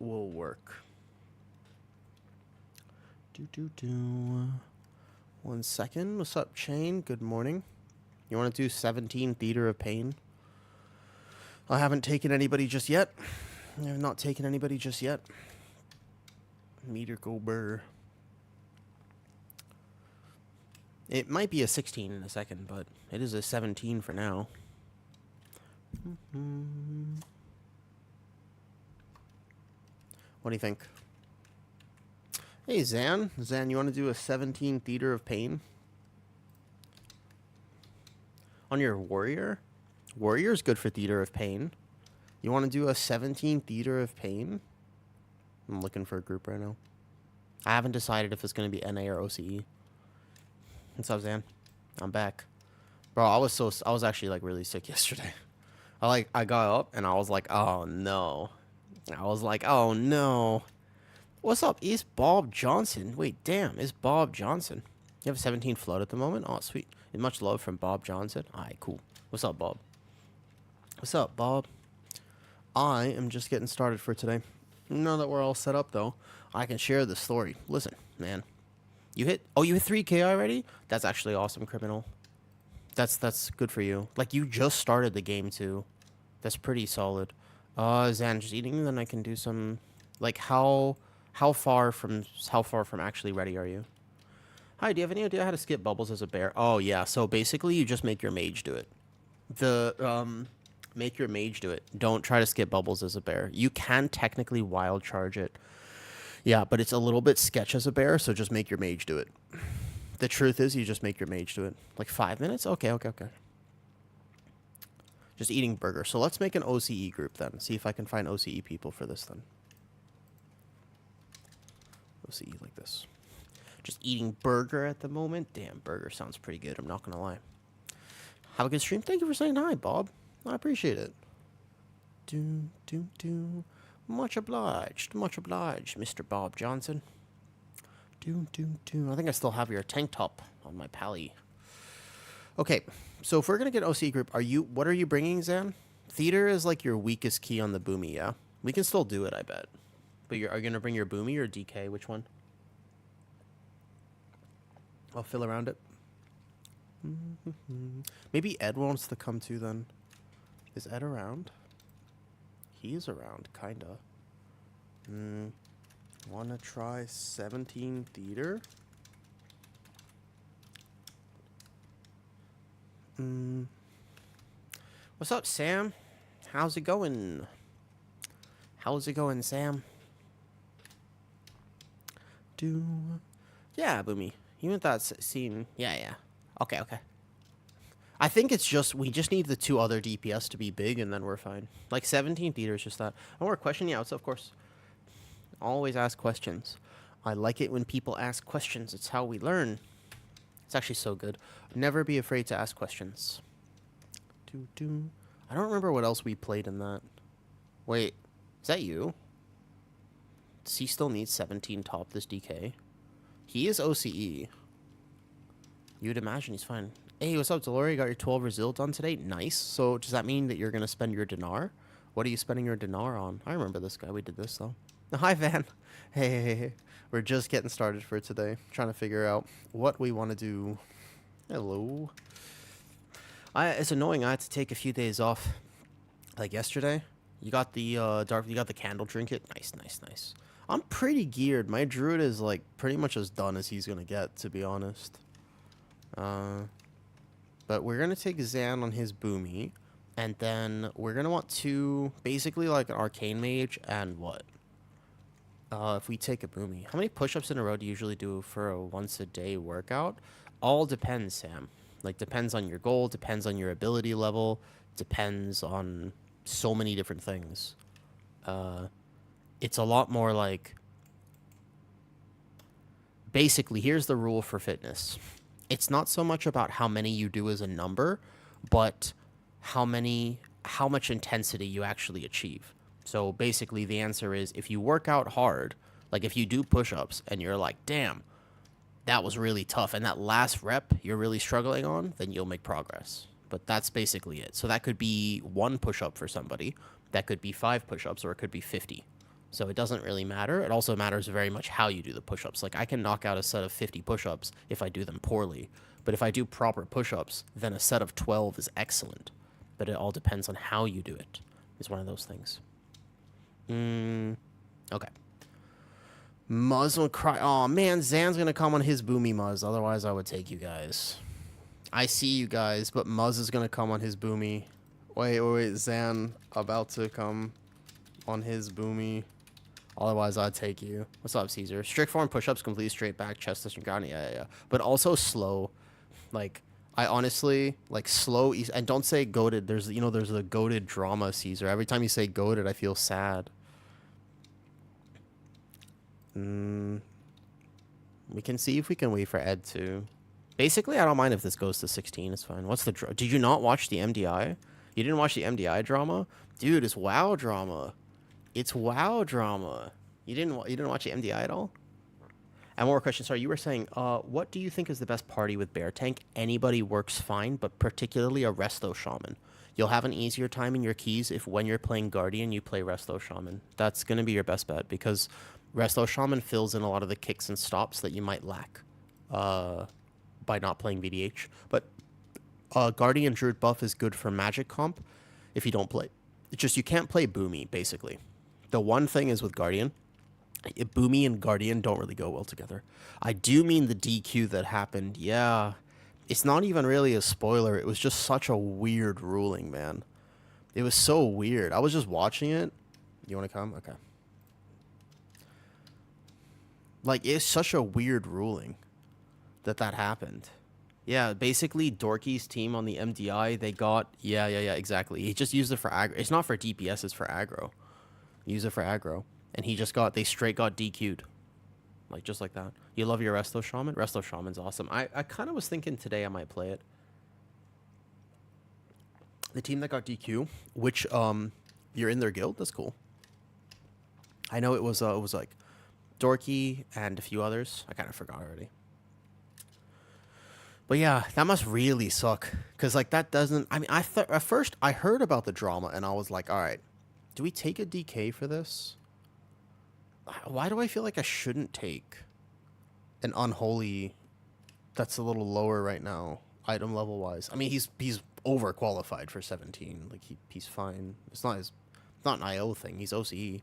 will work. Do. 1 second. What's up, Chain? Good morning. You want to do 17 Theater of Pain? I haven't taken anybody just yet. I have not taken anybody just yet. Meter go burr. It might be a 16 in a second, but it is a 17 for now. What do you think? Hey, Zan. Zan, you want to do a 17 Theater of Pain? On your Warrior? Warrior's good for Theater of Pain. You want to do a 17 Theater of Pain? I'm looking for a group right now. I haven't decided if it's going to be NA or OCE. What's up, Zan? I'm back. Bro, I was actually like really sick yesterday. I got up and I was like, oh no. I was like, oh no. What's up? Is Bob Johnson? Wait, damn, is Bob Johnson? You have 17 float at the moment? Oh, sweet. And much love from Bob Johnson. Alright, cool. What's up, Bob? What's up, Bob? I am just getting started for today. Now that we're all set up, though, I can share the story. Listen, man. You hit 3K already? That's actually awesome, Criminal. That's good for you. Like, you just started the game, too. That's pretty solid. Zan, just eating, then I can do some... Like, how far from actually ready are you? Hi, do you have any idea how to skip bubbles as a bear? Oh, yeah, so basically you just make your mage do it. Make your mage do it. Don't try to skip bubbles as a bear. You can technically wild charge it. Yeah, but it's a little bit sketch as a bear, so just make your mage do it. The truth is, you just make your mage do it. Like 5 minutes? Okay. Just eating burger. So let's make an OCE group then. See if I can find OCE people for this then. OCE like this. Just eating burger at the moment. Damn, burger sounds pretty good. I'm not going to lie. Have a good stream. Thank you for saying hi, Bob. I appreciate it. Much obliged, Mr. Bob Johnson. I think I still have your tank top on my pally. Okay, so if we're gonna get OC group, what are you bringing, Zan? Theater is like your weakest key on the boomy, yeah? We can still do it, I bet. But are you gonna bring your boomy or DK? Which one? I'll fill around it. Maybe Ed wants to come too then. Is Ed around? He is around, kinda. Wanna try 17 Theater? What's up, Sam? How's it going? Sam? Yeah, Boomy. You want that scene? Yeah. Okay. I think it's just, we just need the 2 other DPS to be big, and then we're fine. Like, 17 Theater is just that. Oh, we're questioning? Yeah, what's up, of course. Always ask questions. I like it when people ask questions. It's how we learn. It's actually so good. Never be afraid to ask questions. I don't remember what else we played in that. Wait, is that you? Does he still need 17 top this DK? He is OCE. You'd imagine he's fine. Hey, what's up, Delore? You got your 12 Resil done today? Nice. So does that mean that you're going to spend your dinar? What are you spending your dinar on? I remember this guy. We did this, though. Hi, Van. Hey. We're just getting started for today. Trying to figure out what we want to do. Hello. It's annoying. I had to take a few days off. Like yesterday. You got the you got the candle trinket. Nice. I'm pretty geared. My druid is like pretty much as done as he's gonna get, to be honest. But we're gonna take Zan on his boomy, and then we're gonna want 2, basically like an arcane mage and what? If we take a boomy, how many push-ups in a row do you usually do for a once-a-day workout? All depends, Sam. Like, depends on your goal, depends on your ability level, depends on so many different things. It's a lot more like... Basically, here's the rule for fitness. It's not so much about how many you do as a number, but how much intensity you actually achieve. So basically the answer is, if you work out hard, like if you do push-ups and you're like, damn, that was really tough, and that last rep you're really struggling on, then you'll make progress. But that's basically it. So that could be 1 push-up for somebody. That could be 5 push-ups, or it could be 50. So it doesn't really matter. It also matters very much how you do the push-ups. Like, I can knock out a set of 50 push-ups if I do them poorly. But if I do proper push-ups, then a set of 12 is excellent. But it all depends on how you do it. It's one of those things. Okay. Muzz will cry. Oh, man, Zan's going to come on his boomy Muzz. Otherwise, I would take you guys. I see you guys, but Muzz is going to come on his boomy. Wait. Zan about to come on his boomy. Otherwise, I'd take you. What's up, Caesar? Strict form push-ups, complete straight back, chest thrust, and ground. Yeah. But also slow. Like, I honestly, like, slow. And don't say goated. There's the goated drama, Caesar. Every time you say goated, I feel sad. We can see if we can wait for Ed too. Basically, I don't mind if this goes to 16. It's fine. What's the did you not watch the MDI? You didn't watch the MDI drama? Dude, it's WoW drama. It's WoW drama. You didn't watch the MDI at all? And one more question. Sorry, you were saying, what do you think is the best party with Bear Tank? Anybody works fine, but particularly a Resto Shaman. You'll have an easier time in your keys if when you're playing Guardian, you play Resto Shaman. That's going to be your best bet because Resto Shaman fills in a lot of the kicks and stops that you might lack by not playing VDH. But Guardian Druid buff is good for magic comp if you don't play. It's just you can't play Boomy, basically. The one thing is with Guardian, Boomy and Guardian don't really go well together. I do mean the DQ that happened. Yeah, it's not even really a spoiler. It was just such a weird ruling, man. It was so weird. I was just watching it. You want to come? Okay. Like, it's such a weird ruling that happened. Yeah, basically, Dorky's team on the MDI, they got... Yeah, exactly. He just used it for aggro. It's not for DPS, it's for aggro. Use it for aggro. And he just got... They straight got DQ'd. Like, just like that. You love your Resto Shaman? Resto Shaman's awesome. I kind of was thinking today I might play it. The team that got DQ, which, you're in their guild? That's cool. I know it was like... Dorky and a few others. I kind of forgot already. But yeah, that must really suck. Because, like, that doesn't... I mean, I thought... At first, I heard about the drama, and I was like, all right, do we take a DK for this? Why do I feel like I shouldn't take an Unholy that's a little lower right now, item level-wise? I mean, he's overqualified for 17. Like, he's fine. It's not an IO thing. He's OCE.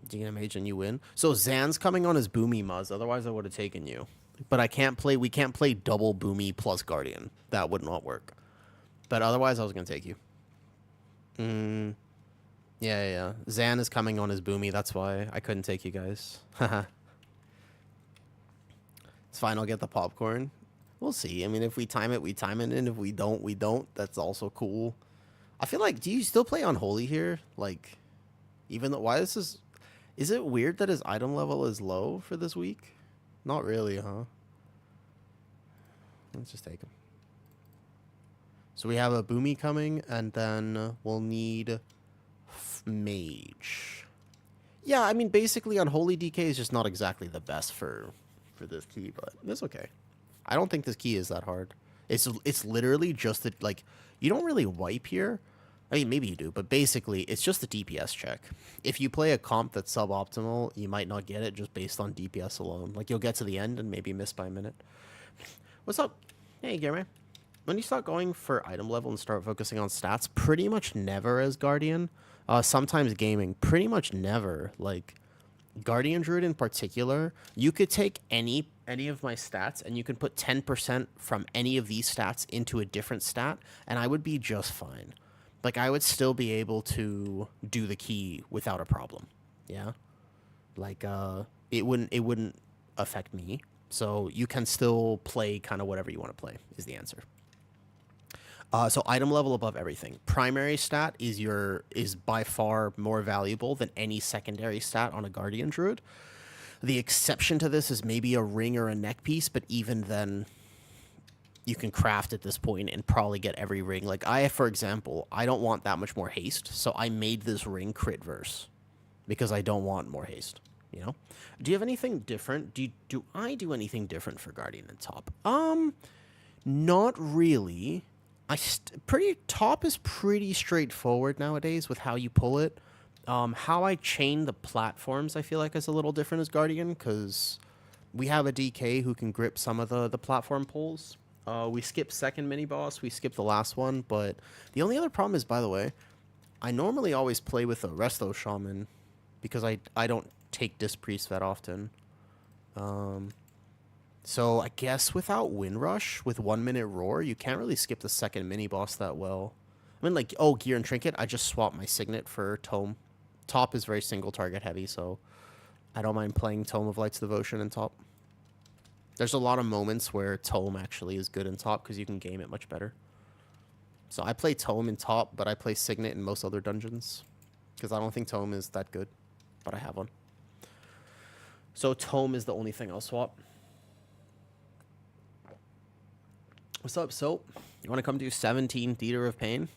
DNM Mage and you win. So Zan's coming on his Boomy Muzz. Otherwise, I would have taken you. But we can't play double Boomy plus Guardian. That would not work. But otherwise, I was going to take you. Yeah. Zan is coming on his Boomy. That's why I couldn't take you guys. It's fine. I'll get the popcorn. We'll see. I mean, if we time it, we time it. And if we don't, we don't. That's also cool. I feel like, do you still play Unholy here? Like, even though, why this is... Is it weird that his item level is low for this week? Not really, huh? Let's just take him. So we have a Boomy coming, and then we'll need Mage. Yeah, I mean, basically, Unholy DK is just not exactly the best for this key, but that's okay. I don't think this key is that hard. It's literally just that, like, you don't really wipe here. I mean, maybe you do, but basically, it's just a DPS check. If you play a comp that's suboptimal, you might not get it just based on DPS alone. Like, you'll get to the end and maybe miss by a minute. What's up? Hey, Gary. When you start going for item level and start focusing on stats, pretty much never as Guardian. Sometimes gaming, pretty much never. Like, Guardian Druid in particular, you could take any of my stats and you can put 10% from any of these stats into a different stat, and I would be just fine. Like, I would still be able to do the key without a problem. Yeah? Like, it wouldn't affect me. So you can still play kind of whatever you want to play, is the answer. So item level above everything. Primary stat is by far more valuable than any secondary stat on a Guardian Druid. The exception to this is maybe a ring or a neck piece, but even then... you can craft at this point and probably get every ring. Like, for example, I don't want that much more haste, so I made this ring crit verse because I don't want more haste, you know? Do you have anything different? Do I do anything different for Guardian and top? Not really. Top is pretty straightforward nowadays with how you pull it. How I chain the platforms, I feel like, is a little different as Guardian, because we have a DK who can grip some of the platform pulls. We skip second mini boss, we skip the last one, but the only other problem is, by the way, I normally always play with a Resto Shaman because I don't take Disc Priest that often. So I guess without Windrush, with 1 minute Roar, you can't really skip the second mini boss that well. I mean, like, oh, Gear and Trinket, I just swapped my Signet for Tome. Top is very single target heavy, so I don't mind playing Tome of Light's Devotion in top. There's a lot of moments where Tome actually is good in top because you can game it much better. So I play Tome in top, but I play Signet in most other dungeons because I don't think Tome is that good, but I have one. So Tome is the only thing I'll swap. What's up, Soap? You want to come do 17 Theater of Pain?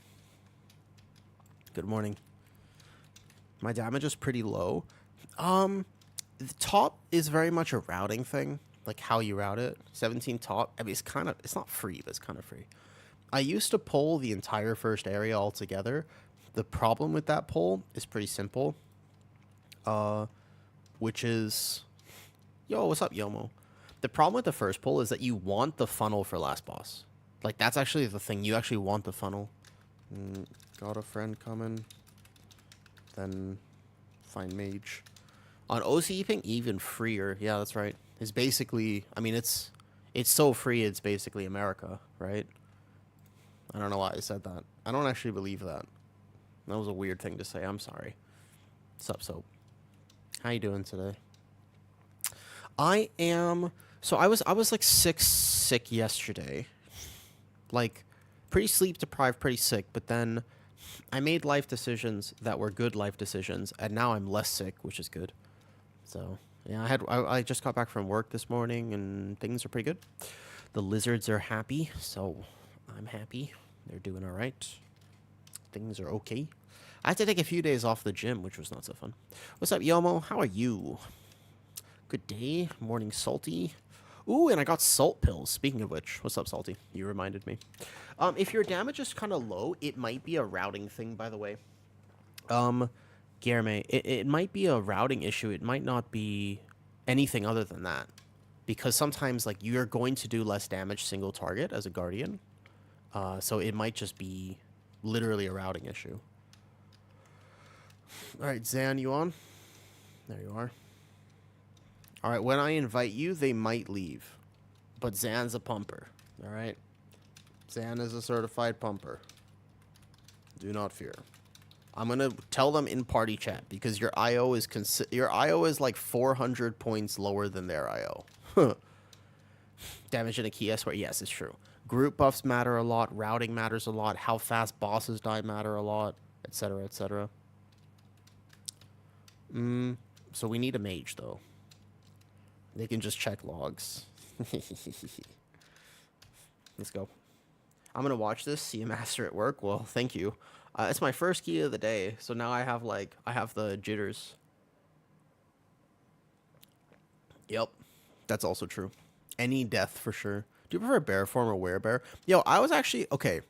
Good morning. My damage is pretty low. The top is very much a routing thing, like how you route it. 17 top. I mean, it's not free, but it's kind of free. I used to pull the entire first area altogether. The problem with that pull is pretty simple. Which is, yo, what's up, Yomo? The problem with the first pull is that you want the funnel for last boss. Like, that's actually the thing. You actually want the funnel. Got a friend coming. Then find mage. On OCE ping, even freer. Yeah, that's right. It's basically, I mean, it's so free, it's basically America, right? I don't know why I said that. I don't actually believe that. That was a weird thing to say. I'm sorry. Sup, Soap? How you doing today? I am... So I was like sick yesterday. Like, pretty sleep deprived, pretty sick, but then I made life decisions that were good life decisions, and now I'm less sick, which is good. So, yeah, I just got back from work this morning, and things are pretty good. The lizards are happy, so I'm happy. They're doing all right. Things are okay. I had to take a few days off the gym, which was not so fun. What's up, Yomo? How are you? Good day. Morning, Salty. Ooh, and I got salt pills. Speaking of which, what's up, Salty? You reminded me. If your damage is kind of low, it might be a routing thing, by the way. Guillerme, it might be a routing issue. It might not be anything other than that. Because sometimes, like, you're going to do less damage single target as a Guardian. So it might just be literally a routing issue. All right, Zan, you on? There you are. All right, when I invite you, they might leave. But Zan's a pumper, all right? Zan is a certified pumper. Do not fear. I'm going to tell them in party chat because your IO is like 400 points lower than their IO. Damage in a key S where yes, it's true. Group buffs matter a lot, routing matters a lot, how fast bosses die matter a lot, etc., etc. So we need a mage though. They can just check logs. Let's go. I'm going to watch this, see a master at work. Well, thank you. It's my first key of the day, so now I have the jitters. Yep, that's also true. Any death for sure. Do you prefer bear form or werebear? Yo, I was actually... Okay,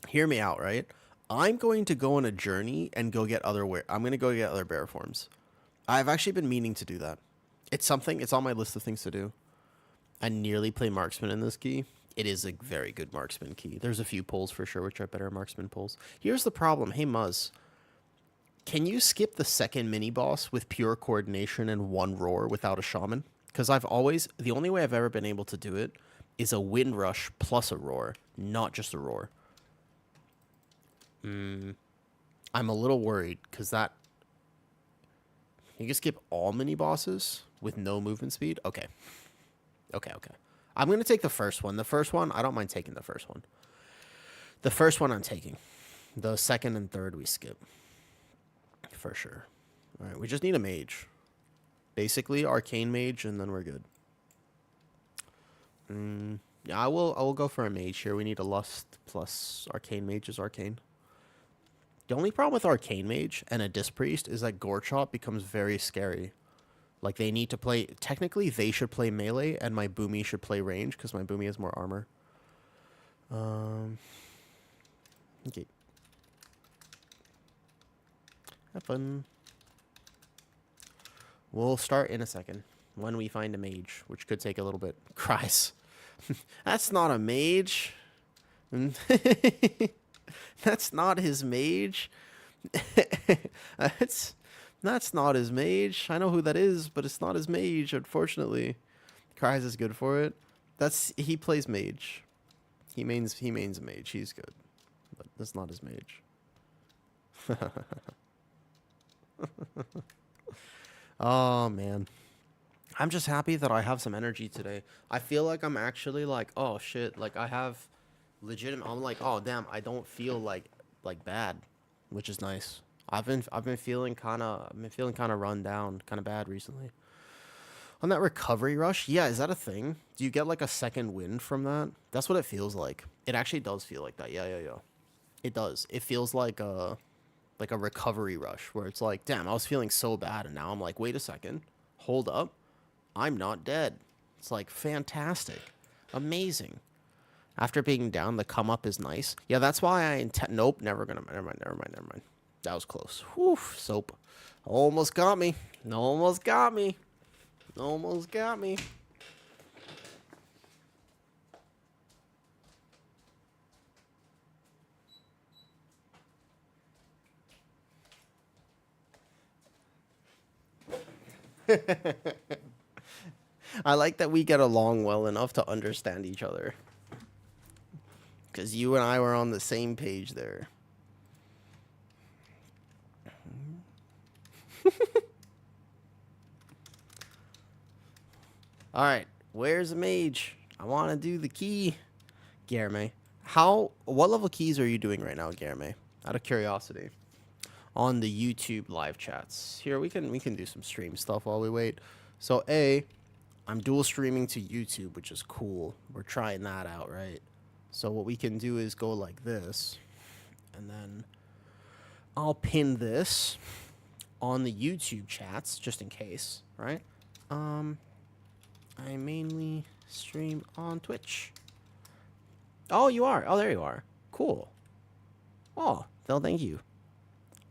hear me out, right? I'm going to go on a journey and go get other... I'm going to go get other bear forms. I've actually been meaning to do that. It's on my list of things to do. I nearly play marksman in this key. It is a very good marksman key. There's a few pulls for sure which are better marksman pulls. Here's the problem. Hey, Muzz. Can you skip the second mini-boss with pure coordination and one roar without a shaman? Because the only way I've ever been able to do it is a wind rush plus a roar, not just a roar. I'm a little worried because that... You can skip all mini-bosses with no movement speed? Okay. Okay. I'm going to take the first one. The first one, I don't mind taking the first one. The first one I'm taking. The second and third we skip. For sure. All right, we just need a mage. Basically, arcane mage, and then we're good. Yeah, I will go for a mage here. We need a lust plus arcane mage is arcane. The only problem with arcane mage and a disc priest is that gore chop becomes very scary. Like, they need to play... Technically, they should play melee, and my Boomy should play range, because my Boomy has more armor. Okay. Have fun. We'll start in a second when we find a mage, which could take a little bit. Cries. That's not a mage. That's not his mage. That's not his mage. I know who that is, but it's not his mage, unfortunately. Cries is good for it. He plays mage. He mains a mage. He's good. But that's not his mage. Oh man. I'm just happy that I have some energy today. I feel like I'm actually like, oh shit, like I have legitimate. I'm like, oh damn, I don't feel like bad, which is nice. I've been feeling kind of run down, kind of bad recently. On that recovery rush, yeah, is that a thing? Do you get like a second wind from that? That's what it feels like. It actually does feel like that. Yeah. It does. It feels like a recovery rush where it's like, damn, I was feeling so bad and now I'm like, wait a second. Hold up. I'm not dead. It's like fantastic. Amazing. After being down, the come up is nice. Yeah, that's why I intend. Nope, never mind. That was close. Whew, soap. Almost got me. Almost got me. Almost got me. I like that we get along well enough to understand each other. Because you and I were on the same page there. Alright, where's the mage? I want to do the key. Guillerme. What level keys are you doing right now, Guillerme? Out of curiosity. On the YouTube live chats. Here, we can do some stream stuff while we wait. So, I'm dual streaming to YouTube, which is cool. We're trying that out, right? So what we can do is go like this. And then I'll pin this on the YouTube chats, just in case, right? I mainly stream on Twitch. Oh, you are? Oh, there you are. Cool. Oh, well, thank you.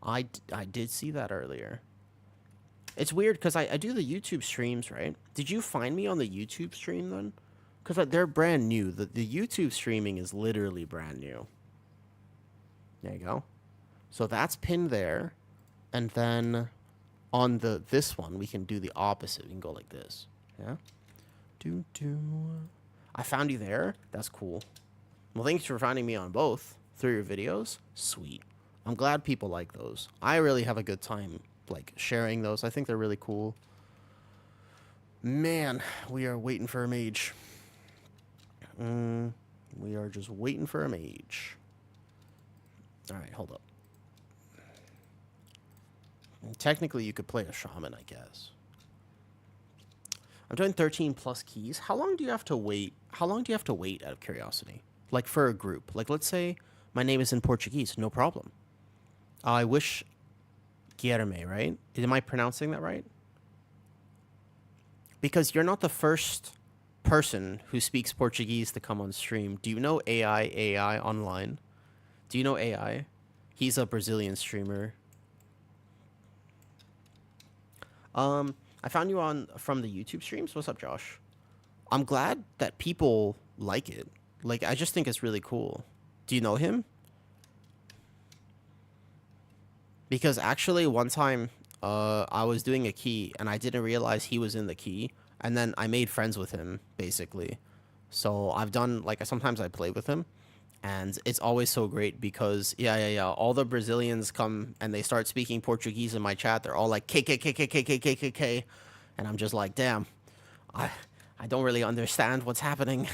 I did see that earlier. It's weird because I do the YouTube streams, right? Did you find me on the YouTube stream then? Because they're brand new. The YouTube streaming is literally brand new. There you go. So that's pinned there. And then on this one, we can do the opposite. We can go like this. Yeah? I found you there. That's cool. Well, thanks for finding me on both through your videos. Sweet. I'm glad people like those. I really have a good time like sharing those. I think they're really cool. Man, we are waiting for a mage. We are just waiting for a mage. All right, hold up. Technically, you could play a shaman, I guess. I'm doing 13 plus keys. How long do you have to wait? How long do you have to wait out of curiosity? Like for a group. Like let's say my name is in Portuguese. No problem. I wish Guilherme, right? Am I pronouncing that right? Because you're not the first person who speaks Portuguese to come on stream. Do you know AI online? Do you know AI? He's a Brazilian streamer. I found you from the YouTube streams. What's up, Josh? I'm glad that people like it. Like, I just think it's really cool. Do you know him? Because actually, one time, I was doing a key, and I didn't realize he was in the key. And then I made friends with him, basically. So I've done, like, sometimes I play with him. And it's always so great because, yeah. All the Brazilians come and they start speaking Portuguese in my chat. They're all like, K. And I'm just like, damn, I don't really understand what's happening.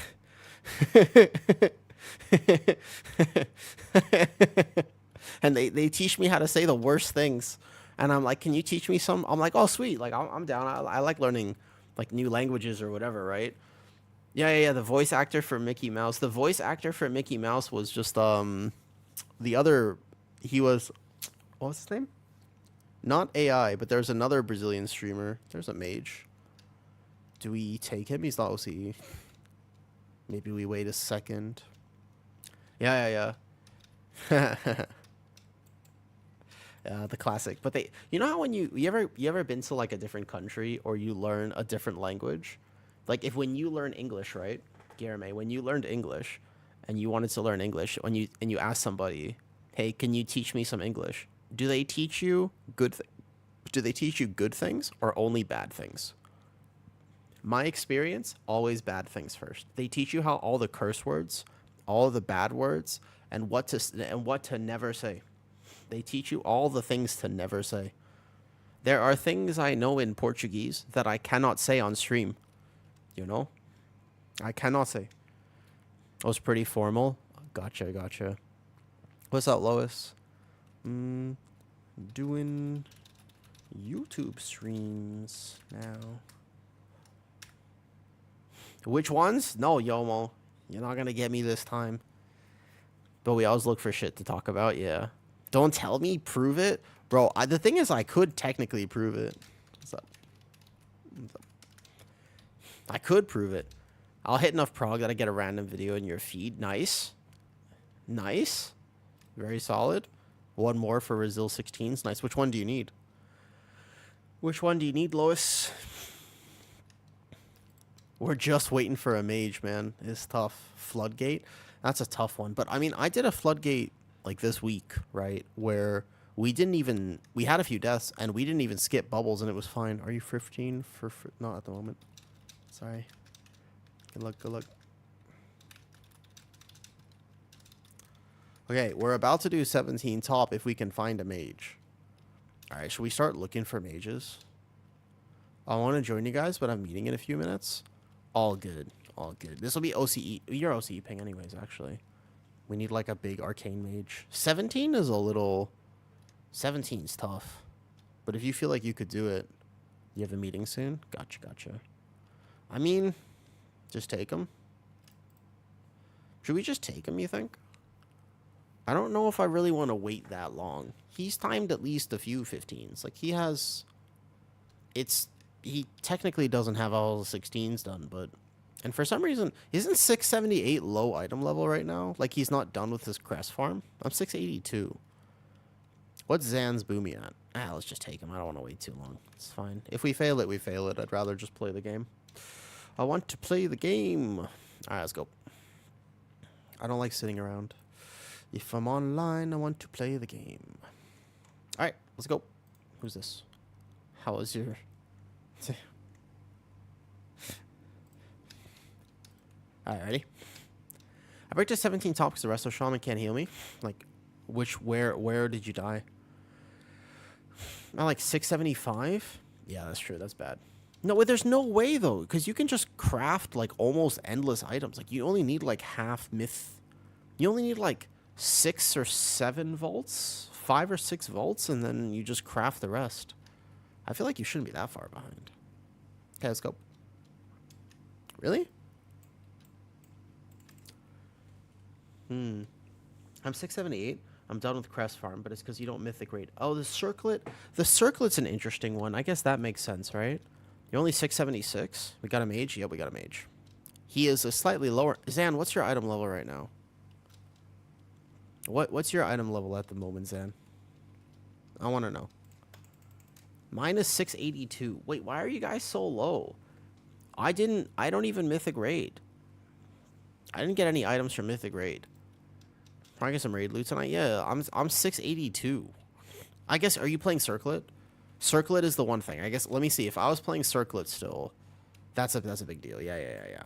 And they teach me how to say the worst things. And I'm like, can you teach me some? I'm like, oh, sweet. Like, I'm down. I like learning, like, new languages or whatever, right? Yeah. The voice actor for Mickey Mouse. The voice actor for Mickey Mouse was just, the other, he was, what was his name? Not AI, but there's another Brazilian streamer. There's a mage. Do we take him? He's not OCE. Maybe we wait a second. Yeah. The classic. But they, you know how when you ever been to like a different country or you learn a different language, like if when you learn English, right, Guillermo, when you learned English, and you wanted to learn English, when you ask somebody, hey, can you teach me some English? Do they teach you do they teach you good things or only bad things? My experience, always bad things first. They teach you how all the curse words, all the bad words, and what to never say. They teach you all the things to never say. There are things I know in Portuguese that I cannot say on stream. You know? I cannot say. It was pretty formal. Gotcha, gotcha. What's up, Lois? Doing YouTube streams now. Which ones? No, Yomo. You're not going to get me this time. But we always look for shit to talk about, yeah. Don't tell me, prove it. Bro, the thing is I could technically prove it. What's up? What's up? I could prove it. I'll hit enough prog that I get a random video in your feed. Nice. Nice. Very solid. One more for Resil 16s. Nice. Which one do you need? Which one do you need, Lois? We're just waiting for a mage, man. It's tough. Floodgate? That's a tough one. But, I mean, I did a Floodgate, like, this week, right? Where we had a few deaths, and we didn't even skip bubbles, and it was fine. Are you 15 for not at the moment. Sorry. Good luck, good luck. Okay, we're about to do 17 top if we can find a mage. Alright, should we start looking for mages? I want to join you guys, but I'm meeting in a few minutes. All good. All good. This will be OCE. Your OCE ping anyways, actually. We need like a big arcane mage. 17 is a little... 17's tough. But if you feel like you could do it, you have a meeting soon? Gotcha, gotcha. I mean, just take him. Should we just take him, you think? I don't know if I really want to wait that long. He's timed at least a few 15s. Like, he has... He technically doesn't have all the 16s done, but... And for some reason, isn't 678 low item level right now? Like, he's not done with his crest farm? I'm 682. What's Zan's boomy at? Let's just take him. I don't want to wait too long. It's fine. If we fail it, we fail it. I'd rather just play the game. I want to play the game. All right, let's go. I don't like sitting around. If I'm online, I want to play the game. All right, let's go. Who's this? How is your... All right, ready? I break to 17 top because the rest of Shaman can't heal me. Like, where did you die? Not like 675? Yeah, that's true. That's bad. No, wait, there's no way, though, because you can just craft, like, almost endless items. Like, you only need, like, half myth. You only need, like, 6 or 7 vaults? 5 or 6 vaults, and then you just craft the rest. I feel like you shouldn't be that far behind. Okay, let's go. Really? I'm 678. I'm done with crest farm, but it's because you don't mythic rate. Oh, the circlet. The circlet's an interesting one. I guess that makes sense, right? You're only 676. We got a mage? Yep, we got a mage. He is a slightly lower... Zan, what's your item level right now? What's your item level at the moment, Zan? I want to know. Mine is 682. Wait, why are you guys so low? I don't even mythic raid. I didn't get any items from mythic raid. Trying to get some raid loot tonight? Yeah, I'm 682. I guess, are you playing Circlet? Circlet is the one thing. I guess, let me see. If I was playing Circlet still, that's a big deal. Yeah.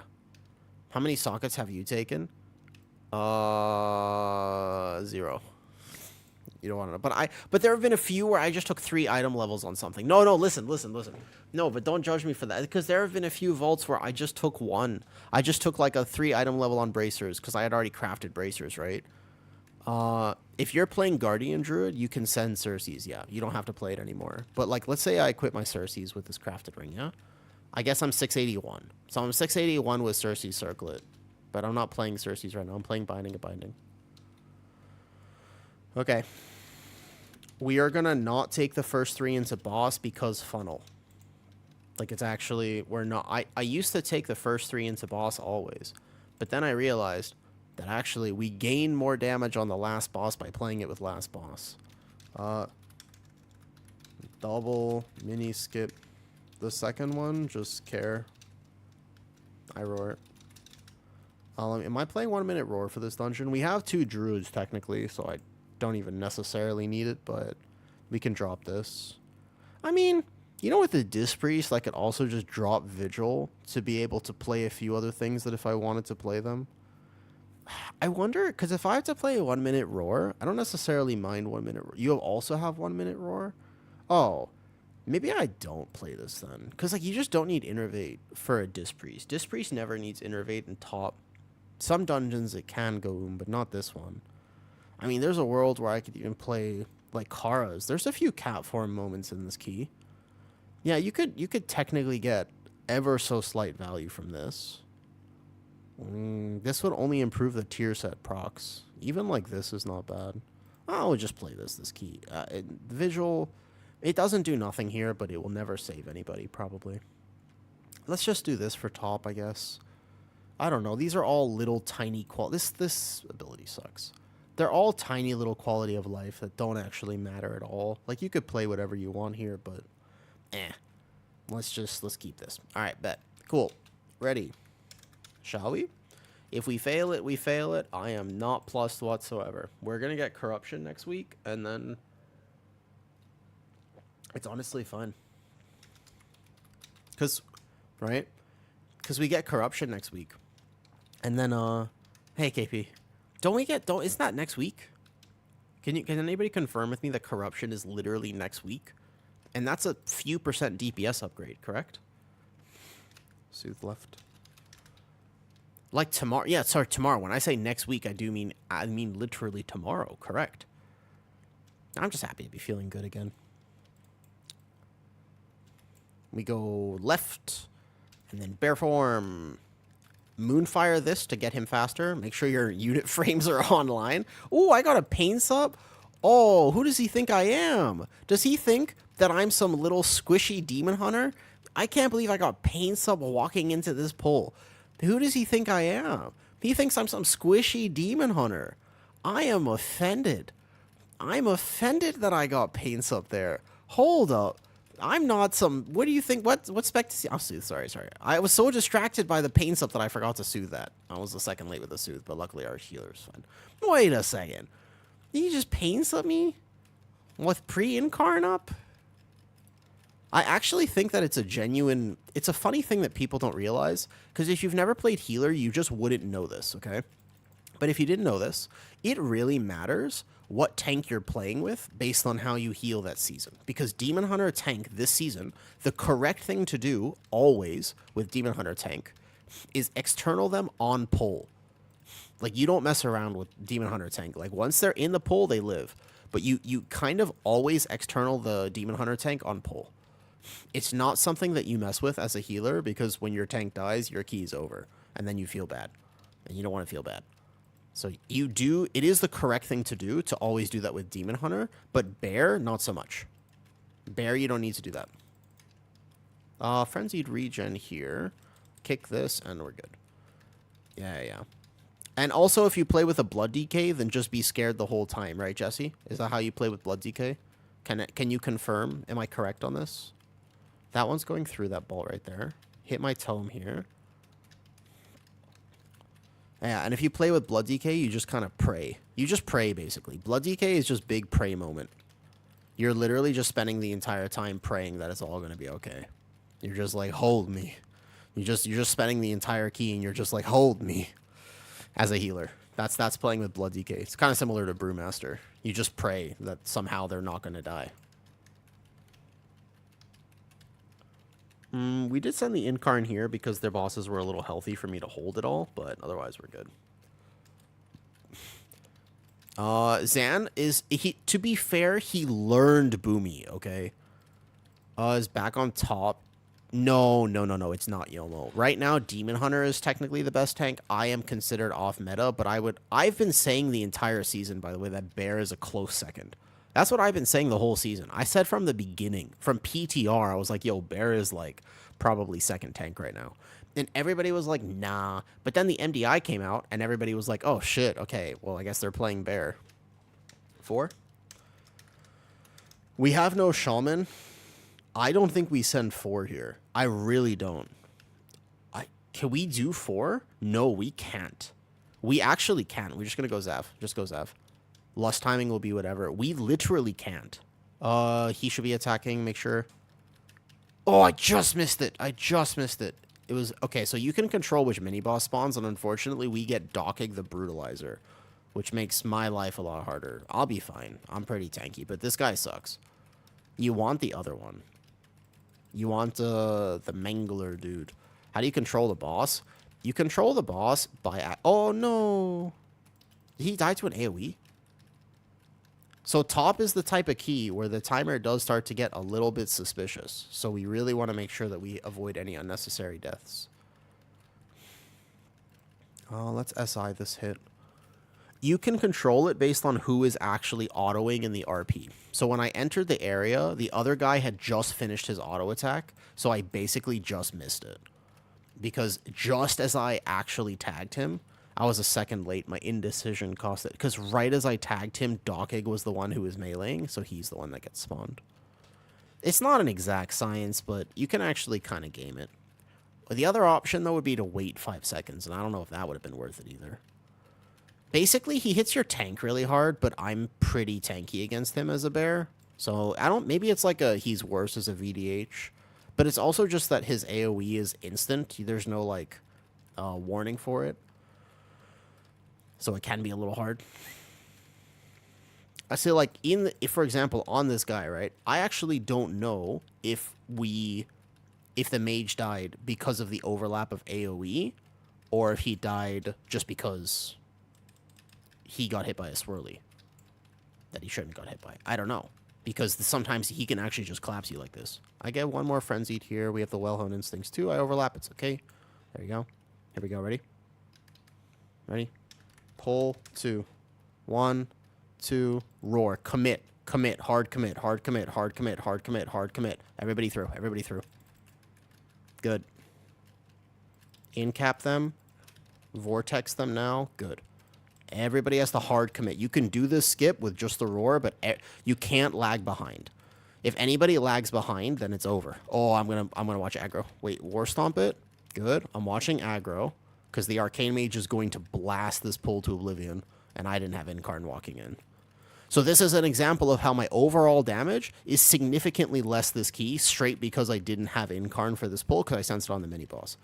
How many sockets have you taken? 0. You don't want to know. But there have been a few where I just took 3 item levels on something. No, listen. No, but don't judge me for that. Because there have been a few vaults where I just took 1. I just took like a 3 item level on bracers because I had already crafted bracers, right? If you're playing Guardian Druid, you can send Circes, yeah. You don't have to play it anymore. But like, let's say I quit my Circes with this crafted ring, yeah? I guess I'm 681. So I'm 681 with Circes Circlet. But I'm not playing Circes right now. I'm playing Binding of Binding. Okay. We are going to not take the first 3 into boss because funnel. Like, it's actually... We're not... I used to take the first 3 into boss always. But then I realized that actually we gain more damage on the last boss by playing it with last boss. double mini skip the second one. Just care. I roar it. Am I playing 1 minute roar for this dungeon? We have 2 druids technically, so I don't even necessarily need it, but we can drop this. I mean, you know, with the Disc Priest, I could also just drop Vigil to be able to play a few other things that if I wanted to play them. I wonder, because if I have to play a 1 minute roar, I don't necessarily mind 1 minute roar. You also have 1 minute roar? Oh, maybe I don't play this then. Because, like, you just don't need Innervate for a Disc Priest. Disc Priest never needs Innervate in top. Some dungeons it can go but not this one. I mean, there's a world where I could even play, like, Kara's. There's a few cat form moments in this key. Yeah, you could technically get ever so slight value from this. This would only improve the tier set procs. Even like this is not bad. I'll just play this key. Visual, it doesn't do nothing here, but it will never save anybody, probably. Let's just do this for top, I guess. I don't know. These are all little tiny this ability sucks. They're all tiny little quality of life that don't actually matter at all. Like, you could play whatever you want here, but let's keep this. All right, bet. Cool. Ready. Shall we? If we fail it, we fail it. I am not plussed whatsoever. We're going to get corruption next week, and then it's honestly fun. Right? Because we get corruption next week. And then, hey, KP. Isn't that next week? Can anybody confirm with me that corruption is literally next week? And that's a few percent DPS upgrade, correct? Soothe left. Like tomorrow. Yeah, sorry, tomorrow. When I say next week, I mean literally tomorrow, correct? I'm just happy to be feeling good again. We go left, and then bear form. Moonfire this to get him faster. Make sure your unit frames are online. Oh, I got a pain sub. Oh, who does he think I am? Does he think that I'm some little squishy demon hunter? I can't believe I got pain sub walking into this poll. Who does he think I am? He thinks I'm some squishy demon hunter. I am offended. I'm offended that I got pain sub there. Hold up. I'm not some... What do you think? What spec to see? I'll soothe. Sorry. I was so distracted by the pain stuff that I forgot to soothe that. I was a second late with the soothe, but luckily our healer's fine. Wait a second. Did you just pain sub me? With pre-incarn up? I actually think that it's a genuine... It's a funny thing that people don't realize. Because if you've never played healer, you just wouldn't know this, okay? But if you didn't know this, it really matters what tank you're playing with based on how you heal that season. Because Demon Hunter tank this season, the correct thing to do always with Demon Hunter tank is external them on pull. Like, you don't mess around with Demon Hunter tank. Like, once they're in the pull, they live. But you kind of always external the Demon Hunter tank on pull. It's not something that you mess with as a healer, because when your tank dies, your key is over. And then you feel bad. And you don't want to feel bad. So it is the correct thing to do to always do that with Demon Hunter, but Bear, not so much. Bear, you don't need to do that. Frenzied Regen here. Kick this, and we're good. Yeah. And also, if you play with a Blood DK, then just be scared the whole time, right, Jesse? Is that how you play with Blood DK? Can you confirm? Am I correct on this? That one's going through that bolt right there. Hit my tome here. Yeah, and if you play with Blood DK, you just kind of pray. You just pray, basically. Blood DK is just big pray moment. You're literally just spending the entire time praying that it's all going to be okay. You're just like, hold me. You're just spending the entire key, and you're just like, hold me. As a healer. That's playing with Blood DK. It's kind of similar to Brewmaster. You just pray that somehow they're not going to die. We did send the Incarn here because their bosses were a little healthy for me to hold it all, but otherwise we're good. Zan to be fair, he learned Boomy, okay? Is back on top. No, it's not Yomo. Right now, Demon Hunter is technically the best tank. I am considered off meta, but I've been saying the entire season, by the way, that Bear is a close second. That's what I've been saying the whole season. I said from the beginning, from PTR, I was like, yo, Bear is like probably second tank right now. And everybody was like, nah. But then the MDI came out, and everybody was like, oh, shit, okay, well, I guess they're playing Bear. 4? We have no shaman. I don't think we send 4 here. I really don't. Can we do 4? No, we can't. We actually can't. We're just going to go Zav. Just go Zav. Lust timing will be whatever. We literally can't. He should be attacking. Make sure. Oh, I just missed it. I just missed it. It was... Okay, so you can control which mini-boss spawns, and unfortunately, we get Docking the Brutalizer, which makes my life a lot harder. I'll be fine. I'm pretty tanky, but this guy sucks. You want the other one. You want the Mangler dude. How do you control the boss? You control the boss by... Oh, no. Did he die to an AoE? So top is the type of key where the timer does start to get a little bit suspicious. So we really want to make sure that we avoid any unnecessary deaths. Let's SI this hit. You can control it based on who is actually autoing in the RP. So when I entered the area, the other guy had just finished his auto attack. So I basically just missed it. Because just as I actually tagged him, I was a second late. My indecision cost it. Because right as I tagged him, Dockig was the one who was meleeing, so he's the one that gets spawned. It's not an exact science, but you can actually kind of game it. The other option, though, would be to wait 5 seconds, and I don't know if that would have been worth it either. Basically, he hits your tank really hard, but I'm pretty tanky against him as a bear. So, maybe it's like he's worse as a VDH. But it's also just that his AoE is instant. There's no, like, warning for it. So it can be a little hard. I say, like, if, for example, on this guy, right? I actually don't know if the mage died because of the overlap of AoE, or if he died just because he got hit by a swirly that he shouldn't got hit by. I don't know. Because sometimes he can actually just collapse you like this. I get one more frenzied here. We have the well-honed instincts too. I overlap. It's okay. There you go. Here we go. Ready? Ready? Pull. 2. 1, 2, roar. Commit. Commit. Hard commit. Hard commit. Hard commit. Hard commit. Hard commit. Everybody through. Everybody through. Good. Incap them. Vortex them now. Good. Everybody has to hard commit. You can do this skip with just the roar, but you can't lag behind. If anybody lags behind, then it's over. Oh, I'm gonna watch aggro. Wait, war stomp it. Good. I'm watching aggro because the arcane mage is going to blast this pull to oblivion, and I didn't have Incarn walking in. So this is an example of how my overall damage is significantly less this key, straight because I didn't have Incarn for this pull because I sensed it on the mini boss.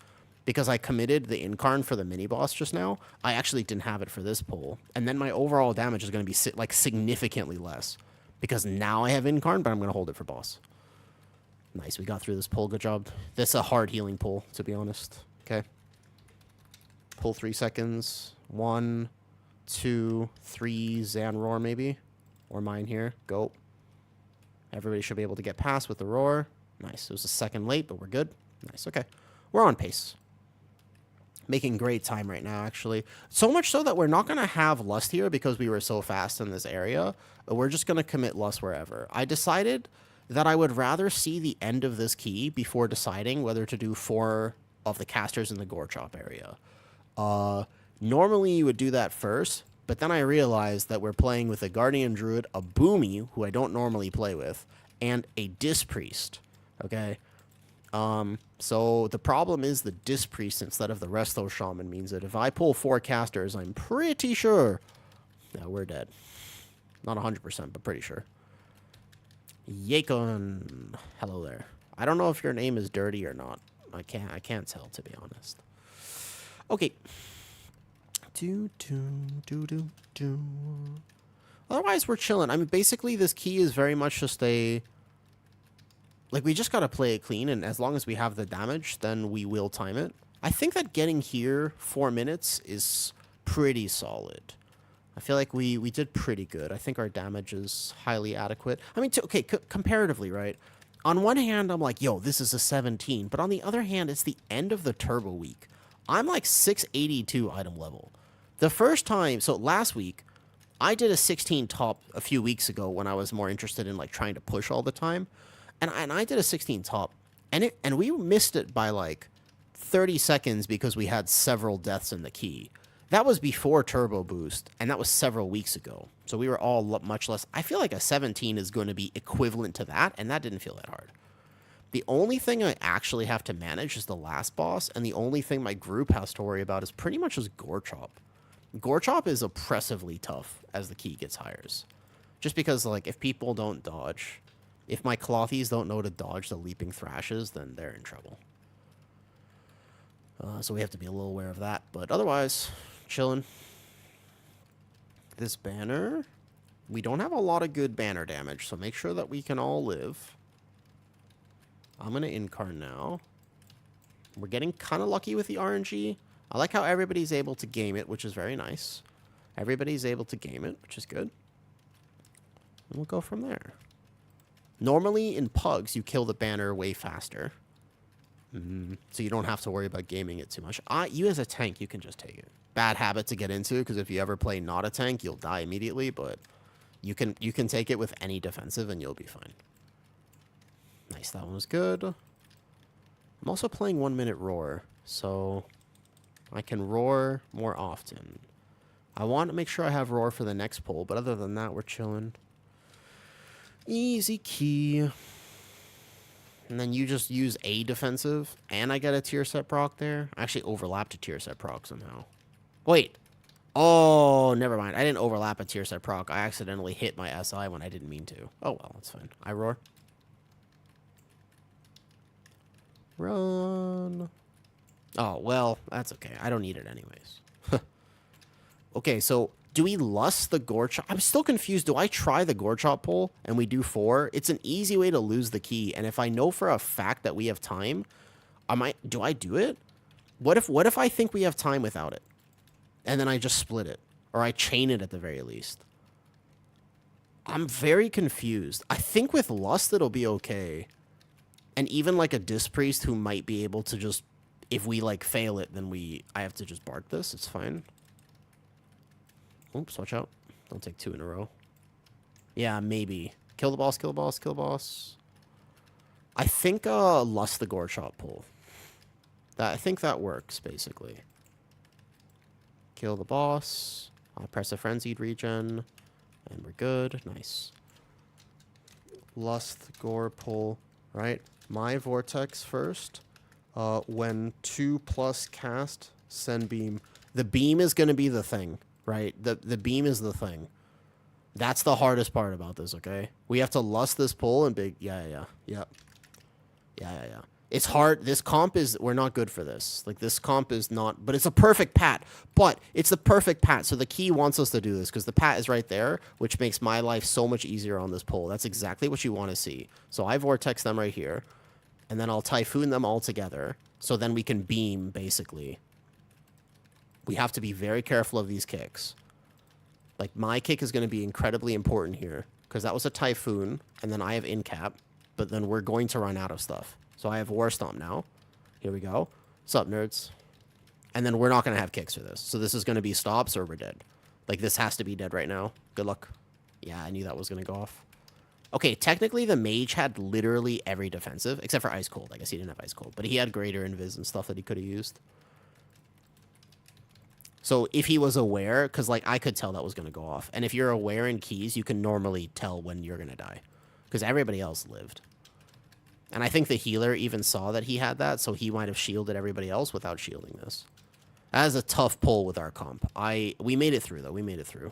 Because I committed the Incarn for the mini-boss just now, I actually didn't have it for this pull. And then my overall damage is going to be, like, significantly less. Because now I have Incarn, but I'm going to hold it for boss. Nice, we got through this pull. Good job. This is a hard healing pull, to be honest. Okay. Pull 3 seconds. 1, 2, 3, Zan roar, maybe. Or mine here. Go. Everybody should be able to get past with the roar. Nice. It was a second late, but we're good. Nice, okay. We're on pace. Making great time right now, actually. So much so that we're not going to have Lust here because we were so fast in this area. We're just going to commit Lust wherever. I decided that I would rather see the end of this key before deciding whether to do 4 of the casters in the Gore Chop area. Normally, you would do that first, but then I realized that we're playing with a Guardian Druid, a Boomy, who I don't normally play with, and a Disc Priest, okay? So the problem is the Disc Priest instead of the Resto Shaman means that if I pull 4 casters, I'm pretty sure that we're dead. Not 100%, but pretty sure. Yakon, hello there. I don't know if your name is dirty or not. I can't tell, to be honest. Okay. Otherwise, we're chilling. I mean, basically, this key is very much just a... Like, we just gotta play it clean, and as long as we have the damage, then we will time it. I think that getting here 4 minutes is pretty solid. I feel like we did pretty good. I think our damage is highly adequate. I mean, okay, comparatively, right? On one hand, I'm like, yo, this is a 17. But on the other hand, it's the end of the turbo week. I'm like 682 item level. The first time, so last week, I did a 16 top a few weeks ago when I was more interested in, like, trying to push all the time. And I did a 16 top, and we missed it by like 30 seconds because we had several deaths in the key. That was before Turbo Boost, and that was several weeks ago. So we were all much less. I feel like a 17 is going to be equivalent to that, and that didn't feel that hard. The only thing I actually have to manage is the last boss, and the only thing my group has to worry about is pretty much just Gore Chop. Gore Chop is oppressively tough as the key gets higher. Just because, like, if people don't dodge, if my Clothies don't know to dodge the Leaping Thrashes, then they're in trouble. So we have to be a little aware of that. But otherwise, chilling. This banner, we don't have a lot of good banner damage, so make sure that we can all live. I'm going to incarn now. We're getting kind of lucky with the RNG. I like how everybody's able to game it, which is very nice. Everybody's able to game it, which is good. And we'll go from there. Normally, in pugs, you kill the banner way faster. So you don't have to worry about gaming it too much. You as a tank, you can just take it. Bad habit to get into, because if you ever play not a tank, you'll die immediately, but you can take it with any defensive and you'll be fine. Nice, that one was good. I'm also playing 1 minute roar, so I can roar more often. I want to make sure I have roar for the next pull, but other than that, we're chilling. Easy key. And then you just use a defensive, and I get a tier set proc there. I actually overlapped a tier set proc somehow. Wait. Oh, never mind. I didn't overlap a tier set proc. I accidentally hit my SI when I didn't mean to. Oh, well, that's fine. I roar. Run. Oh, well, that's okay. I don't need it anyways. Okay, so do we lust the Gore Chop? I'm still confused. Do I try the Gore Chop pull and we do 4? It's an easy way to lose the key. And if I know for a fact that we have time, do I do it? What if I think we have time without it? And then I just split it. Or I chain it at the very least. I'm very confused. I think with lust it'll be okay. And even like a Disc Priest who might be able to just, if we like fail it, then I have to just bark this. It's fine. Oops, watch out. Don't take 2 in a row. Yeah, maybe. Kill the boss, kill the boss, kill the boss. I think lust the Gore Chop pull. I think that works, basically. Kill the boss. I'll press a frenzied regen. And we're good. Nice. Lust Gore pull. Right? My vortex first. When 2+ cast, send beam. The beam is going to be the thing. Right? The beam is the thing. That's the hardest part about this, okay? We have to lust this pull and big... Yeah. It's hard. This comp is... We're not good for this. Like, this comp is not... But it's a perfect pat. But it's the perfect pat. So the key wants us to do this because the pat is right there, which makes my life so much easier on this pull. That's exactly what you want to see. So I vortex them right here. And then I'll typhoon them all together. So then we can beam, basically. We have to be very careful of these kicks. Like, my kick is going to be incredibly important here. Because that was a Typhoon, and then I have Incap. But then we're going to run out of stuff. So I have War Stomp now. Here we go. What's up, nerds? And then we're not going to have kicks for this. So this is going to be stops or we're dead. Like, this has to be dead right now. Good luck. Yeah, I knew that was going to go off. Okay, technically the mage had literally every defensive. Except for Ice Cold. I guess he didn't have Ice Cold. But he had greater invis and stuff that he could have used. So if he was aware, because, like, I could tell that was going to go off. And if you're aware in keys, you can normally tell when you're going to die. Because everybody else lived. And I think the healer even saw that he had that, so he might have shielded everybody else without shielding this. That is a tough pull with our comp. We made it through, though. We made it through.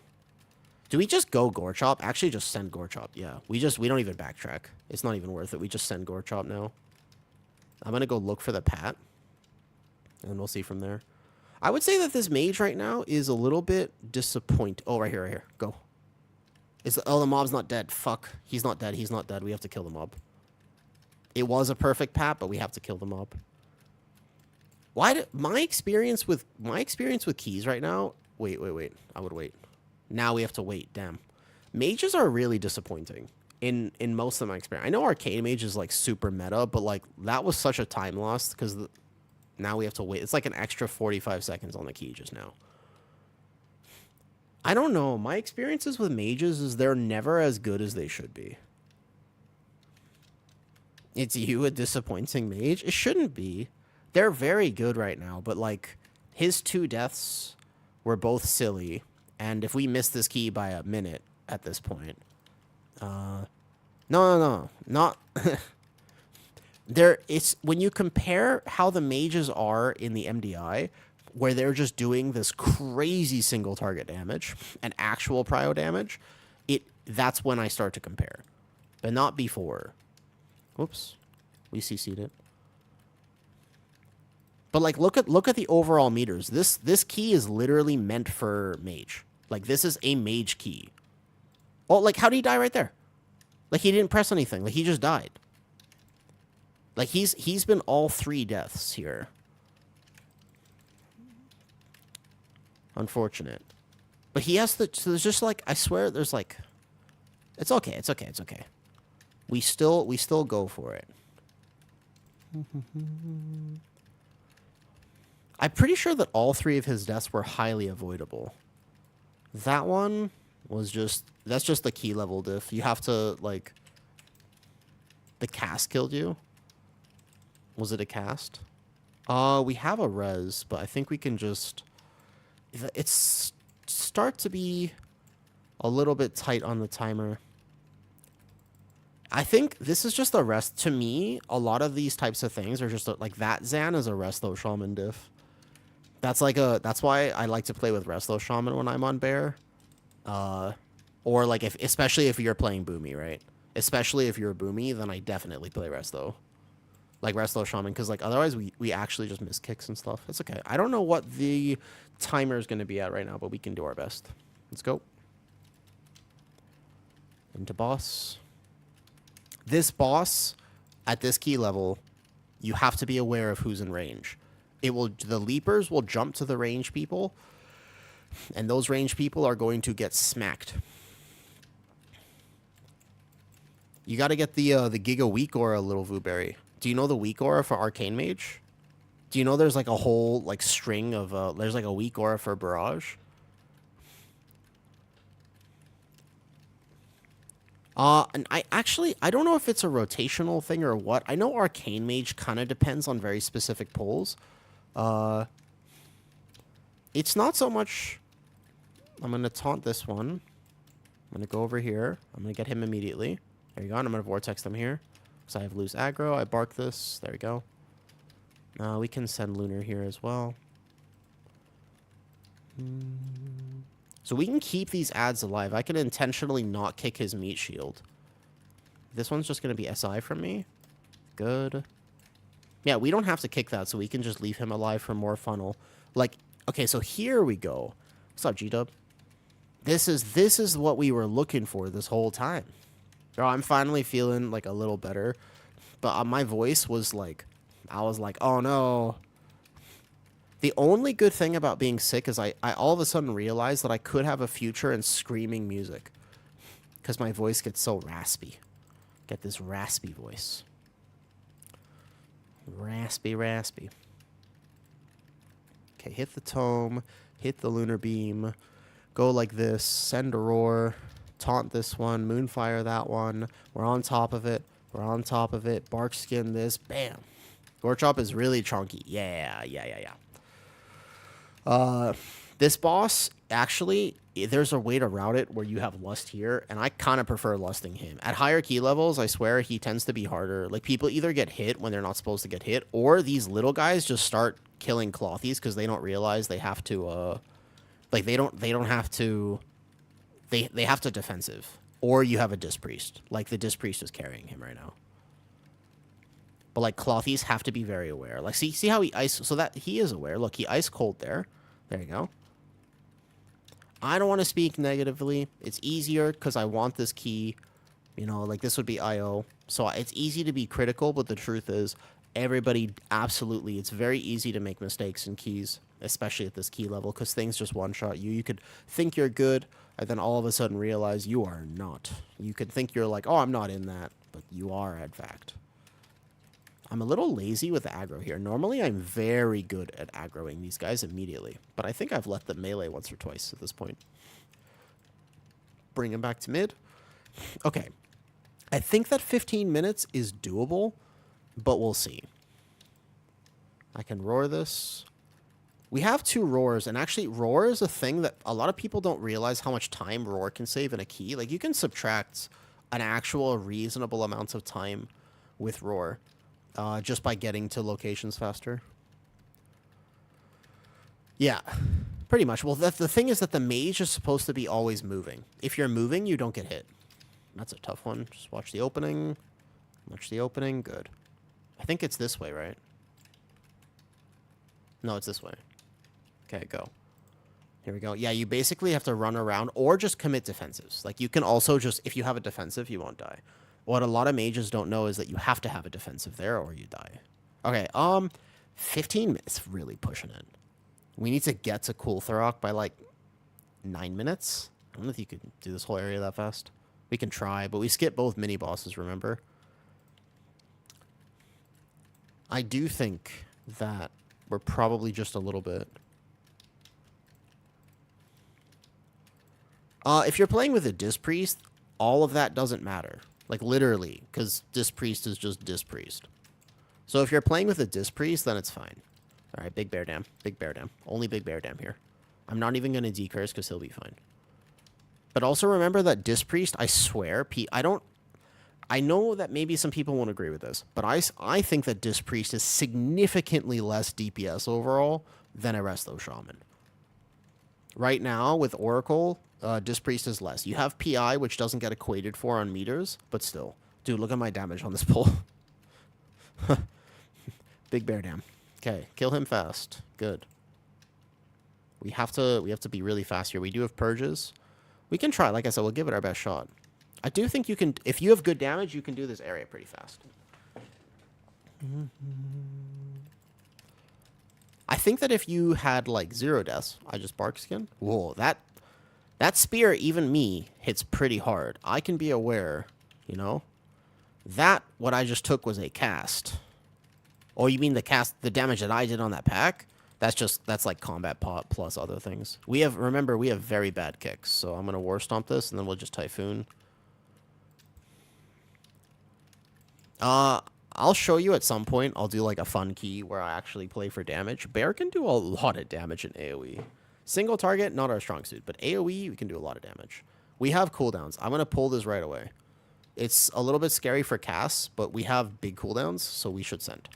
Do we just go Gore Chop? Actually, just send Gore Chop. Yeah, we don't even backtrack. It's not even worth it. We just send Gore Chop now. I'm going to go look for the pat. And we'll see from there. I would say that this mage right now is a little bit disappointed. Oh, right here, right here. Go. Oh, the mob's not dead. Fuck. He's not dead. He's not dead. We have to kill the mob. It was a perfect pat, but we have to kill the mob. My experience with keys right now... Wait. I would wait. Now we have to wait. Damn. Mages are really disappointing in most of my experience. I know Arcane Mage is, like, super meta, but, like, that was such a time loss because... Now we have to wait. It's like an extra 45 seconds on the key just now. I don't know. My experiences with mages is they're never as good as they should be. It's you, a disappointing mage? It shouldn't be. They're very good right now, but, like, his 2 deaths We're both silly. And if we miss this key by a minute at this point... No. Not... It's when you compare how the mages are in the MDI, where they're just doing this crazy single target damage and actual prio damage, that's when I start to compare. But not before. Whoops. We CC'd it. But like look at the overall meters. This key is literally meant for mage. Like this is a mage key. Oh, like how did he die right there? Like he didn't press anything. Like he just died. Like he's been all 3 deaths here. Unfortunate. But he has so there's just like, I swear there's like, it's okay. We still go for it. I'm pretty sure that all 3 of his deaths were highly avoidable. That one was that's just the key level diff. You have to, like, the cast killed you. Was it a cast? We have a res, but I think we can just, it's start to be a little bit tight on the timer. I think this is just a rest. To me, a lot of these types of things are just like that. Zan is a Resto Shaman diff. That's why I like to play with Resto Shaman when I'm on Bear. Or like especially if you're playing Boomy, right? Especially if you're a Boomy, then I definitely play Resto. Like Resto Shaman, because like otherwise we actually just miss kicks and stuff. It's okay. I don't know what the timer is going to be at right now, but we can do our best. Let's go. Into boss. This boss, at this key level, you have to be aware of who's in range. The leapers will jump to the range people, and those range people are going to get smacked. You got to get the Giga Weak Aura, Little Vuberry. Do you know the Weak Aura for Arcane Mage? Do you know there's like a whole like string of there's like a Weak Aura for Barrage? And I don't know if it's a rotational thing or what. I know Arcane Mage kind of depends on very specific pulls. It's not so much... I'm going to taunt this one. I'm going to go over here. I'm going to get him immediately. There you go. And I'm going to Vortex them here. Because I have loose aggro. I bark this. There we go. We can send Lunar here as well. So we can keep these ads alive. I can intentionally not kick his meat shield. This one's just going to be SI from me. Good. Yeah, we don't have to kick that, so we can just leave him alive for more funnel. Like, okay, so here we go. What's up, G-Dub? This is what we were looking for this whole time. Bro, I'm finally feeling, like, a little better. But my voice was, like... I was like, oh, no. The only good thing about being sick is I all of a sudden realized that I could have a future in screaming music. Because my voice gets so raspy. Get this raspy voice. Raspy, raspy. Okay, hit the tome. Hit the lunar beam. Go like this. Send a roar. Taunt this one. Moonfire that one. We're on top of it. We're on top of it. Bark skin this. Bam. Gore Chop is really chunky. Yeah. This boss, actually, there's a way to route it where you have Lust here, and I kind of prefer lusting him. At higher key levels, I swear, he tends to be harder. Like, people either get hit when they're not supposed to get hit, or these little guys just start killing Clothies because they don't realize they have to, like, they don't have to, they have to defensive. Or you have a Disc Priest. Like, the Disc Priest is carrying him right now. But, like, Clothies have to be very aware. Like, see how he ice... So that... He is aware. Look, he ice cold there. There you go. I don't want to speak negatively. It's easier because I want this key. You know, like, this would be IO. So it's easy to be critical, but the truth is, everybody... Absolutely, it's very easy to make mistakes in keys. Especially at this key level, because things just one-shot you. You could think you're good, and then all of a sudden realize you are not. You could think you're like, oh, I'm not in that. But you are, in fact. I'm a little lazy with the aggro here. Normally, I'm very good at aggroing these guys immediately. But I think I've let them melee once or twice at this point. Bring him back to mid. Okay. I think that 15 minutes is doable, but we'll see. I can roar this. We have 2 roars, and actually roar is a thing that a lot of people don't realize how much time roar can save in a key. Like, you can subtract an actual reasonable amount of time with roar just by getting to locations faster. Yeah, pretty much. Well, the thing is that the mage is supposed to be always moving. If you're moving, you don't get hit. That's a tough one. Just watch the opening. Watch the opening. Good. I think it's this way, right? No, it's this way. Okay, go. Here we go. Yeah, you basically have to run around or just commit defensives. Like, you can also just, if you have a defensive, you won't die. What a lot of mages don't know is that you have to have a defensive there or you die. Okay, 15 minutes, really pushing it. We need to get to Kultharok by, like, 9 minutes. I don't know if you could do this whole area that fast. We can try, but we skip both mini-bosses, remember? I do think that we're probably just a little bit... if you're playing with a Disc Priest, all of that doesn't matter. Like, literally, because Disc Priest is just Disc Priest. So if you're playing with a Disc Priest, then it's fine. Alright, Big Bear Dam. Big Bear Dam. Only Big Bear Dam here. I'm not even going to decurse because he'll be fine. But also remember that Disc Priest, I swear, I know that maybe some people won't agree with this, but I think that Disc Priest is significantly less DPS overall than Arresto Shaman. Right now, with Oracle, Disc Priest is less. You have PI, which doesn't get equated for on meters, but still. Dude, look at my damage on this pull. Big Bear Dam. Okay, kill him fast. Good. We have to be really fast here. We do have purges. We can try. Like I said, we'll give it our best shot. I do think you can... If you have good damage, you can do this area pretty fast. I think that if you had, like, 0 deaths... I just bark skin? Whoa, that spear, even me, hits pretty hard. I can be aware, you know? That, what I just took was a cast. Oh, you mean the damage that I did on that pack? That's like combat pot plus other things. Remember, we have very bad kicks, so I'm going to War Stomp this, and then we'll just Typhoon. I'll show you at some point. I'll do like a fun key where I actually play for damage. Bear can do a lot of damage in AoE. Single target, not our strong suit, but AoE, we can do a lot of damage. We have cooldowns. I'm going to pull this right away. It's a little bit scary for casts, but we have big cooldowns, so we should send.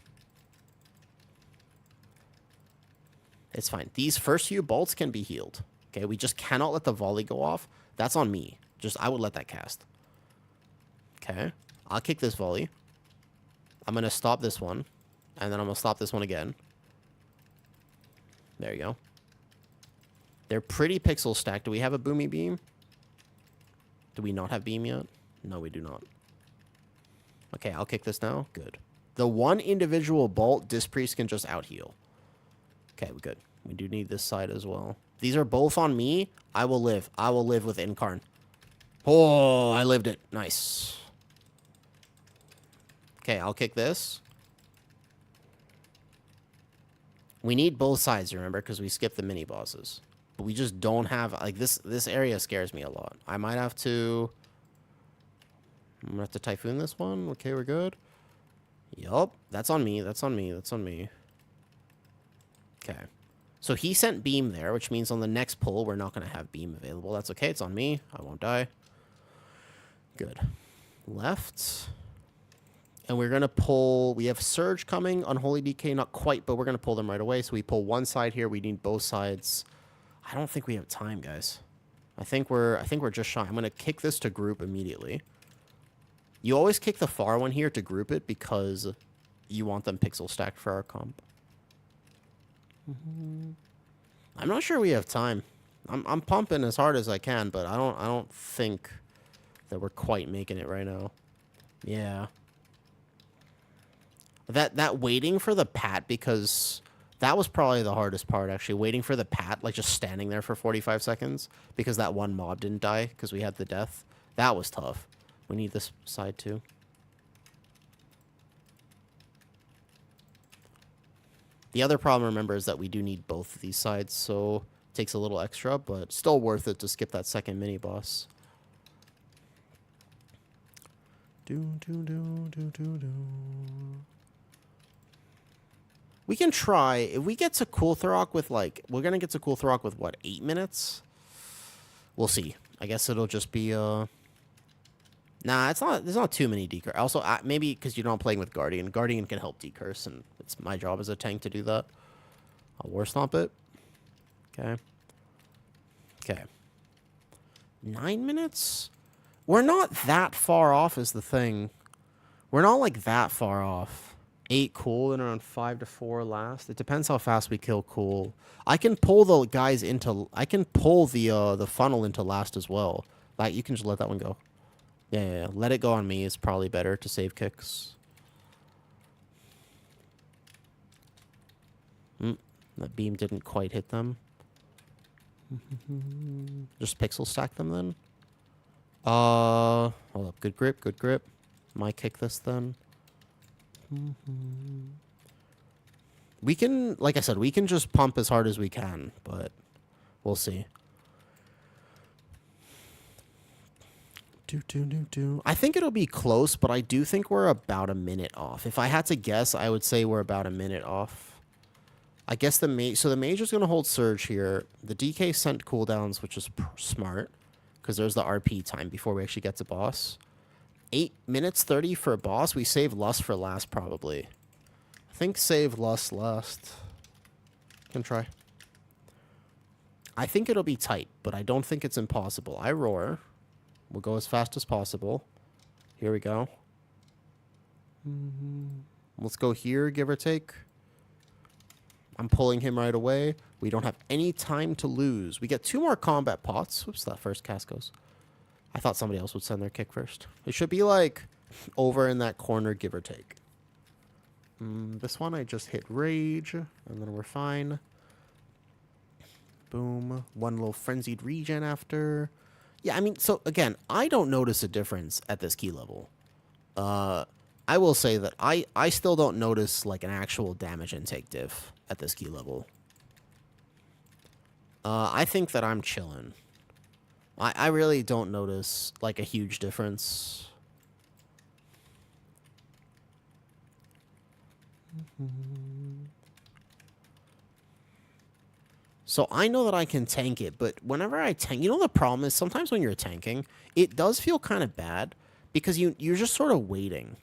It's fine. These first few bolts can be healed. Okay, we just cannot let the volley go off. That's on me. I would let that cast. Okay, I'll kick this volley. I'm going to stop this one, and then I'm going to stop this one again. There you go. They're pretty pixel stacked. Do we have a Boomy Beam? Do we not have Beam yet? No, we do not. Okay, I'll kick this now. Good. The one individual bolt, Disc Priest can just out-heal. Okay, we're good. We do need this side as well. These are both on me. I will live. I will live with Incarn. Oh, I lived it. Nice. Okay, I'll kick this. We need both sides, remember, because we skipped the mini-bosses. But we just don't have... Like, this area scares me a lot. I might have to... I'm going to have to Typhoon this one. Okay, we're good. Yup. That's on me. That's on me. That's on me. Okay. So he sent Beam there, which means on the next pull, we're not going to have Beam available. That's okay. It's on me. I won't die. Good. Left. And we're going to pull... We have Surge coming. Unholy DK, not quite, but we're going to pull them right away. So we pull one side here. We need both sides. I don't think we have time, guys. I think we're just shy. I'm going to kick this to group immediately. You always kick the far one here to group it because you want them pixel stacked for our comp. I'm not sure we have time. I'm pumping as hard as I can, but I don't think that we're quite making it right now. Yeah. That waiting for the pat, because that was probably the hardest part, actually. Waiting for the pat, like just standing there for 45 seconds because that one mob didn't die because we had the death. That was tough. We need this side too. The other problem, remember, is that we do need both of these sides, so it takes a little extra, but still worth it to skip that second mini-boss. We can try. If we get to Kultharok with, like... We're going to get to Kultharok with, what, 8 minutes? We'll see. I guess it'll just be, Nah, it's not... There's not too many decurse. Also, maybe because you're not playing with Guardian. Guardian can help decurse, and it's my job as a tank to do that. I'll War Stomp it. Okay. Okay. 9 minutes? We're not that far off is the thing. We're not, like, that far off. 8 cool and around 5 to 4 last. It depends how fast we kill cool. I can pull the guys into... I can pull the funnel into last as well. Like, you can just let that one go. Yeah. Let it go on me is probably better to save kicks. That beam didn't quite hit them. Just pixel stack them then. Hold up. Good grip, good grip. Might kick this then. We can, like I said, we can just pump as hard as we can, but we'll see. I think it'll be close, but I do think we're about a minute off. If I had to guess, I would say we're about a minute off. I guess the mage is going to hold Surge here. The DK sent cooldowns, which is smart, because there's the RP time before we actually get to boss. 8 minutes 30 for a boss. We save Lust for last, probably. I think save Lust last. Can try. I think it'll be tight, but I don't think it's impossible. I roar. We'll go as fast as possible. Here we go. Let's go here, give or take. I'm pulling him right away. We don't have any time to lose. We get 2 more combat pots. Whoops, that first cast goes. I thought somebody else would send their kick first. It should be, like, over in that corner, give or take. This one I just hit rage, and then we're fine. Boom. One little frenzied regen after. Yeah, I mean, so, again, I don't notice a difference at this key level. I will say that I still don't notice, like, an actual damage intake diff at this key level. I think that I'm chilling. I really don't notice, like, a huge difference. So I know that I can tank it, but whenever I tank... You know the problem is sometimes when you're tanking, it does feel kind of bad because you're just sort of waiting.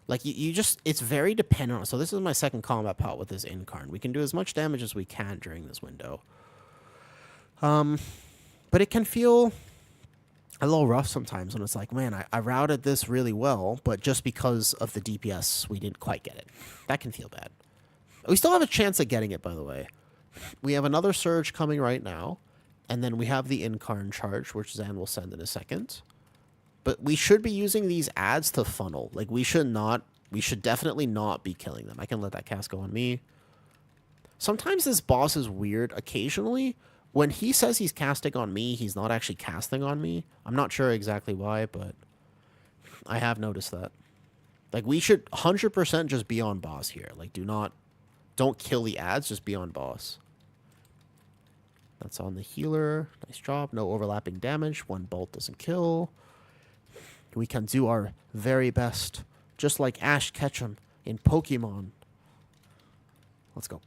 Like, you just... It's very dependent on... So this is my second combat pot with this Incarn. We can do as much damage as we can during this window. But it can feel a little rough sometimes when it's like, man, I routed this really well, but just because of the DPS, we didn't quite get it. That can feel bad. We still have a chance at getting it, by the way. We have another Surge coming right now, and then we have the Incarn charge, which Zan will send in a second. But we should be using these ads to funnel. Like, we should definitely not be killing them. I can let that cast go on me. Sometimes this boss is weird. Occasionally, when he says he's casting on me, he's not actually casting on me. I'm not sure exactly why, but I have noticed that. Like, we should 100% just be on boss here. Like, don't kill the ads, just be on boss. That's on the healer. Nice job. No overlapping damage. 1 bolt doesn't kill. We can do our very best, just like Ash Ketchum in Pokemon. Let's go.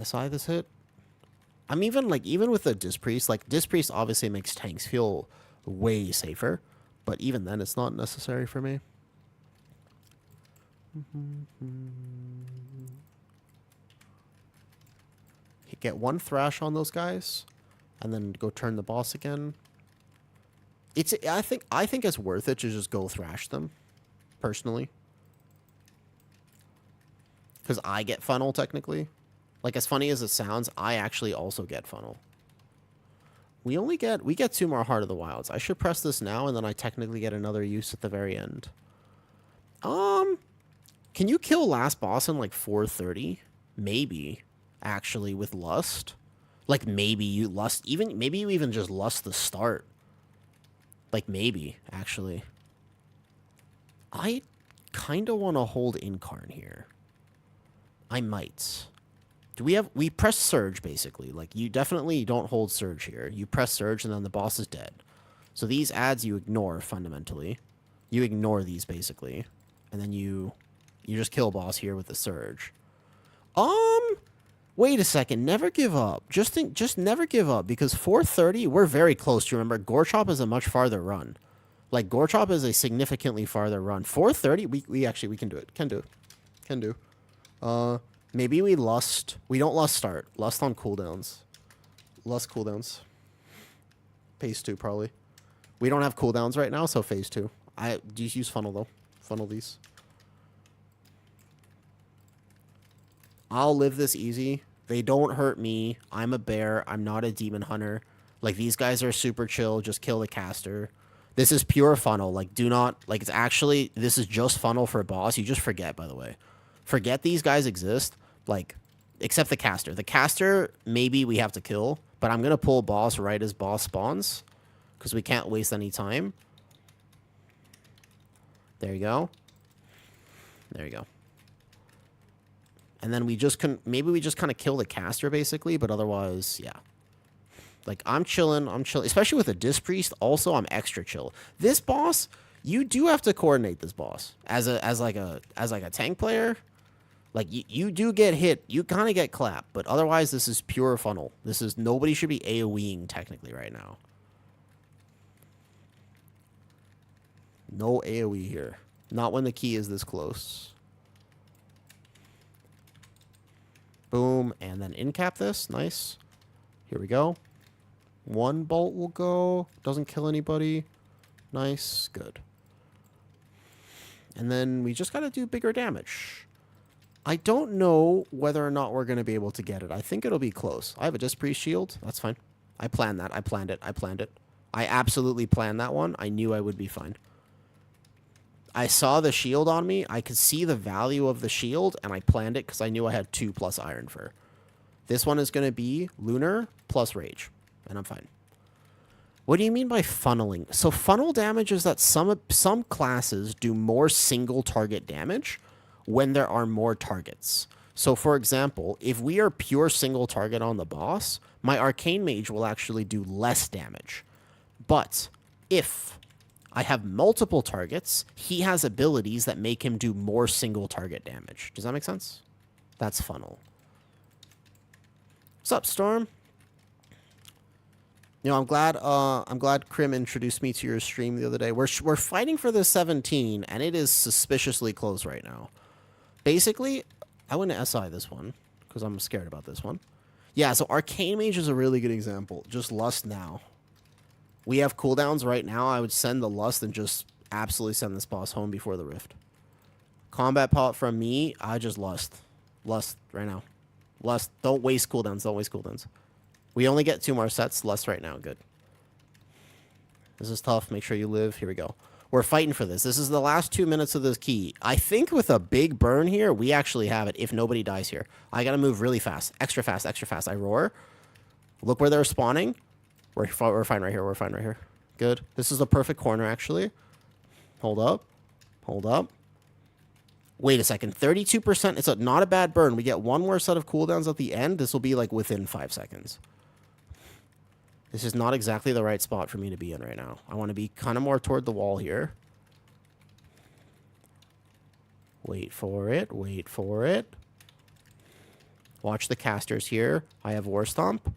ISI this hit. I'm even with the Dispriest, like Dispriest obviously makes tanks feel way safer, but even then it's not necessary for me. Get 1 thrash on those guys, and then go turn the boss again. I think it's worth it to just go thrash them, personally. Because I get funnel, technically. Like, as funny as it sounds, I actually also get funnel. We get 2 more Heart of the Wilds. I should press this now, and then I technically get another use at the very end. Can you kill last boss in, like, 4:30? Maybe, actually, with Lust. Like, maybe you even just Lust the start. Like, maybe, actually. I kind of want to hold Incarn here. I might. We press Surge, basically. Like, you definitely don't hold Surge here. You press Surge, and then the boss is dead. So these ads you ignore, fundamentally. You ignore these, basically. And then you You just kill boss here with the surge. Wait a second. Never give up. Just never give up, because 430, we're very close. You remember, Gorchop is a much farther run. Like, Gorchop is a significantly farther run. 430, we can do it. Can do. Maybe we lust. We don't lust start. Lust on cooldowns. Lust cooldowns. Phase 2, probably. We don't have cooldowns right now, so phase 2. Just use funnel, though. Funnel these. I'll live this easy. They don't hurt me. I'm a bear. I'm not a demon hunter. Like, these guys are super chill. Just kill the caster. This is pure funnel. Like, do not... Like, it's actually... This is just funnel for a boss. You just forget, by the way. Forget these guys exist. Like, except the caster. The caster, maybe we have to kill. But I'm going to pull boss right as boss spawns, because we can't waste any time. There you go. There you go. And then we just can... Maybe we just kind of kill the caster, basically. But otherwise, yeah. Like, I'm chilling. Especially with a Disc Priest. Also, I'm extra chill. This boss, you do have to coordinate this boss. As like a tank player, like, you do get hit. You kind of get clapped. But otherwise, this is pure funnel. This is... Nobody should be AoEing, technically, right now. No AoE here. Not when the key is this close. Boom. And then incap this. Nice. Here we go. One bolt will go. Doesn't kill anybody. Nice. Good. And then we just got to do bigger damage. I don't know whether or not we're going to be able to get it. I think it'll be close. I have a Disc Priest shield. That's fine. I planned that. I planned it. I absolutely planned that one. I knew I would be fine. I saw the shield on me. I could see the value of the shield, and I planned it because I knew I had 2 plus Iron Fur. This one is going to be Lunar plus Rage, and I'm fine. What do you mean by funneling? So funnel damage is that some classes do more single target damage when there are more targets. So, for example, if we are pure single target on the boss, my Arcane Mage will actually do less damage. But if I have multiple targets, he has abilities that make him do more single target damage. Does that make sense? That's funnel. What's up, Storm? You know, I'm glad Krim introduced me to your stream the other day. We're fighting for the 17, and it is suspiciously close right now. Basically, I wouldn't SI this one, because I'm scared about this one. Yeah, so Arcane Mage is a really good example. Just Lust now. We have cooldowns right now. I would send the Lust and just absolutely send this boss home before the Rift. Combat pot from me, I just Lust. Lust right now. Lust. Don't waste cooldowns. Don't waste cooldowns. We only get 2 more sets. Lust right now. Good. This is tough. Make sure you live. Here we go. We're fighting for this. This is the last 2 minutes of this key. I think with a big burn here, we actually have it if nobody dies here. I got to move really fast. Extra fast, extra fast. I roar. Look where they're spawning. We're fine right here. We're fine right here. Good. This is the perfect corner, actually. Hold up. Hold up. Wait a second. 32%. It's not a bad burn. We get 1 more set of cooldowns at the end. This will be like within 5 seconds. This is not exactly the right spot for me to be in right now. I want to be kind of more toward the wall here. Wait for it. Wait for it. Watch the casters here. I have War Stomp.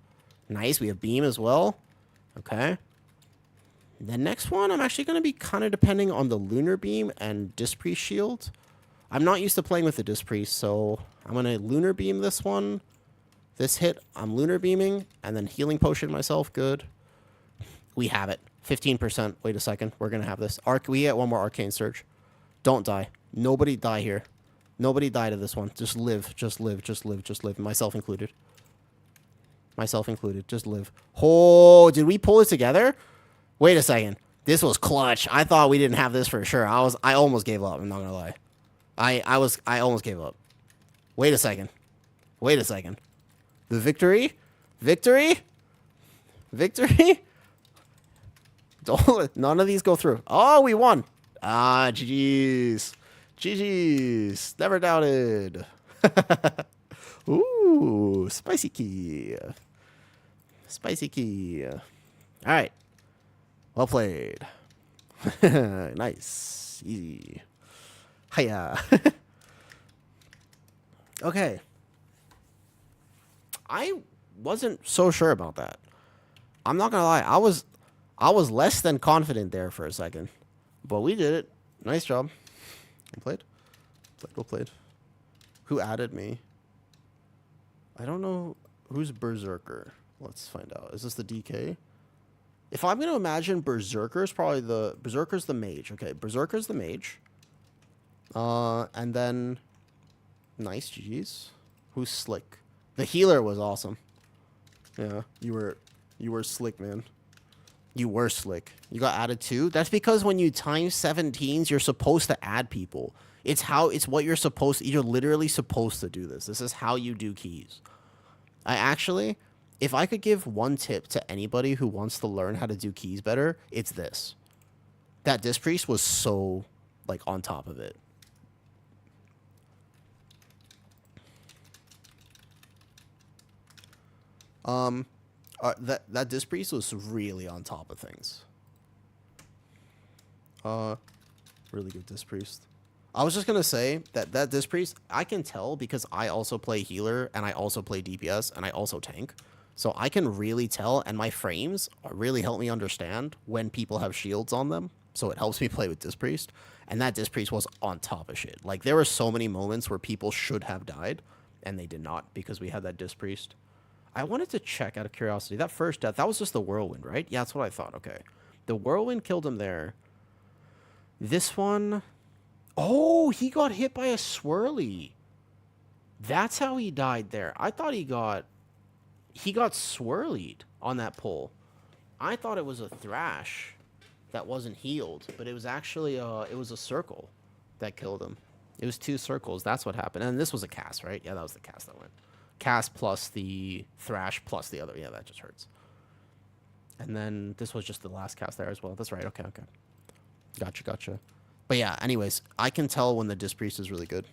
Nice. We have Beam as well. Okay. The next one, I'm actually going to be kind of depending on the Lunar Beam and Disc Priest Shield. I'm not used to playing with the Disc Priest, so I'm going to Lunar Beam this one. This hit, I'm Lunar Beaming, and then Healing Potion myself. Good. We have it. 15%. Wait a second. We're going to have this. We get 1 more Arcane Surge. Don't die. Nobody die here. Nobody die to this one. Just live. Just live. Just live. Just live. Myself included. Myself included. Just live. Oh, did we pull it together? Wait a second. This was clutch. I thought we didn't have this for sure. I almost gave up. I'm not going to lie. I almost gave up. Wait a second. Wait a second. The victory? Victory? Victory? Don't, none of these go through. Oh, we won. Ah, GG's. GG's. Never doubted. Ooh, spicy key. Spicy key. All right. Well played. Nice. Easy. Hiya. Okay. I wasn't so sure about that. I'm not gonna lie. I was less than confident there for a second, but we did it. Nice job. Well played. Well played. Who added me? I don't know who's Berserker. Let's find out. Is this the DK? If I'm gonna imagine Berserker's probably the Berserker's the mage. Okay, Berserker's the mage. And then nice GG's. Who's Slick? The healer was awesome. Yeah, you were slick, man. You were slick. You got added too? That's because when you times 17s, you're supposed to add people. It's what you're supposed to, you're literally supposed to do this. This is how you do keys. If I could give one tip to anybody who wants to learn how to do keys better, it's this. That Disc Priest was so, like, on top of it. That Disc Priest was really on top of things. Really good Disc Priest. I was just gonna say that Disc Priest, I can tell because I also play healer and I also play DPS and I also tank. So I can really tell, and my frames really help me understand when people have shields on them. So it helps me play with Disc Priest. And that Disc Priest was on top of shit. Like, there were so many moments where people should have died, and they did not because we had that Disc Priest. I wanted to check out of curiosity. That first death, that was just the Whirlwind, right? Yeah, that's what I thought. Okay. The Whirlwind killed him there. This one... Oh, he got hit by a Swirly. That's how he died there. I thought he got swirlied on that pole. I thought it was a Thrash that wasn't healed, but it was actually it was a circle that killed him. It was 2 circles. That's what happened. And this was a cast, right? Yeah, that was the cast that went. Cast plus the Thrash plus the other. Yeah, that just hurts. And then this was just the last cast there as well. That's right. Okay. Gotcha. But yeah, anyways, I can tell when the Disc Priest is really good.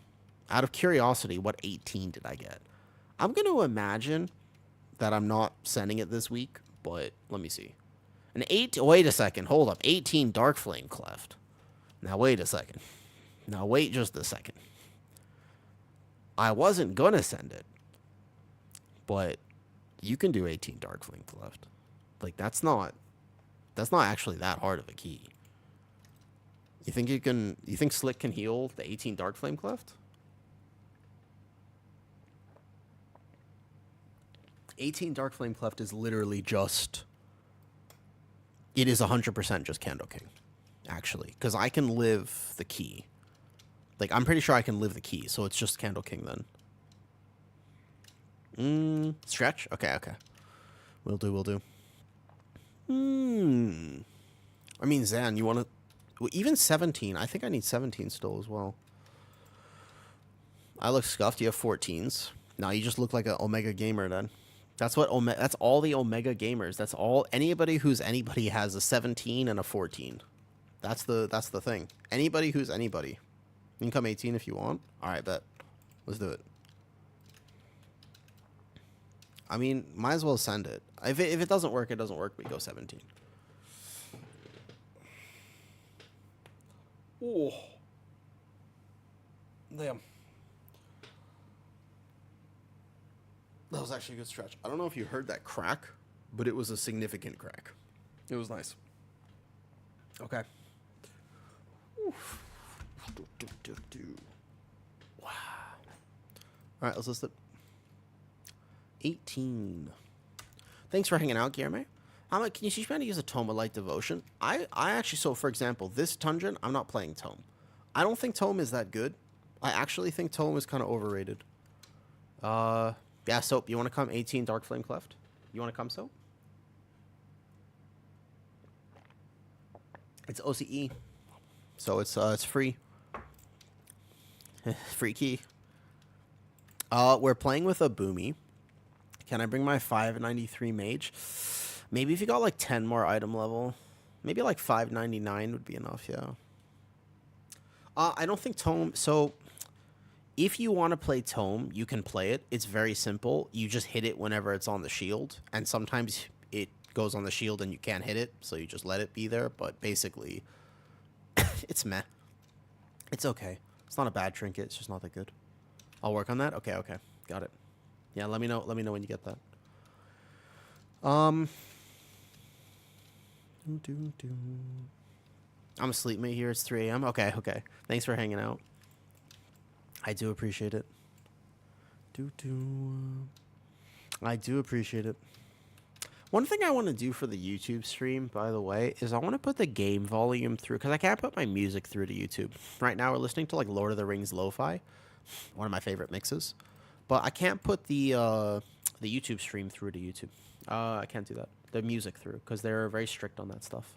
Out of curiosity, what 18 did I get? I'm going to imagine that I'm not sending it this week, but let me see. Wait a second. Hold up. 18 Dark Flame Cleft. Now, wait a second. Now, wait just a second. I wasn't going to send it, but you can do 18 Dark Flame Cleft. Like, that's not actually that hard of a key. You think Slick can heal the 18 Dark Flame Cleft? 18 Dark Flame Cleft is literally just... It is 100% just Candle King, actually. Because I can live the key. Like, I'm pretty sure I can live the key, so it's just Candle King then. Stretch? Okay. Will do. I mean, Zan, you want to... Well, even 17. I think I need 17 still as well. I look scuffed. You have 14s. No, you just look like an Omega gamer then. That's all the Omega gamers. That's all. Anybody who's anybody has a 17 and a 14. That's the thing. Anybody who's anybody. You can come 18 if you want. All right, bet. Let's do it. I mean, might as well send it. If it doesn't work, it doesn't work. We go 17. Oh. Damn. That was actually a good stretch. I don't know if you heard that crack, but it was a significant crack. It was nice. Okay. Oof. Wow. All right, let's list it. 18. Thanks for hanging out, Guillermo. How much can you teach me how to use a Tome of Light Devotion? I actually, so for example, this dungeon, I'm not playing Tome. I don't think Tome is that good. I actually think Tome is kind of overrated. Yeah, Soap, you want to come 18 Dark Flame Cleft? You want to come, Soap? It's OCE. So it's free. Free key. We're playing with a Boomy. Can I bring my 593 mage? Maybe if you got like 10 more item level. Maybe like 599 would be enough, yeah. I don't think Tome... So, if you want to play Tome, you can play it. It's very simple. You just hit it whenever it's on the shield. And sometimes it goes on the shield and you can't hit it. So you just let it be there. But basically, it's meh. It's okay. It's not a bad trinket. It's just not that good. I'll work on that. Okay, okay, got it. Yeah, let me know. Let me know when you get that. Um, I'm asleep, mate. Here it's 3 a.m. Okay, okay. Thanks for hanging out. I do appreciate it. I do appreciate it. One thing I want to do for the YouTube stream, by the way, is I want to put the game volume through, because I can't put my music through to YouTube. Right now we're listening to like Lord of the Rings lo-fi, one of my favorite mixes, but I can't put the YouTube stream through to YouTube. I can't do that. The music through, because they're very strict on that stuff.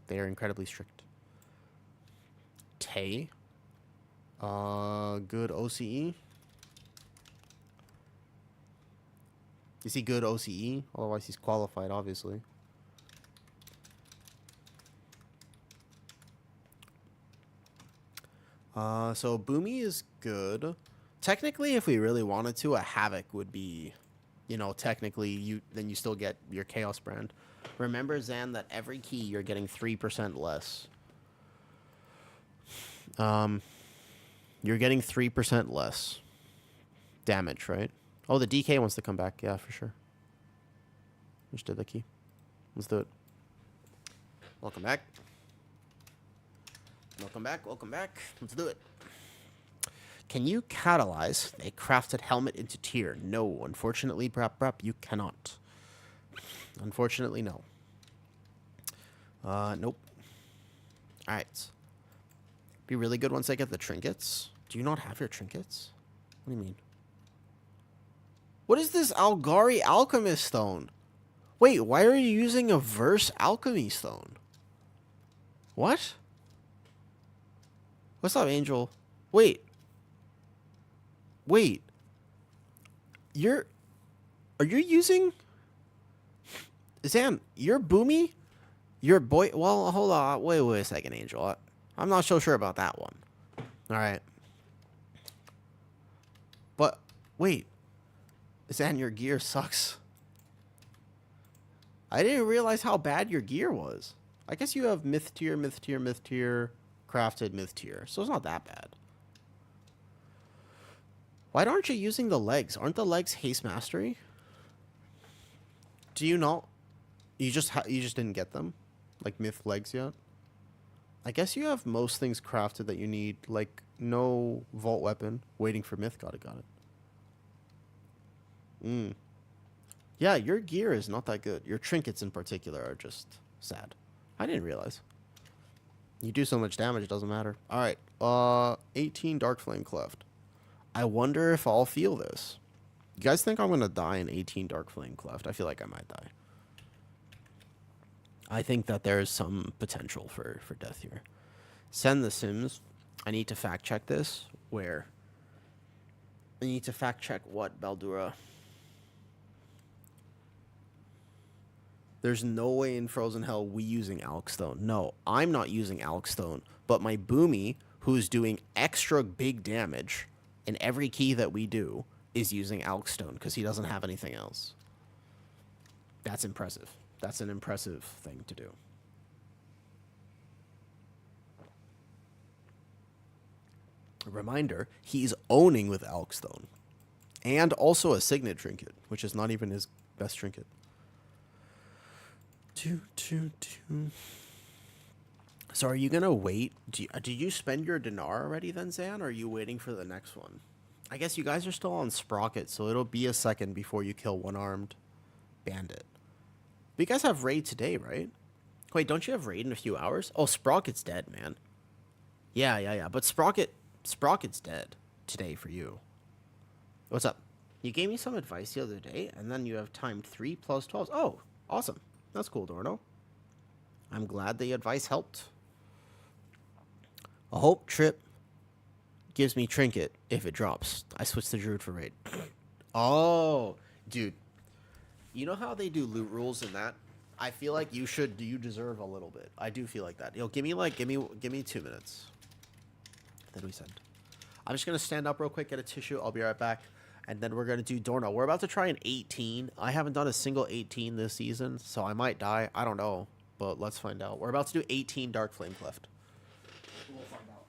They are incredibly strict. Tay. Good OCE. Is he good OCE? Otherwise, he's qualified, obviously. So Boomy is good. Technically, if we really wanted to, a Havoc would be, you know, technically, then you still get your Chaos brand. Remember, Zan, that every key you're getting 3% less. You're getting 3% less damage, right? Oh, the DK wants to come back. Yeah, for sure. Just did the key. Let's do it. Welcome back. Welcome back. Welcome back. Let's do it. Can you catalyze a crafted helmet into tier? No. Unfortunately, you cannot. Unfortunately, no. Nope. Alright. Be really good once I get the trinkets. Do you not have your trinkets? What do you mean? What is this Algari Alchemist Stone? Wait, why are you using a Verse Alchemy Stone? What? What's up, Angel? Wait. Wait. Are you using... Zan, you're Boomy? Your boy... Well, hold on. Wait a second, Angel. I'm not so sure about that one. Alright. But, wait. Zan, your gear sucks. I didn't realize how bad your gear was. I guess you have myth tier, crafted myth tier. So it's not that bad. Why aren't you using the legs? Aren't the legs haste mastery? Do you not? You just didn't get them? Like myth legs yet? I guess you have most things crafted that you need. Like no vault weapon. Waiting for myth. Got it. Yeah, your gear is not that good. Your trinkets in particular are just sad. I didn't realize. You do so much damage, it doesn't matter. Alright, 18 Dark Flame Cleft. I wonder if I'll feel this. You guys think I'm gonna die in 18 Dark Flame Cleft? I feel like I might die. I think that there is some potential for death here. Send the Sims. I need to fact check this. Where? I need to fact check what, Baldura? There's no way in Frozen Hell we using Alkstone. No, I'm not using Alkstone, but my Boomy, who's doing extra big damage in every key that we do, is using Alkstone because he doesn't have anything else. That's impressive. That's an impressive thing to do. A reminder, he's owning with Alkstone. And also a Signet Trinket, which is not even his best trinket. So are you gonna wait? Did you spend your dinar already then, Zan? Or are you waiting for the next one? I guess you guys are still on Sprocket, so it'll be a second before you kill one-armed bandit. But you guys have raid today, right? Wait, don't you have raid in a few hours? Oh, Sprocket's dead, man. Yeah. But Sprocket's dead today for you. What's up? You gave me some advice the other day, and then you have timed 3 plus 12. Oh, awesome. That's cool, Dorno. I'm glad the advice helped. A hope trip gives me trinket if it drops. I switched to Druid for raid. Oh, dude. You know how they do loot rules in that? I feel like you deserve a little bit. I do feel like that. Yo, give me 2 minutes. Then we send. I'm just gonna stand up real quick, get a tissue. I'll be right back. And then we're going to do Dorno. We're about to try an 18. I haven't done a single 18 this season, so I might die. I don't know, but let's find out. We're about to do 18 Dark Flame Cleft. We'll find out.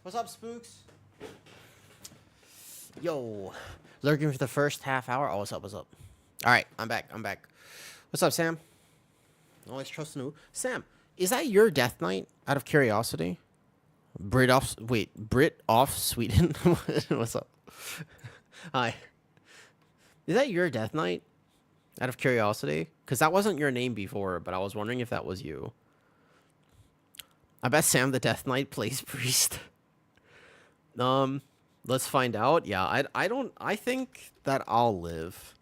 What's up, Spooks? Yo. Lurking for the first half hour. Oh, what's up? What's up? All right, I'm back. What's up, Sam? Always trust new. Sam, is that your death knight? Out of curiosity. Brit off Sweden. What's up? Hi. Is that your death knight? Out of curiosity, because that wasn't your name before, but I was wondering if that was you. I bet Sam the Death Knight plays priest. Let's find out. Yeah, I think that I'll live.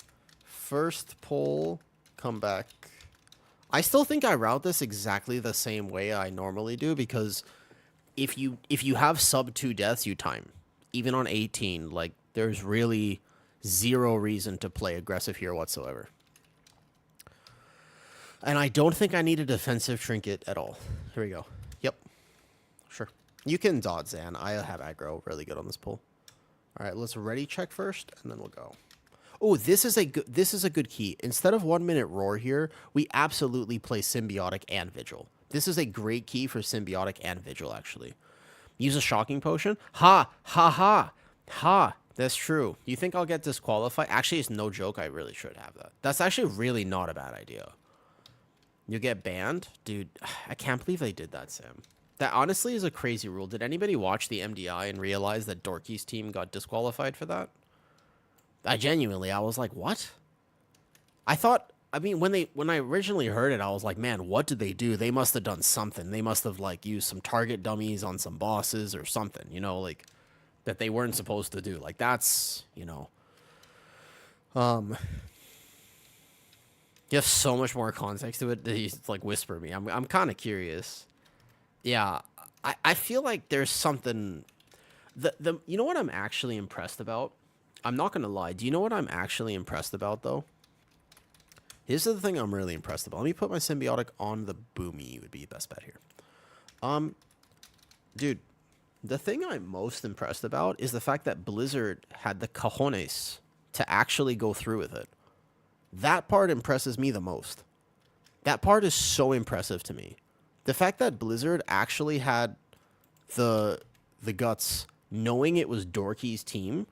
First pull, come back. I still think I route this exactly the same way I normally do, because if you have sub 2 deaths, you time. Even on 18, like, there's really zero reason to play aggressive here whatsoever. And I don't think I need a defensive trinket at all. Here we go. Yep. Sure. You can dot Zan. I have aggro really good on this pull. All right, let's ready check first, and then we'll go. Oh, this is a good key. Instead of 1 minute roar here, we absolutely play symbiotic and vigil. This is a great key for symbiotic and vigil, actually. Use a shocking potion. Ha! Ha ha! Ha! That's true. You think I'll get disqualified? Actually, it's no joke. I really should have that. That's actually really not a bad idea. You get banned? Dude, I can't believe they did that, Sam. That honestly is a crazy rule. Did anybody watch the MDI and realize that Dorky's team got disqualified for that? I was like, what? I mean, when I originally heard it, I was like, man, what did they do? They must have done something. They must have, like, used some target dummies on some bosses or something, you know, like, that they weren't supposed to do. Like, that's, you know. You have so much more context to it that you like whisper me. I'm kind of curious. Yeah, I feel like there's something. You know what I'm actually impressed about? I'm not gonna lie. Do you know what I'm actually impressed about though? This is the thing I'm really impressed about. Let me put my symbiotic on the boomy. Would be the best bet here. Dude, the thing I'm most impressed about is the fact that Blizzard had the cojones to actually go through with it. That part impresses me the most. That part is so impressive to me. The fact that Blizzard actually had the guts, knowing it was Dorky's team,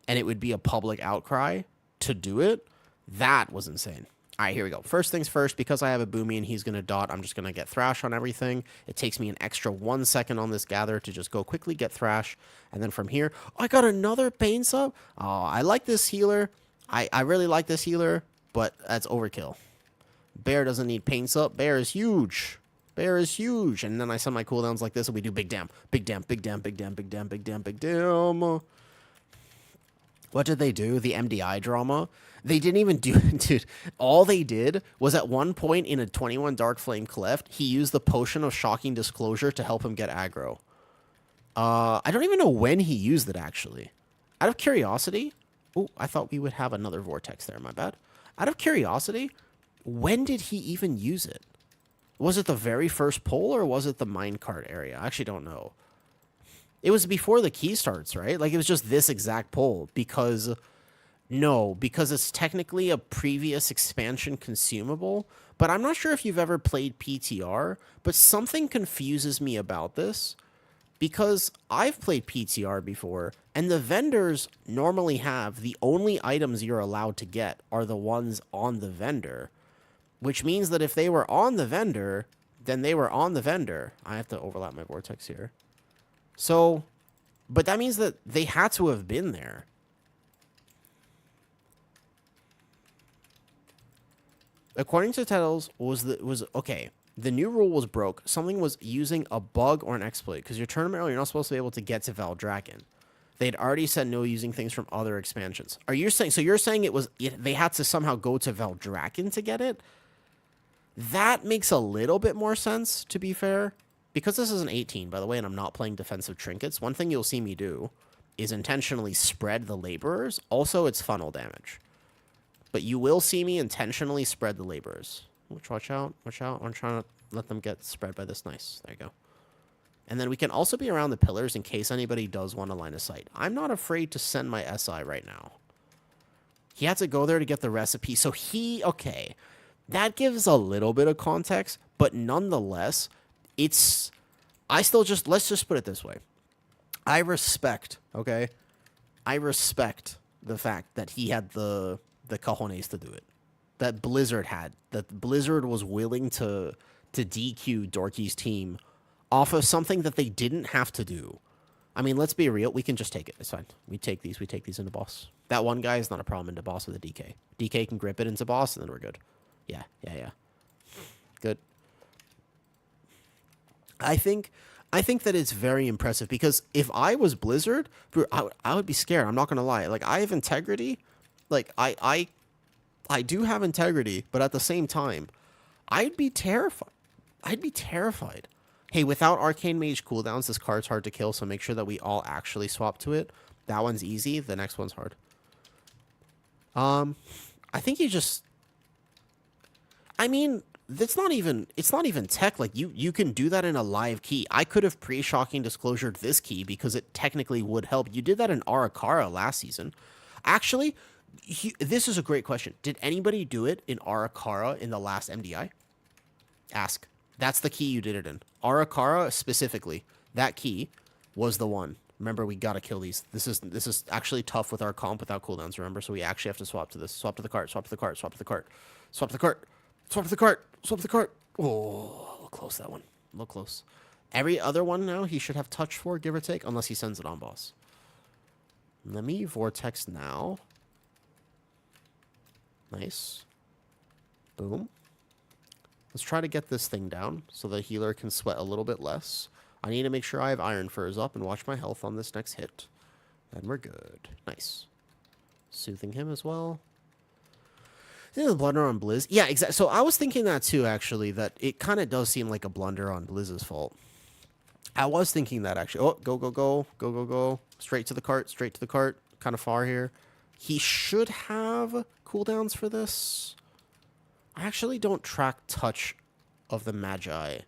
and it would be a public outcry to do it, that was insane. All right, here we go. First things first, because I have a boomy and he's going to dot, I'm just going to get thrash on everything. It takes me an extra 1 second on this gather to just go quickly get thrash. And then from here, I got another pain sub. Oh, I like this healer. I really like this healer. But that's overkill. Bear doesn't need pain sub. Bear is huge. Bear is huge. And then I set my cooldowns like this, and we do big damn. Big damn, big damn, big damn, big damn, big damn, big damn. What did they do? The MDI drama? They didn't even do... Dude, all they did was at one point in a 21 Dark Flame Cleft, he used the Potion of Shocking Disclosure to help him get aggro. I don't even know when he used it, actually. Out of curiosity... Oh, I thought we would have another Vortex there. My bad. Out of curiosity, when did he even use it? Was it the very first pull, or was it the minecart area? I actually don't know. It was before the key starts, right? Like, it was just this exact pull, because... No, because it's technically a previous expansion consumable, but I'm not sure if you've ever played PTR, but something confuses me about this, because I've played PTR before, and the vendors normally have the only items you're allowed to get are the ones on the vendor, which means that if they were on the vendor, then they were on the vendor. I have to overlap my vortex here. So, but that means that they had to have been there. According to titles, okay. The new rule was broke. Something was using a bug or an exploit, because your tournament early, you're not supposed to be able to get to Valdrakken. They'd already said no using things from other expansions. Are you saying? So you're saying they had to somehow go to Valdrakken to get it? That makes a little bit more sense, to be fair, because this is an 18, by the way, and I'm not playing defensive trinkets. One thing you'll see me do is intentionally spread the laborers. Also, it's funnel damage, but you will see me intentionally spread the laborers. Which, watch out, watch out. I'm trying to let them get spread by this. Nice. There you go. And then we can also be around the pillars in case anybody does want a line of sight. I'm not afraid to send my SI right now. He had to go there to get the recipe. So okay. That gives a little bit of context, but nonetheless, let's just put it this way. I respect, okay? I respect the fact that he had the cojones to do it. That Blizzard had. That Blizzard was willing to DQ Dorky's team off of something that they didn't have to do. I mean, let's be real. We can just take it. It's fine. We take these. We take these into boss. That one guy is not a problem into boss with a DK. DK can grip it into boss, and then we're good. Yeah, yeah, yeah. Good. I think that it's very impressive because if I was Blizzard, I would be scared. I'm not gonna lie. Like I have integrity. Like I do have integrity, but at the same time, I'd be terrified. I'd be terrified. Hey, without Arcane Mage cooldowns, this card's hard to kill, so make sure that we all actually swap to it. That one's easy. The next one's hard. I think you just... I mean, it's not even tech. Like, you can do that in a live key. I could have pre-shocking disclosured this key because it technically would help. You did that in Arakara last season. Actually, this is a great question. Did anybody do it in Arakara in the last MDI? Ask. That's the key you did it in. Arakara specifically. That key was the one. Remember, we gotta kill these. This is actually tough with our comp without cooldowns, remember? So we actually have to swap to this. Swap to the cart, swap to the cart, swap to the cart. Swap to the cart. Swap to the cart. Swap to the cart. Oh, a little close, that one. A little close. Every other one now, he should have touch for, give or take, unless he sends it on boss. Let me Vortex now. Nice. Boom. Let's try to get this thing down so the healer can sweat a little bit less. I need to make sure I have Iron Furs up and watch my health on this next hit. And we're good. Nice. Soothing him as well. The blunder on Blizz. Yeah, exactly. So I was thinking that too, actually, that it kind of does seem like a blunder on Blizz's fault. I was thinking that, actually. Oh, go, go, go. Go, go, go. Straight to the cart. Straight to the cart. Kind of far here. He should have cooldowns for this. I actually don't track touch of the Magi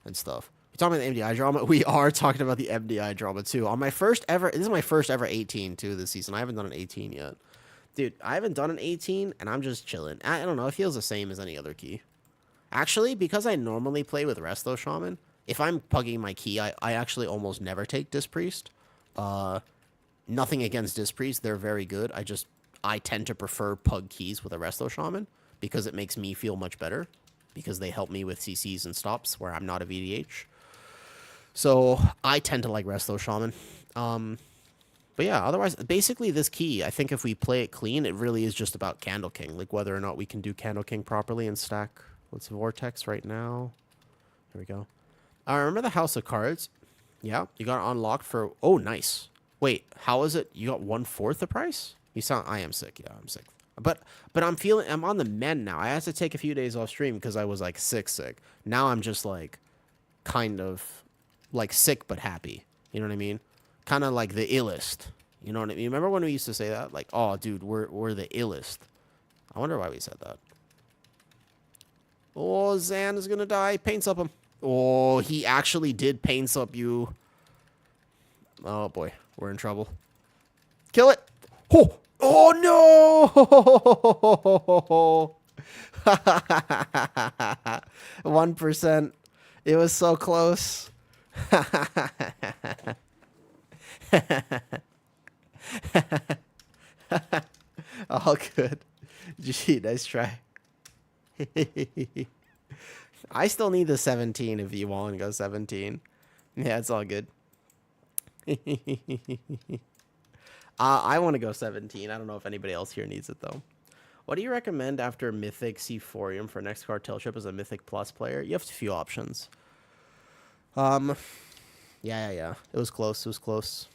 and stuff. We're talking about the MDI drama. We are talking about the MDI drama too. On my first ever, this is my first ever 18 too this season. I haven't done an 18 yet. Dude, I haven't done an 18 and I'm just chilling. I don't know. It feels the same as any other key. Actually, because I normally play with Resto Shaman, if I'm pugging my key, I actually almost never take Disc Priest. Nothing against Disc Priest. They're very good. I tend to prefer pug keys with a Resto Shaman because it makes me feel much better because they help me with CCs and stops where I'm not a VDH. So I tend to like Resto Shaman. But yeah, otherwise, basically this key, I think if we play it clean, it really is just about Candle King. Like whether or not we can do Candle King properly and stack. Let's Vortex right now. Here we go. I remember the House of Cards. Yeah, you got it unlocked for... Oh, nice. Wait, how is it? You got 1/4 the price? You sound... I am sick. Yeah, I'm sick. But I'm on the mend now. I had to take a few days off stream because I was like sick. Now I'm just like kind of like sick but happy. You know what I mean? Kind of like the illest. You know what I mean? Remember when we used to say that? Like, oh, dude, we're the illest. I wonder why we said that. Oh, Zan is gonna die. Paints up him. Oh, he actually did paints up you. Oh boy, we're in trouble. Kill it. Oh. Oh no! 1%. It was so close. All good. Gee, nice try. I still need the 17 if you want to go 17. Yeah, it's all good. I want to go 17. I don't know if anybody else here needs it, though. What do you recommend after Mythic Seaforium for next cartel trip as a Mythic Plus player? You have a few options. Yeah. It was close.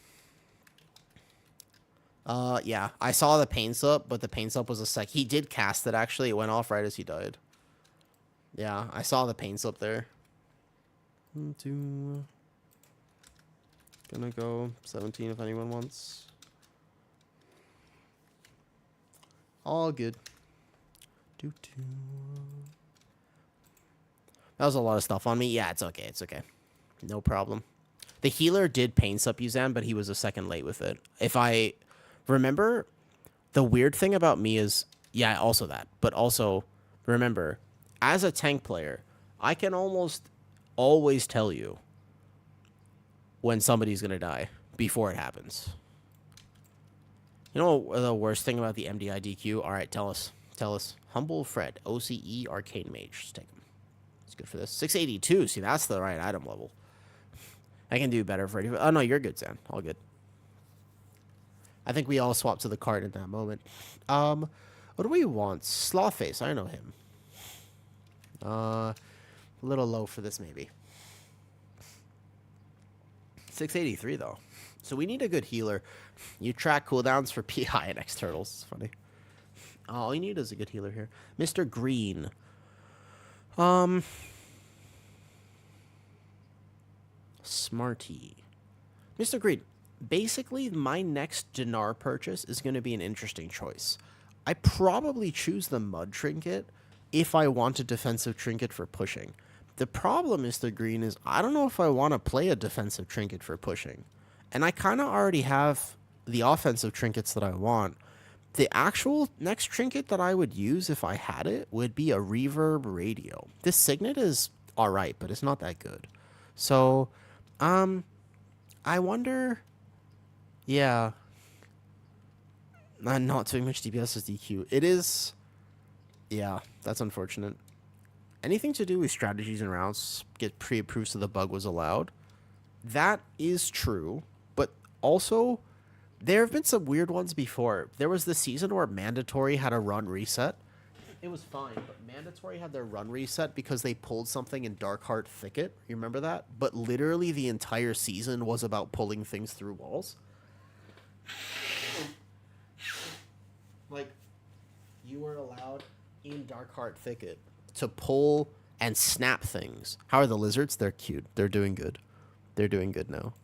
Yeah. I saw the Paints Up, but the Paints Up was a sec. He did cast it, actually. It went off right as he died. Yeah, I saw the Paints Up there. Gonna go 17 if anyone wants. All good. That was a lot of stuff on me. Yeah, it's okay. No problem. The healer did Paints Up Yuzan, but he was a second late with it. If I remember, the weird thing about me is, yeah, also that. But also, remember, as a tank player, I can almost always tell you when somebody's going to die. before it happens. You know what the worst thing about the MDI DQ? All right, tell us. Tell us. Humble Fred, OCE, Arcane Mage. Just take him. It's good for this. 682. See, that's the right item level. I can do better for 80. Oh, no, you're good, Sam. All good. I think we all swapped to the card in that moment. What do we want? Slawface. I know him. A little low for this, maybe. 683, though. So we need a good healer. You track cooldowns for PI and externals. It's funny. All you need is a good healer here. Mr. Green. Smarty. Mr. Green. Basically, my next Dinar purchase is going to be an interesting choice. I probably choose the Mud Trinket if I want a defensive trinket for pushing. The problem, Mr. Green, is I don't know if I want to play a defensive trinket for pushing. And I kind of already have the offensive trinkets that I want. The actual next trinket that I would use if I had it would be a Reverb Radio. This Signet is alright, but it's not that good. So, I wonder... Yeah. Not too much DPS as DQ. It is... Yeah, that's unfortunate. Anything to do with strategies and rounds get pre-approved so the bug was allowed. That is true, but also there have been some weird ones before. There was the season where Mandatory had a run reset. It was fine, but Mandatory had their run reset because they pulled something in Darkheart Thicket. You remember that? But literally the entire season was about pulling things through walls. Like, you were allowed in Darkheart Thicket to pull and snap things. How are the lizards? They're cute. They're doing good. They're doing good now.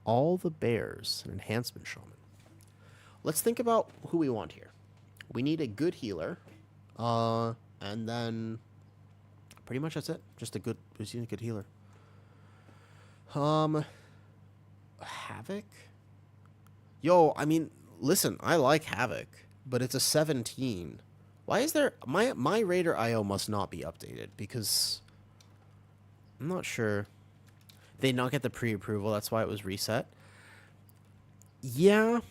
All the bears, an enhancement shaman. Let's think about who we want here. We need a good healer. And then pretty much that's it. Just a good, we just need a good healer. Havoc? Yo, I mean, listen, I like Havoc, but it's a 17. Why is there... My Raider IO must not be updated, because... I'm not sure. They did not get the pre-approval, that's why it was reset. Yeah.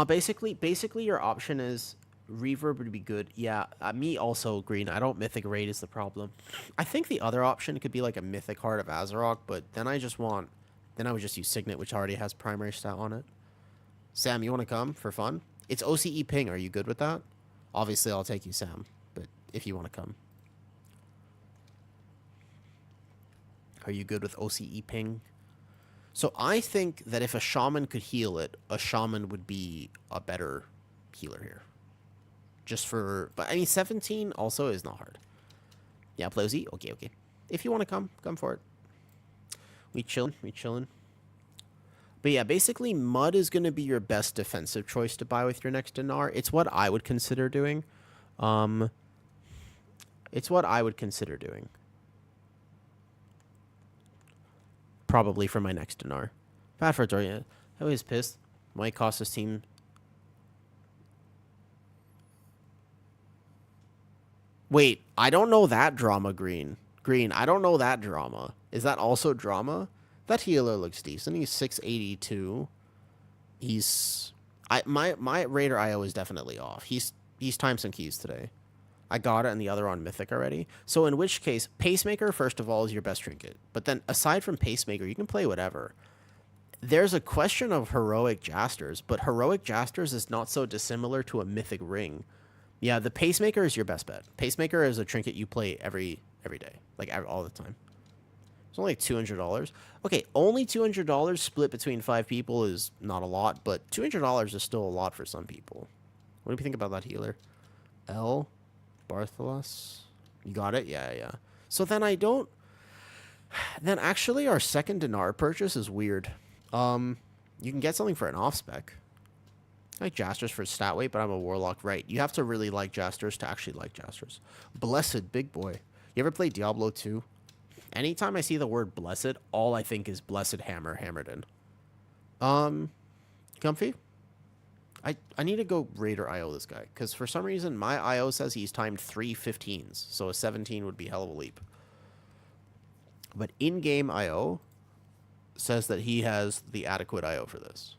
Basically, your option is... Reverb would be good. Yeah, me also, Green. I don't Mythic Raid is the problem. I think the other option could be like a Mythic Heart of Azeroth, but then I just want... Then I would just use Signet, which already has primary stat on it. Sam, you want to come for fun? It's OCE ping. Are you good with that? Obviously, I'll take you, Sam, but if you want to come. Are you good with OCE ping? So I think that if a shaman could heal it, a shaman would be a better healer here. Just for... But, I mean, 17 also is not hard. Yeah, Plosy? Okay, okay. If you want to come for it. We chillin'. But yeah, basically, Mud is going to be your best defensive choice to buy with your next Dinar. It's what I would consider doing. Probably for my next Dinar. Bad for Dorian. I was pissed. Might cost his team... Wait, I don't know that drama, Green. Green, I don't know that drama. Is that also drama? That healer looks decent. He's 682. He's... My Raider IO is definitely off. He's timed some keys today. I got it and the other on Mythic already. So in which case, Pacemaker, first of all, is your best trinket. But then aside from Pacemaker, you can play whatever. There's a question of Heroic Jasters, but Heroic Jasters is not so dissimilar to a Mythic Ring. Yeah, the Pacemaker is your best bet. Pacemaker is a trinket you play every day, like all the time. It's only like $200. Okay, only $200 split between 5 people is not a lot, but $200 is still a lot for some people. What do you think about that healer? L. Bartholos? You got it? Yeah. So then I don't... Then actually our second Dinar purchase is weird. You can get something for an off-spec. I like Jasters for stat weight, but I'm a Warlock. Right, you have to really like Jasters to actually like Jasters. Blessed, big boy. You ever play Diablo 2? Anytime I see the word Blessed, all I think is Blessed Hammer hammered in. Comfy? I need to go Raider IO this guy, because for some reason my IO says he's timed 3 15s, so a 17 would be hell of a leap. But in-game IO says that he has the adequate IO for this.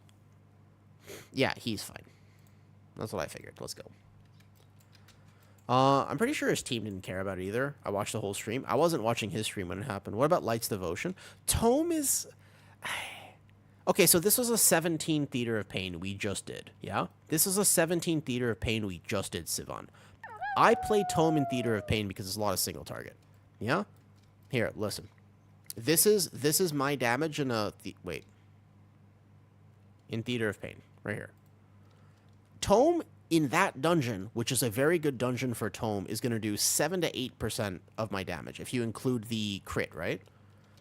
Yeah, he's fine. That's what I figured. Let's go. I'm pretty sure his team didn't care about it either. I watched the whole stream. I wasn't watching his stream when it happened. What about Light's Devotion? Tome is... Okay, so this was a 17 Theater of Pain we just did, yeah? This is a 17 Theater of Pain we just did, Sivan. I play Tome in Theater of Pain because there's a lot of single target, yeah? Here, listen. This is my damage in a... wait. In Theater of Pain, right here. Tome in that dungeon, which is a very good dungeon for Tome, is going to do 7 to 8% of my damage if you include the crit, right?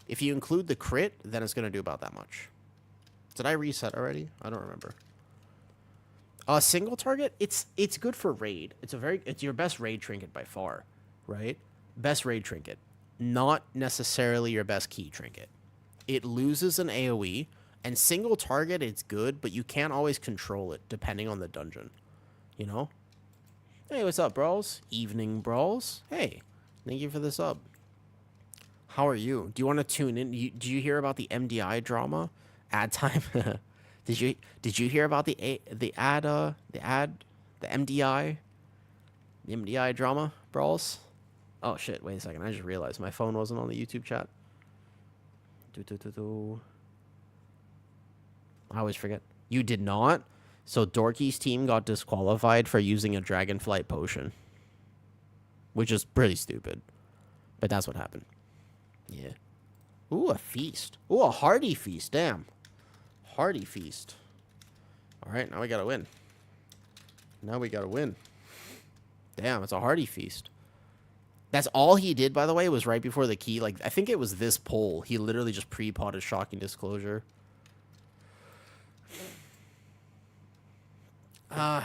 If you include the crit, then it's going to do about that much. Did I reset already? I don't remember. Single target, it's good for raid. It's your best raid trinket by far, right? Best raid trinket. Not necessarily your best key trinket. It loses an AoE, and single target, it's good, but you can't always control it depending on the dungeon. You know? Hey, what's up, bros? Evening, bros. Hey, thank you for the sub. How are you? Do you want to tune in? Do you hear about the MDI drama? Ad time. Did you hear about the MDI drama, bros? Oh shit! Wait a second. I just realized my phone wasn't on the YouTube chat. I always forget. You did not. So Dorky's team got disqualified for using a Dragonflight potion, which is pretty stupid, but that's what happened. Yeah. Ooh, a feast. Ooh, a hearty feast. Damn. Hearty feast. All right, now we gotta win. Now we gotta win. Damn, it's a hearty feast. That's all he did, by the way, was right before the key. Like, I think it was this poll. He literally just pre-potted Shocking Disclosure. I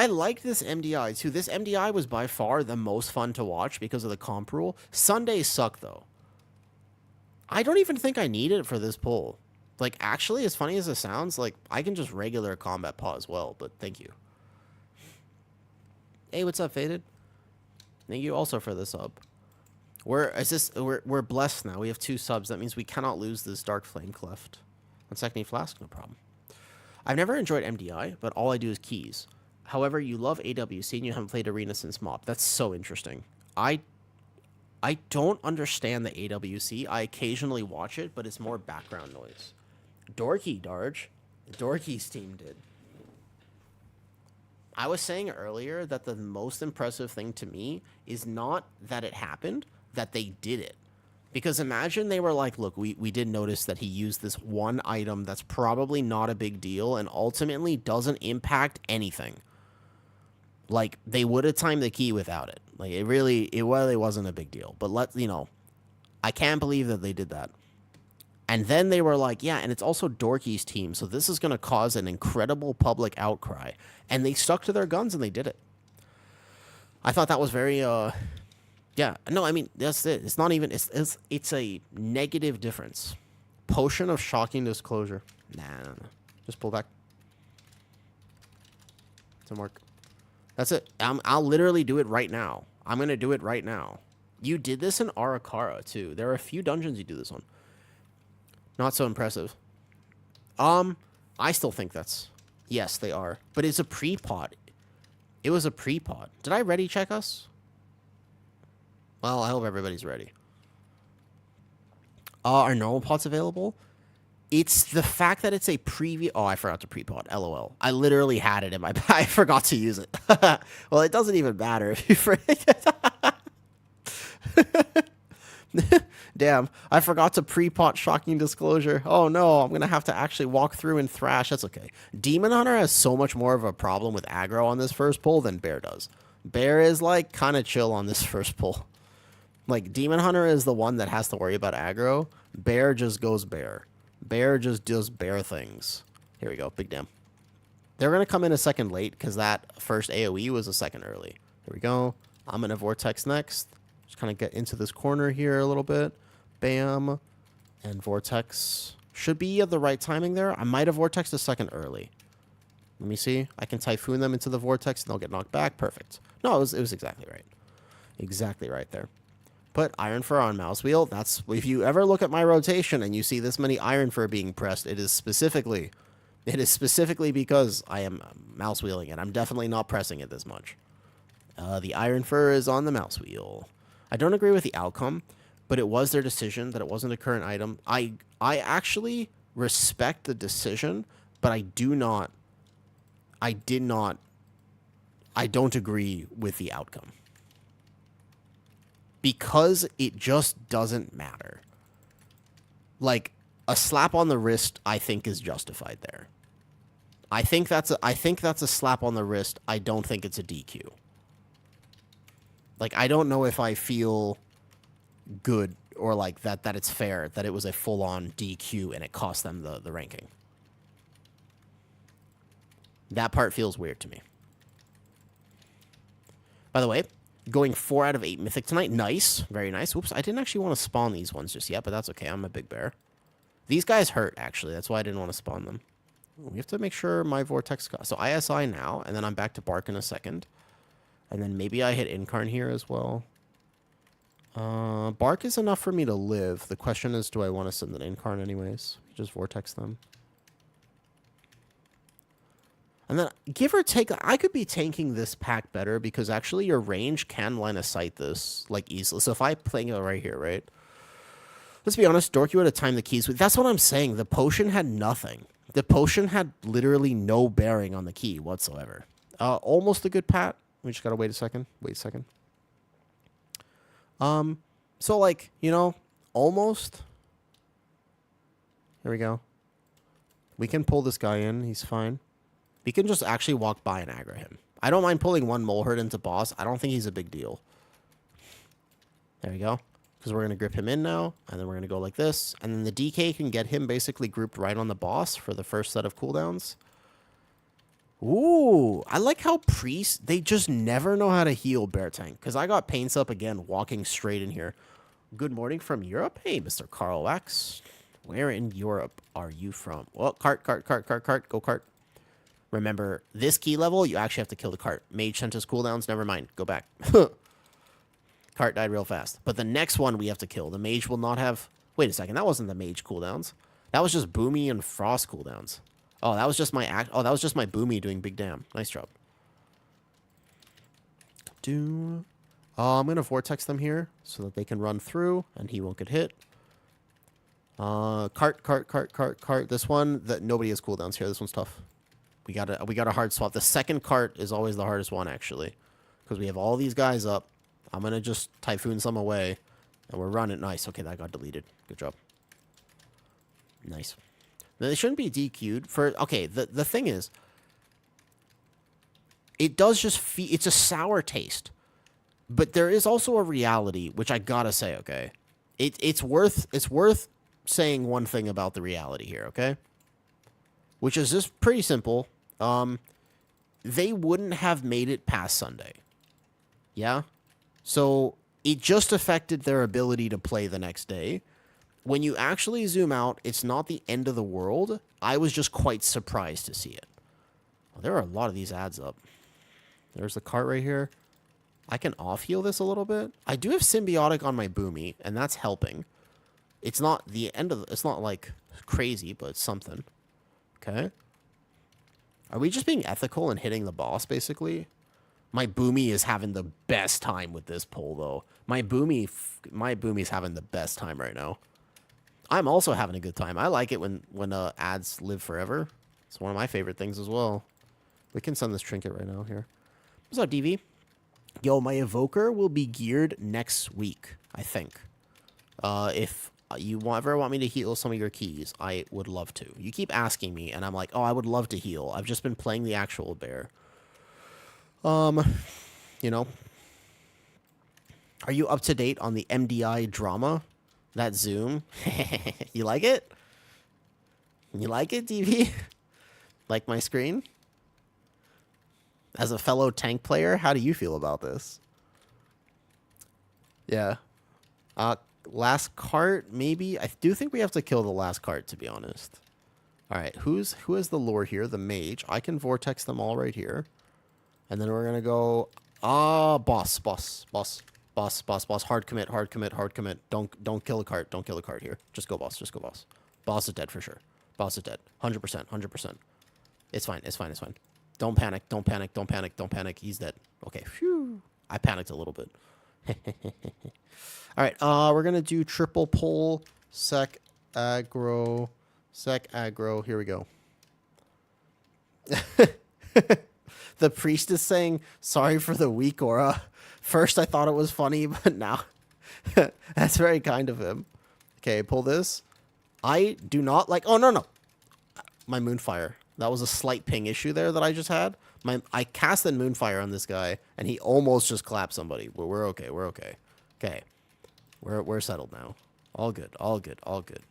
like this MDI, too. This MDI was by far the most fun to watch because of the comp rule. Sundays suck, though. I don't even think I need it for this poll. Like, actually, as funny as it sounds, like, I can just regular combat paw as well, but thank you. Hey, what's up, Faded? Thank you also for the sub. We're blessed now. We have 2 subs. That means we cannot lose this Dark Flame Cleft. On Second Flask, no problem. I've never enjoyed MDI, but all I do is keys. However, you love AWC and you haven't played Arena since MOP. That's so interesting. I don't understand the AWC. I occasionally watch it, but it's more background noise. Dorky, Darge. Dorky's team did. I was saying earlier that the most impressive thing to me is not that it happened, that they did it. Because imagine they were like, look, we did notice that he used this one item that's probably not a big deal and ultimately doesn't impact anything. Like, they would have timed the key without it. Like, it really wasn't a big deal. But I can't believe that they did that. And then they were like, yeah, and it's also Dorky's team, so this is going to cause an incredible public outcry. And they stuck to their guns and they did it. I thought that was very, yeah. No, I mean, that's it. It's not even, it's a negative difference. Potion of Shocking Disclosure. Nah. Just pull back. Doesn't work. That's it. I'll literally do it right now. I'm going to do it right now. You did this in Arakara, too. There are a few dungeons you do this on. Not so impressive. I still think that's... Yes, they are. But it's a pre-pot. It was a pre-pot. Did I ready check us? Well, I hope everybody's ready. Are normal pots available? It's the fact that it's a preview... Oh, I forgot to pre-pot. LOL. I literally had it in my... I forgot to use it. Well, it doesn't even matter if you forget. Damn, I forgot to pre-pot Shocking Disclosure. Oh no, I'm gonna have to actually walk through and thrash. That's okay. Demon Hunter has so much more of a problem with aggro on this first pull than Bear does. Bear is like kind of chill on this first pull. Like, Demon Hunter is the one that has to worry about aggro. Bear just goes bear. Bear just does bear things. Here we go, big damn. They're gonna come in a second late because that first AoE was a second early. Here we go. I'm gonna Vortex next. Just kind of get into this corner here a little bit. Bam. And Vortex should be at the right timing there. I might have Vortexed a second early. Let me see. I can Typhoon them into the Vortex and they'll get knocked back. Perfect. No, it was exactly right. Exactly right there. Put Iron Fur on mouse wheel. That's... If you ever look at my rotation and you see this many Iron Fur being pressed, it is specifically It is specifically because I am mouse wheeling it. I'm definitely not pressing it this much. The Iron Fur is on the mouse wheel. I don't agree with the outcome, but it was their decision that it wasn't a current item. I actually respect the decision, but I don't agree with the outcome. Because it just doesn't matter. Like, a slap on the wrist, I think, is justified there. I think that's a slap on the wrist. I don't think it's a DQ. Like, I don't know if I feel good or like that it's fair that it was a full-on DQ and it cost them the ranking. That part feels weird to me. By the way, going 4 out of 8 mythic tonight. Nice. Very nice. Whoops, I didn't actually want to spawn these ones just yet, but that's okay. I'm a big bear. These guys hurt, actually. That's why I didn't want to spawn them. We have to make sure my Vortex... So ISI now, and then I'm back to Bark in a second. And then maybe I hit Incarn here as well. Bark is enough for me to live. The question is, do I want to send an Incarn anyways? Just Vortex them. And then, give or take, I could be tanking this pack better because actually your range can line of sight this, like, easily. So if I play it right here, right? Let's be honest, Dorky would have timed the keys. That's what I'm saying. The potion had nothing. The potion had literally no bearing on the key whatsoever. Almost a good pat. We just gotta wait a second. Wait a second. So, like, you know, almost. Here we go. We can pull this guy in. He's fine. We can just actually walk by and aggro him. I don't mind pulling one mole herd into boss. I don't think he's a big deal. There we go. Because we're going to grip him in now. And then we're going to go like this. And then the DK can get him basically grouped right on the boss for the first set of cooldowns. Ooh. I like how priests, they just never know how to heal Bear Tank. Because I got Paints up again walking straight in here. Good morning from Europe. Hey, Mr. Carl Wax. Where in Europe are you from? Well, cart. Go cart. Remember, this key level, you actually have to kill the cart. Mage sent us cooldowns. Never mind. Go back. Cart died real fast. But the next one we have to kill. The mage will not have... Wait a second. That wasn't the mage cooldowns. That was just Boomy and Frost cooldowns. Oh, that was just my... that was just my Boomy doing big damn. Nice job. I'm going to Vortex them here so that they can run through and he won't get hit. Cart. This one, that nobody has cooldowns here. This one's tough. We got a hard swap. The second cart is always the hardest one, actually. Because we have all these guys up. I'm going to just Typhoon some away. And we're running. Nice. Okay, that got deleted. Good job. Nice. Now, they shouldn't be DQ'd for... Okay, the thing is... It does just feel... It's a sour taste. But there is also a reality, which I gotta say, okay? It's worth saying one thing about the reality here, okay? Which is just pretty simple. They wouldn't have made it past Sunday. Yeah? So, it just affected their ability to play the next day. When you actually zoom out, it's not the end of the world. I was just quite surprised to see it. Well, there are a lot of these ads up. There's the cart right here. I can off-heal this a little bit. I do have Symbiotic on my Boomy, and that's helping. It's not the end of... It's not, like, crazy, but it's something. Okay. Are we just being ethical and hitting the boss, basically? My Boomy is having the best time with this pull, though. My Boomy's having the best time right now. I'm also having a good time. I like it when ads live forever. It's one of my favorite things as well. We can send this trinket right now here. What's up, DV? Yo, my Evoker will be geared next week, I think. If you ever want me to heal some of your keys, I would love to. You keep asking me, and I'm like, oh, I would love to heal. I've just been playing the actual bear. You know. Are you up to date on the MDI drama? That Zoom? You like it? You like it, DV? Like my screen? As a fellow tank player, how do you feel about this? Yeah. Last cart, maybe? I do think we have to kill the last cart, to be honest. Alright, who is the lure here? The mage. I can Vortex them all right here. And then we're going to go... boss. Hard commit. Don't kill the cart. Don't kill the cart here. Just go boss. Boss is dead for sure. Boss is dead. 100%. It's fine. It's fine. It's fine. Don't panic. Don't panic. Don't panic. Don't panic. He's dead. Okay. Phew. I panicked a little bit. All right. We're gonna do triple pull, sec aggro, Here we go. The priest is saying sorry for the weak aura. First, I thought it was funny, but now that's very kind of him. Okay, pull this. I do not like. Oh no. My Moonfire. That was a slight ping issue there that I just had. I casted Moonfire on this guy, and he almost just clapped somebody. But we're okay. We're okay. Okay. We're settled now. All good. All good. All good.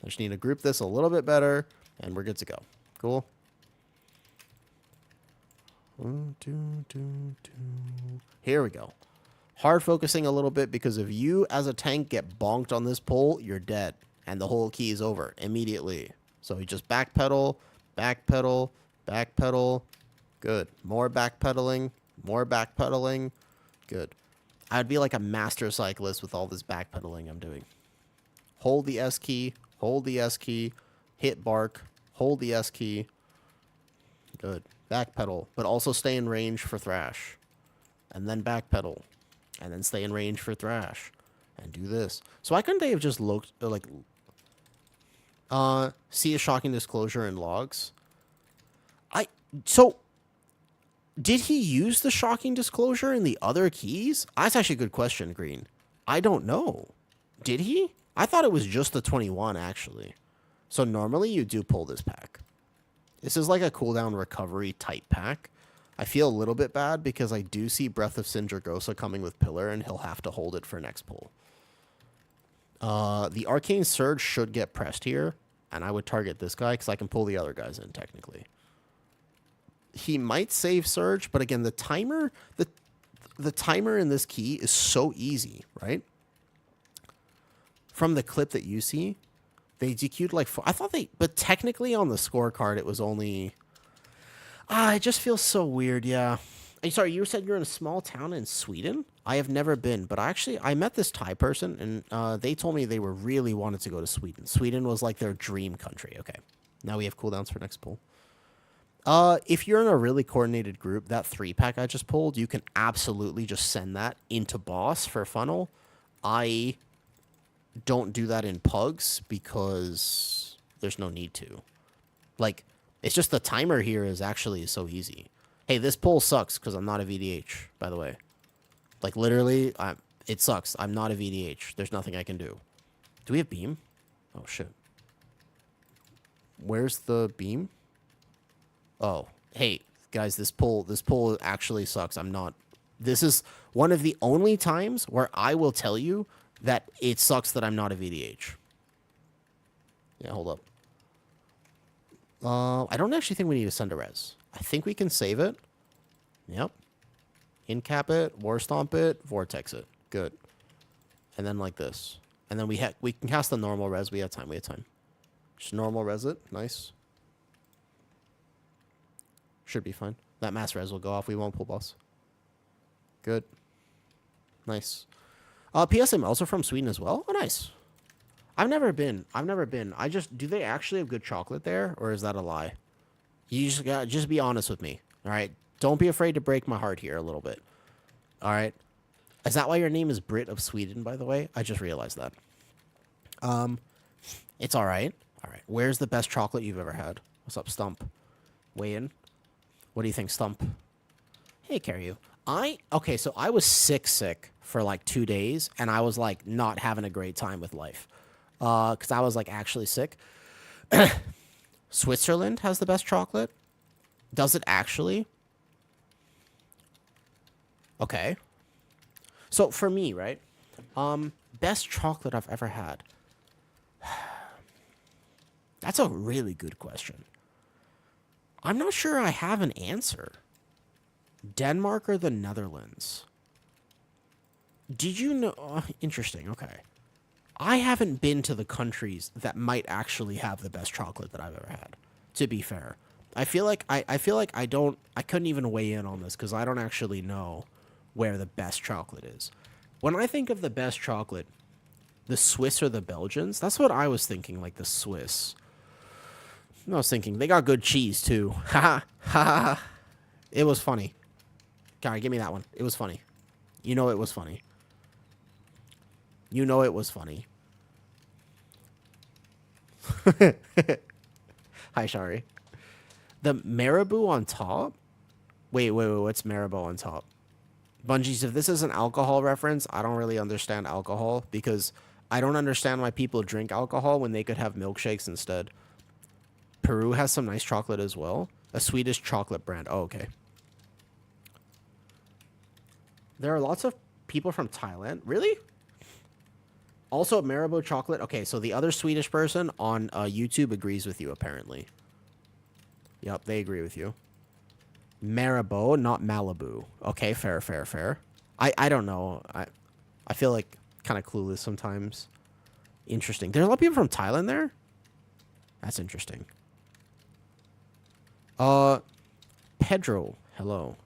I just need to group this a little bit better, and we're good to go. Cool. 1, 2, 2, 2. Here we go. Hard focusing a little bit because if you, as a tank, get bonked on this pole, you're dead. And the whole key is over immediately. So you just backpedal, backpedal, backpedal. Good. More backpedaling, more backpedaling. Good. I'd be like a master cyclist with all this backpedaling I'm doing. Hold the S key, hold the S key, hit bark, hold the S key. Good. Backpedal, but also stay in range for thrash. And then backpedal. And then stay in range for thrash. And do this. So why couldn't they have just looked, like, see a shocking disclosure in logs? So, did he use the shocking disclosure in the other keys? That's actually a good question, Green. I don't know. Did he? I thought it was just the 21, actually. So normally you do pull this pack. This is like a cooldown recovery type pack. I feel a little bit bad because I do see Breath of Sindragosa coming with Pillar, and he'll have to hold it for next pull. The Arcane Surge should get pressed here, and I would target this guy because I can pull the other guys in, technically. He might save Surge, but again, the timer in this key is so easy, right? From the clip that you see, they DQ'd like 4. I thought but technically on the scorecard, it was only... it just feels so weird, yeah. Hey, sorry, you said you're in a small town in Sweden? I have never been, but I met this Thai person, and they told me they were really wanted to go to Sweden. Sweden was like their dream country. Okay, now we have cooldowns for next pull. If you're in a really coordinated group, that 3-pack I just pulled, you can absolutely just send that into boss for funnel. I don't do that in pugs because there's no need to. Like, it's just the timer here is actually so easy. Hey, this pull sucks because I'm not a VDH, by the way. Like, literally, it sucks. I'm not a VDH. There's nothing I can do. Do we have beam? Oh, shit. Where's the beam? Oh, hey, guys, this pull actually sucks. I'm not... This is one of the only times where I will tell you that it sucks that I'm not a VDH. Yeah, hold up. I don't actually think we need to send a res. I think we can save it. Yep. Incap it, War Stomp it, Vortex it. Good. And then like this. And then we can cast the normal res. We have time. Just normal res it. Nice. Should be fine. That mass res will go off. We won't pull boss. Good. Nice. PS, I'm also from Sweden as well. Oh, nice. I've never been. Do they actually have good chocolate there, or is that a lie? You just gotta be honest with me. All right. Don't be afraid to break my heart here a little bit. All right. Is that why your name is Brit of Sweden, by the way? I just realized that. It's all right. All right. Where's the best chocolate you've ever had? What's up, Stump? Weigh in. What do you think, Stump? Hey, Carry. Okay, so I was sick for like 2 days, and I was like not having a great time with life. Because I was like actually sick. Switzerland has the best chocolate. Does it actually? Okay. So for me, right? Best chocolate I've ever had. That's a really good question. I'm not sure I have an answer. Denmark or the Netherlands? Did you know? Interesting. Okay. I haven't been to the countries that might actually have the best chocolate that I've ever had. To be fair, I feel like I couldn't even weigh in on this because I don't actually know where the best chocolate is. When I think of the best chocolate, the Swiss or the Belgians, that's what I was thinking, like the Swiss. I was thinking, they got good cheese, too. Ha ha. It was funny. God, give me that one. It was funny. You know it was funny. You know it was funny. Hi, Shari. The marabou on top? Wait, what's marabou on top? Bungies, if this is an alcohol reference, I don't really understand alcohol because I don't understand why people drink alcohol when they could have milkshakes instead. Peru has some nice chocolate as well. A Swedish chocolate brand. Oh, okay. There are lots of people from Thailand. Really? Also, marabou chocolate. Okay, so the other Swedish person on YouTube agrees with you, apparently. Yep, they agree with you. Marabou, not Malibu. Okay, fair. I don't know. I feel like kind of clueless sometimes. Interesting. There are a lot of people from Thailand there? That's interesting. Pedro, hello.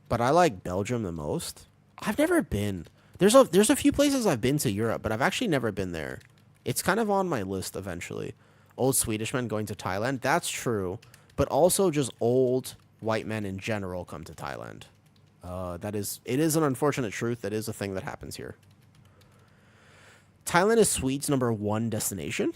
But I like Belgium the most. I've never been. There's a few places I've been to Europe, but I've actually never been there. It's kind of on my list eventually. Old Swedish men going to Thailand. That's true. But also just old white men in general come to Thailand. It is an unfortunate truth. That is a thing that happens here. Thailand is Swedes' #1 destination.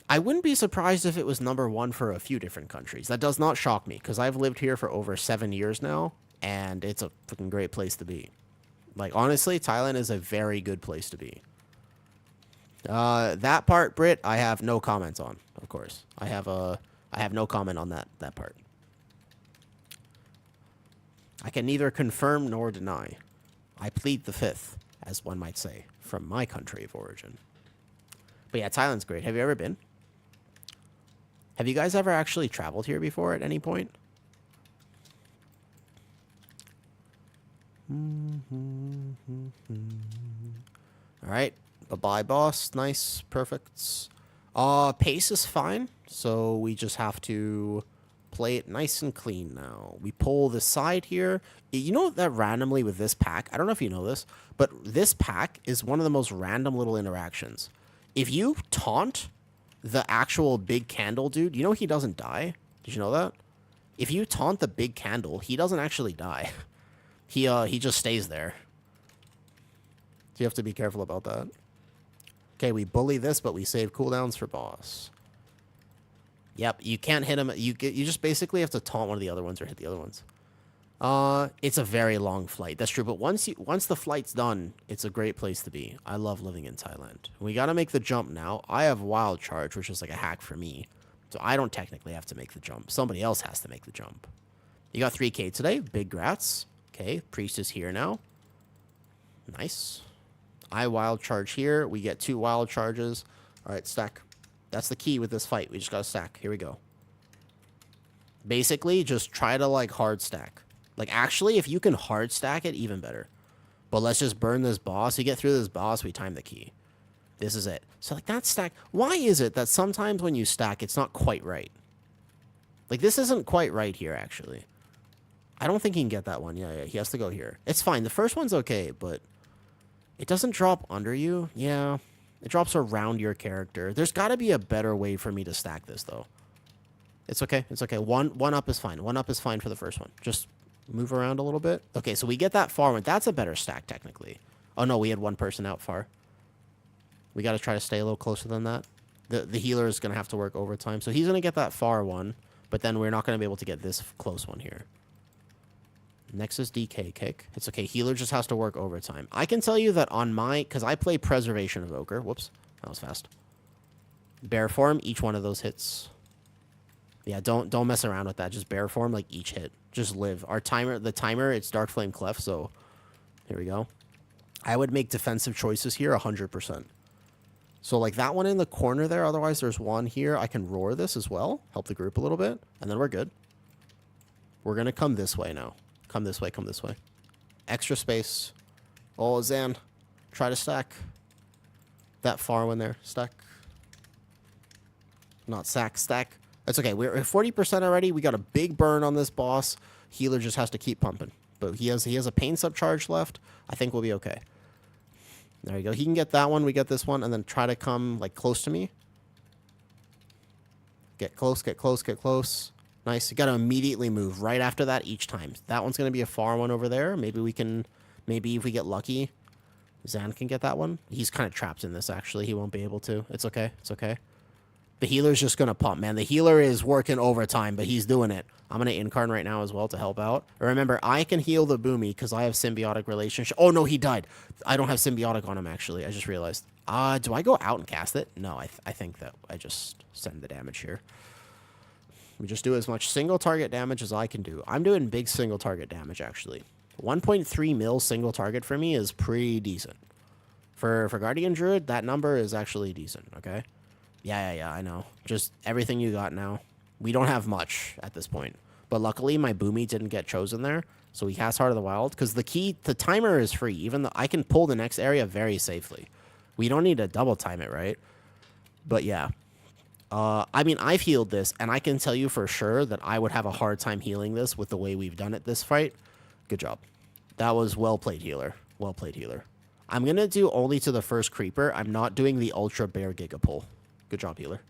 I wouldn't be surprised if it was #1 for a few different countries. That does not shock me because I've lived here for over 7 years now, and it's a freaking great place to be. Like, honestly, Thailand is a very good place to be. That part, Brit, I have no comments on, of course. I have no comment on that part. I can neither confirm nor deny. I plead the fifth, as one might say, from my country of origin. But yeah, Thailand's great. Have you ever been? Have you guys ever actually traveled here before at any point? Alright. Bye-bye, boss. Nice. Perfect. Pace is fine. So we just have to play it nice and clean now. We pull the side here. You know that randomly with this pack, I don't know if you know this, but this pack is one of the most random little interactions. If you taunt the actual big candle dude, you know he doesn't die? Did you know that? If you taunt the big candle, he doesn't actually die. He just stays there. So you have to be careful about that. Okay, we bully this, but we save cooldowns for boss. Yep, you can't hit him. You just basically have to taunt one of the other ones or hit the other ones. It's a very long flight. That's true, but once the flight's done, it's a great place to be. I love living in Thailand. We got to make the jump now. I have wild charge, which is like a hack for me. So I don't technically have to make the jump. Somebody else has to make the jump. You got 3k today. Big grats. Okay, priest is here now. Nice. I wild charge here. We get 2 wild charges. All right, stack. That's the key with this fight. We just got to stack. Here we go. Basically, just try to, like, hard stack. Like, actually, if you can hard stack it, even better. But let's just burn this boss. We get through this boss, we time the key. This is it. So, like, that stack... Why is it that sometimes when you stack, it's not quite right? Like, this isn't quite right here, actually. I don't think he can get that one. Yeah, he has to go here. It's fine. The first one's okay, but... It doesn't drop under you. Yeah. It drops around your character. There's got to be a better way for me to stack this, though. It's okay. It's okay. One up is fine. 1 up is fine for the first one. Just move around a little bit. Okay, so we get that far one. That's a better stack, technically. Oh, no, we had one person out far. We got to try to stay a little closer than that. The healer is going to have to work overtime. So he's going to get that far one, but then we're not going to be able to get this close one here. Next is DK kick. It's okay. Healer just has to work overtime. I can tell you that on my... Because I play Preservation Evoker. Whoops. That was fast. Bear form. Each one of those hits. Yeah, don't mess around with that. Just bear form, like, each hit. Just live. Our timer... The timer, it's Dark Flame Clef, so... Here we go. I would make defensive choices here 100%. So, like, that one in the corner there. Otherwise, there's one here. I can roar this as well. Help the group a little bit. And then we're good. We're going to come this way now. Come this way, come this way. Extra space. Oh, Zan. Try to stack. That far one there. Stack. Not sack, stack. That's okay. We're at 40% already. We got a big burn on this boss. Healer just has to keep pumping. But he has a pain sub charge left. I think we'll be okay. There you go. He can get that one. We get this one. And then try to come, like, close to me. Get close, get close, get close. Nice. You got to immediately move right after that each time. That one's going to be a far one over there. Maybe we can... Maybe if we get lucky, Zan can get that one. He's kind of trapped in this, actually. He won't be able to. It's okay. It's okay. The healer's just going to pump, man. The healer is working overtime, but he's doing it. I'm going to incarn right now as well to help out. Remember, I can heal the Boomy because I have symbiotic relationship. Oh, no, he died. I don't have symbiotic on him, actually. I just realized. Do I go out and cast it? No, I think that I just send the damage here. We just do as much single target damage as I can do. I'm doing big single target damage, actually. 1.3 mil single target for me is pretty decent. For Guardian Druid, that number is actually decent, okay? Yeah, I know. Just everything you got now. We don't have much at this point. But luckily, my Boomy didn't get chosen there. So we cast Heart of the Wild. Because the timer is free. Even though I can pull the next area very safely. We don't need to double time it, right? But yeah. I mean, I've healed this. And I can tell you for sure that I would have a hard time healing this with the way we've done it this fight. Good job. That was well played, healer. Well played, healer. I'm going to do only to the first creeper. I'm not doing the Ultra Bear Giga Pull. Good job, healer.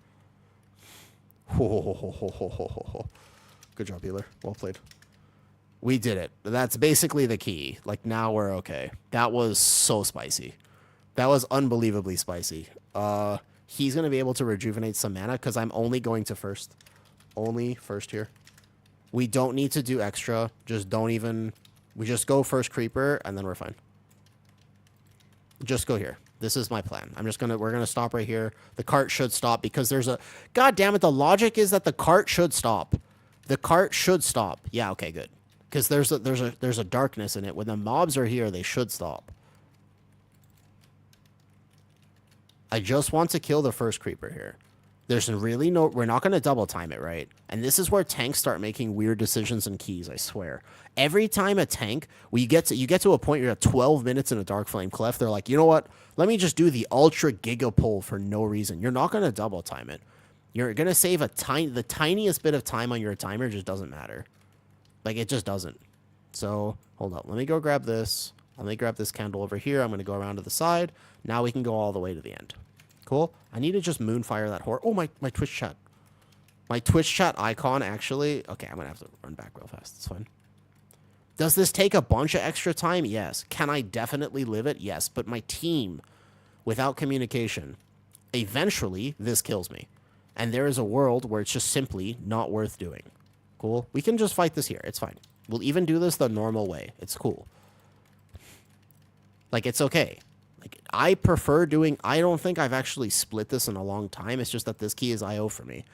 Good job, healer. Well played. We did it. That's basically the key. Like, now we're okay. That was so spicy. That was unbelievably spicy. He's going to be able to rejuvenate some mana because I'm only going to first. Only first here. We don't need to do extra. Just don't even... We just go first creeper, and then we're fine. Just go here. This is my plan. We're gonna stop right here. The cart should stop because there's a... God damn it, the logic is that the cart should stop. The cart should stop. Yeah, okay, good. Because there's a darkness in it. When the mobs are here, they should stop. I just want to kill the first creeper here. There's really no... We're not going to double time it, right? And this is where tanks start making weird decisions and keys, I swear. Every time a tank... you get to a point you're at 12 minutes in a Dark Flame Cleft, they're like, you know what? Let me just do the Ultra Giga Pull for no reason. You're not going to double time it. You're going to save the tiniest bit of time on your timer. Just doesn't matter. Like, it just doesn't. So, hold up. Let me go grab this. Let me grab this candle over here. I'm going to go around to the side. Now we can go all the way to the end. Cool. I need to just moonfire that whore. Oh, my Twitch chat. My Twitch chat icon, actually... Okay, I'm going to have to run back real fast. It's fine. Does this take a bunch of extra time? Yes. Can I definitely live it? Yes. But my team, without communication, eventually, this kills me. And there is a world where it's just simply not worth doing. Cool. We can just fight this here. It's fine. We'll even do this the normal way. It's cool. Like, it's okay. Like, I prefer doing... I don't think I've actually split this in a long time. It's just that this key is IO for me.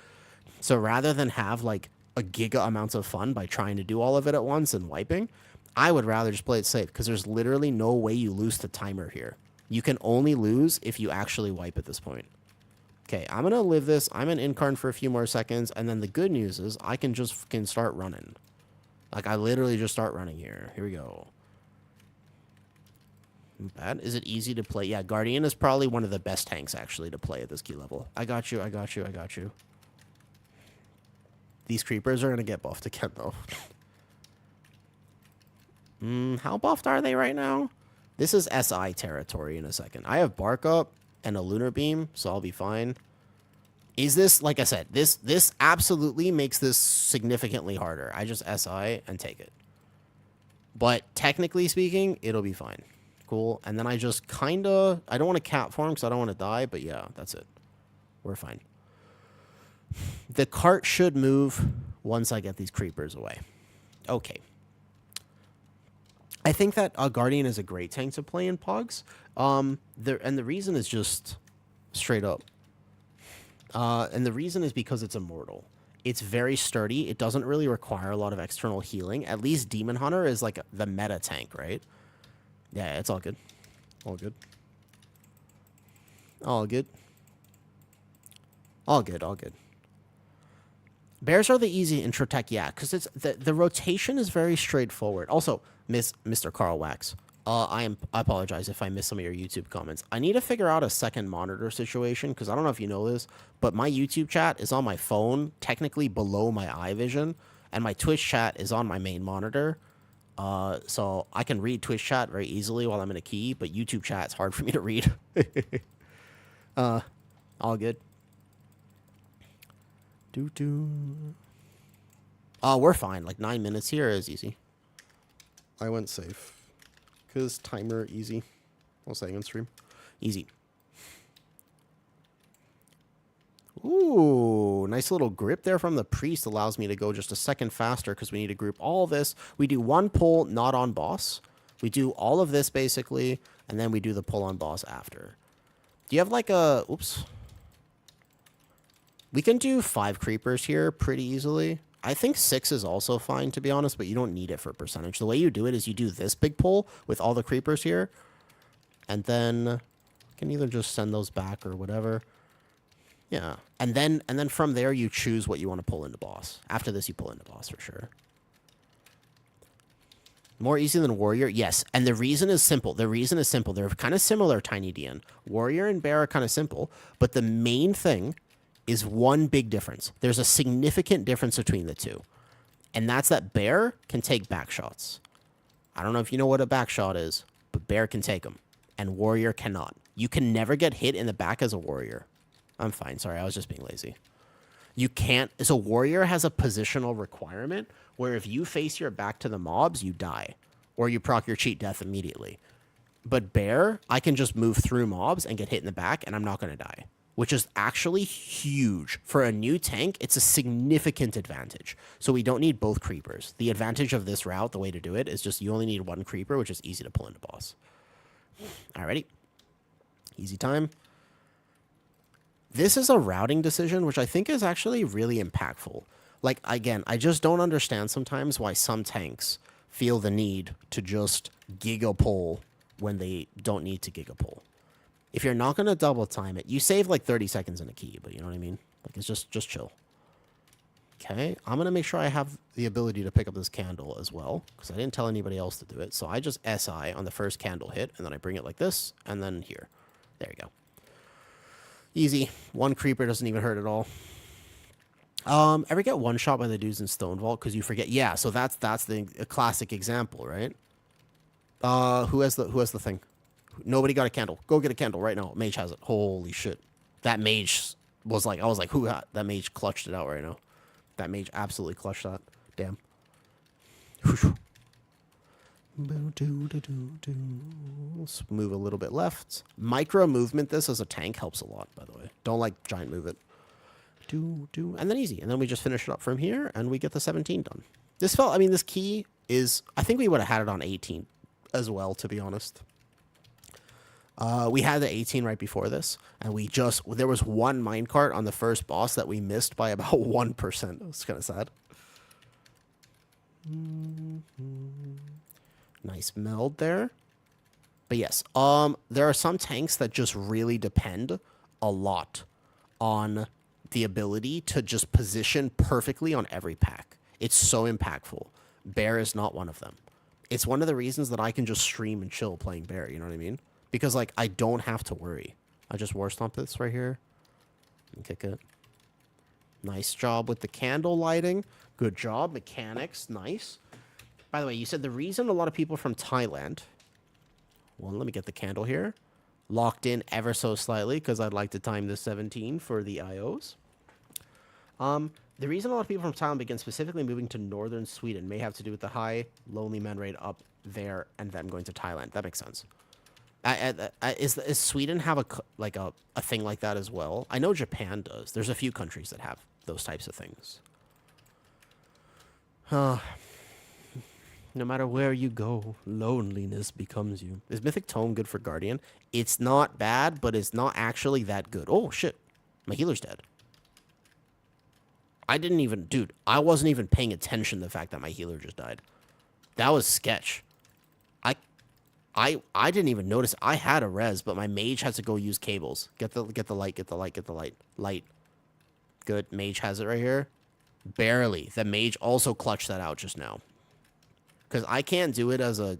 So rather than have, like, a giga amounts of fun by trying to do all of it at once and wiping, I would rather just play it safe because there's literally no way you lose the timer here. You can only lose if you actually wipe at this point. Okay, I'm going to live this. I'm an incarn for a few more seconds, and then the good news is I can just start running. Like, I literally just start running here. Here we go. Bad. Is it easy to play? Yeah, Guardian is probably one of the best tanks, actually, to play at this key level. I got you, I got you, I got you. These creepers are going to get buffed again, though. How buffed are they right now? This is SI territory in a second. I have Bark Up and a Lunar Beam, so I'll be fine. Is this, like I said, this absolutely makes this significantly harder. I just SI and take it. But technically speaking, it'll be fine. Cool. And then I just kind of... I don't want to cat farm because I don't want to die, but yeah, that's it. We're fine. The cart should move once I get these creepers away. Okay. I think that Guardian is a great tank to play in Pogs. And the reason is just straight up. And the reason is because it's immortal. It's very sturdy. It doesn't really require a lot of external healing. At least Demon Hunter is like the meta tank, right? Yeah, it's all good. All good. All good. All good, all good. Bears are the easy intro tech, yeah, because it's the rotation is very straightforward. Also, Mr. Carl Wax, I apologize if I missed some of your YouTube comments. I need to figure out a second monitor situation because I don't know if you know this, but my YouTube chat is on my phone, technically below my eye vision, and my Twitch chat is on my main monitor. So I can read Twitch chat very easily while I'm in a key, but YouTube chat's hard for me to read. All good. We're fine. Like 9 minutes here is easy. I went safe. Because timer easy. I'll say on stream. Easy. Ooh, nice little grip there from the priest allows me to go just a second faster because we need to group all this. We do one pull, not on boss. We do all of this basically, and then we do the pull on boss after. Do you have like a... Oops. We can do 5 creepers here pretty easily. I think 6 is also fine, to be honest, but you don't need it for percentage. The way you do it is you do this big pull with all the creepers here, and then you can either just send those back or whatever. Yeah, and then from there you choose what you want to pull into boss. After this, you pull into boss for sure. More easy than warrior, yes. And the reason is simple. They're kind of similar, Tiny DN. Warrior and bear are kind of simple, but the main thing is one big difference. There's a significant difference between the two, and that's that bear can take back shots. I don't know if you know what a back shot is, but bear can take them, and warrior cannot. You can never get hit in the back as a warrior. I'm fine. Sorry, I was just being lazy. You can't... So warrior has a positional requirement where if you face your back to the mobs, you die. Or you proc your cheat death immediately. But bear, I can just move through mobs and get hit in the back, and I'm not going to die. Which is actually huge. For a new tank, it's a significant advantage. So we don't need both creepers. The advantage of this route, the way to do it, is just you only need one creeper, which is easy to pull into boss. Alrighty. Easy time. This is a routing decision, which I think is actually really impactful. Like, again, I just don't understand sometimes why some tanks feel the need to just giga pull when they don't need to giga pull. If you're not going to double time it, you save like 30 seconds in a key, but you know what I mean? Like, it's just chill. Okay, I'm going to make sure I have the ability to pick up this candle as well, because I didn't tell anybody else to do it. So I just SI on the first candle hit, and then I bring it like this, and then here. There you go. Easy. One creeper doesn't even hurt at all. Ever get one shot by the dudes in Stone Vault because you forget? Yeah, so that's the classic example, right? Who has the thing? Nobody got a candle. Go get a candle right now. Mage has it. Holy shit. That mage was like, I was like, who got that mage clutched it out right now. That mage absolutely clutched that. Damn. Let's move a little bit left. Micro movement this as a tank helps a lot, by the way. Don't like giant move it. And then easy. And then we just finish it up from here, and we get the 17 done. This felt, I mean, this key is, I think we would have had it on 18 as well, to be honest. We had the 18 right before this, and there was one minecart on the first boss that we missed by about 1%. It's kind of sad. Nice meld there. But yes, there are some tanks that just really depend a lot on the ability to just position perfectly on every pack. It's so impactful. Bear is not one of them. It's one of the reasons that I can just stream and chill playing Bear, you know what I mean? Because, like, I don't have to worry. I just war stomp this right here and kick it. Nice job with the candle lighting. Good job. Mechanics. Nice. By the way, you said the reason a lot of people from Thailand... Well, let me get the candle here. Locked in ever so slightly because I'd like to time this 17 for the IOs. The reason a lot of people from Thailand begin specifically moving to northern Sweden may have to do with the high lonely man rate up there and them going to Thailand. That makes sense. Is Sweden have a thing like that as well? I know Japan does. There's a few countries that have those types of things. No matter where you go, loneliness becomes you. Is Mythic Tome good for Guardian? It's not bad, but it's not actually that good. Oh, shit. My healer's dead. Dude, I wasn't even paying attention to the fact that my healer just died. That was sketch. I didn't even notice. I had a res, but my mage has to go use cables. Get the light. Light. Good. Mage has it right here. Barely. The mage also clutched that out just now. Because I can't do it as a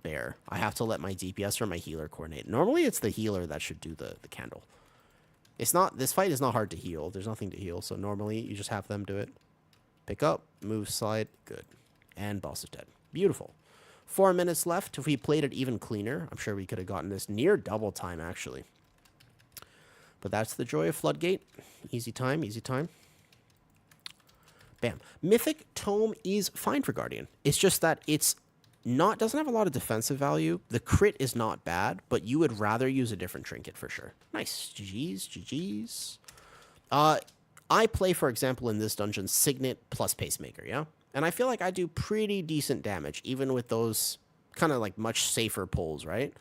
bear. I have to let my DPS or my healer coordinate. Normally, it's the healer that should do the candle. This fight is not hard to heal. There's nothing to heal. So normally, you just have them do it. Pick up, move, slide. Good. And boss is dead. Beautiful. 4 minutes left. If we played it even cleaner, I'm sure we could have gotten this near double time, actually. But that's the joy of Floodgate. Easy time, easy time. Bam. Mythic Tome is fine for Guardian. It's just that it's not doesn't have a lot of defensive value. The crit is not bad, but you would rather use a different trinket for sure. Nice. GG's, GG's. I play, for example, in this dungeon, Signet plus Pacemaker, yeah? And I feel like I do pretty decent damage, even with those kind of like much safer pulls, right?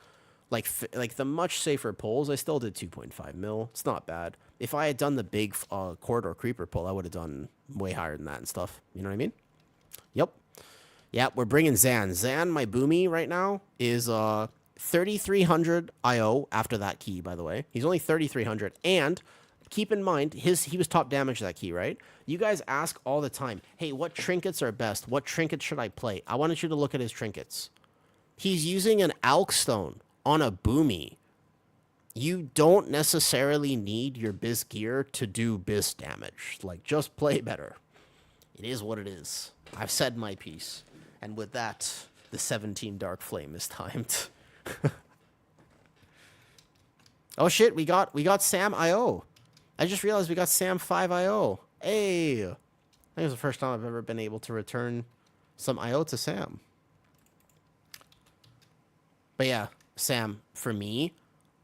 Like the much safer pulls, I still did 2.5 mil. It's not bad. If I had done the big corridor creeper pull, I would have done way higher than that and stuff. You know what I mean? Yep. Yeah, we're bringing Zan. Zan, my boomy right now, is 3,300 IO after that key, by the way. He's only 3,300. And keep in mind, he was top damage that key, right? You guys ask all the time, hey, what trinkets are best? What trinkets should I play? I wanted you to look at his trinkets. He's using an Alk Stone on a boomy. You don't necessarily need your Biz gear to do Biz damage. Like, just play better. It is what it is. I've said my piece. And with that, the 17 Dark Flame is timed. Oh shit, we got Sam IO. I just realized we got Sam 5 IO. Hey! I think it's the first time I've ever been able to return some IO to Sam. But yeah, Sam, for me,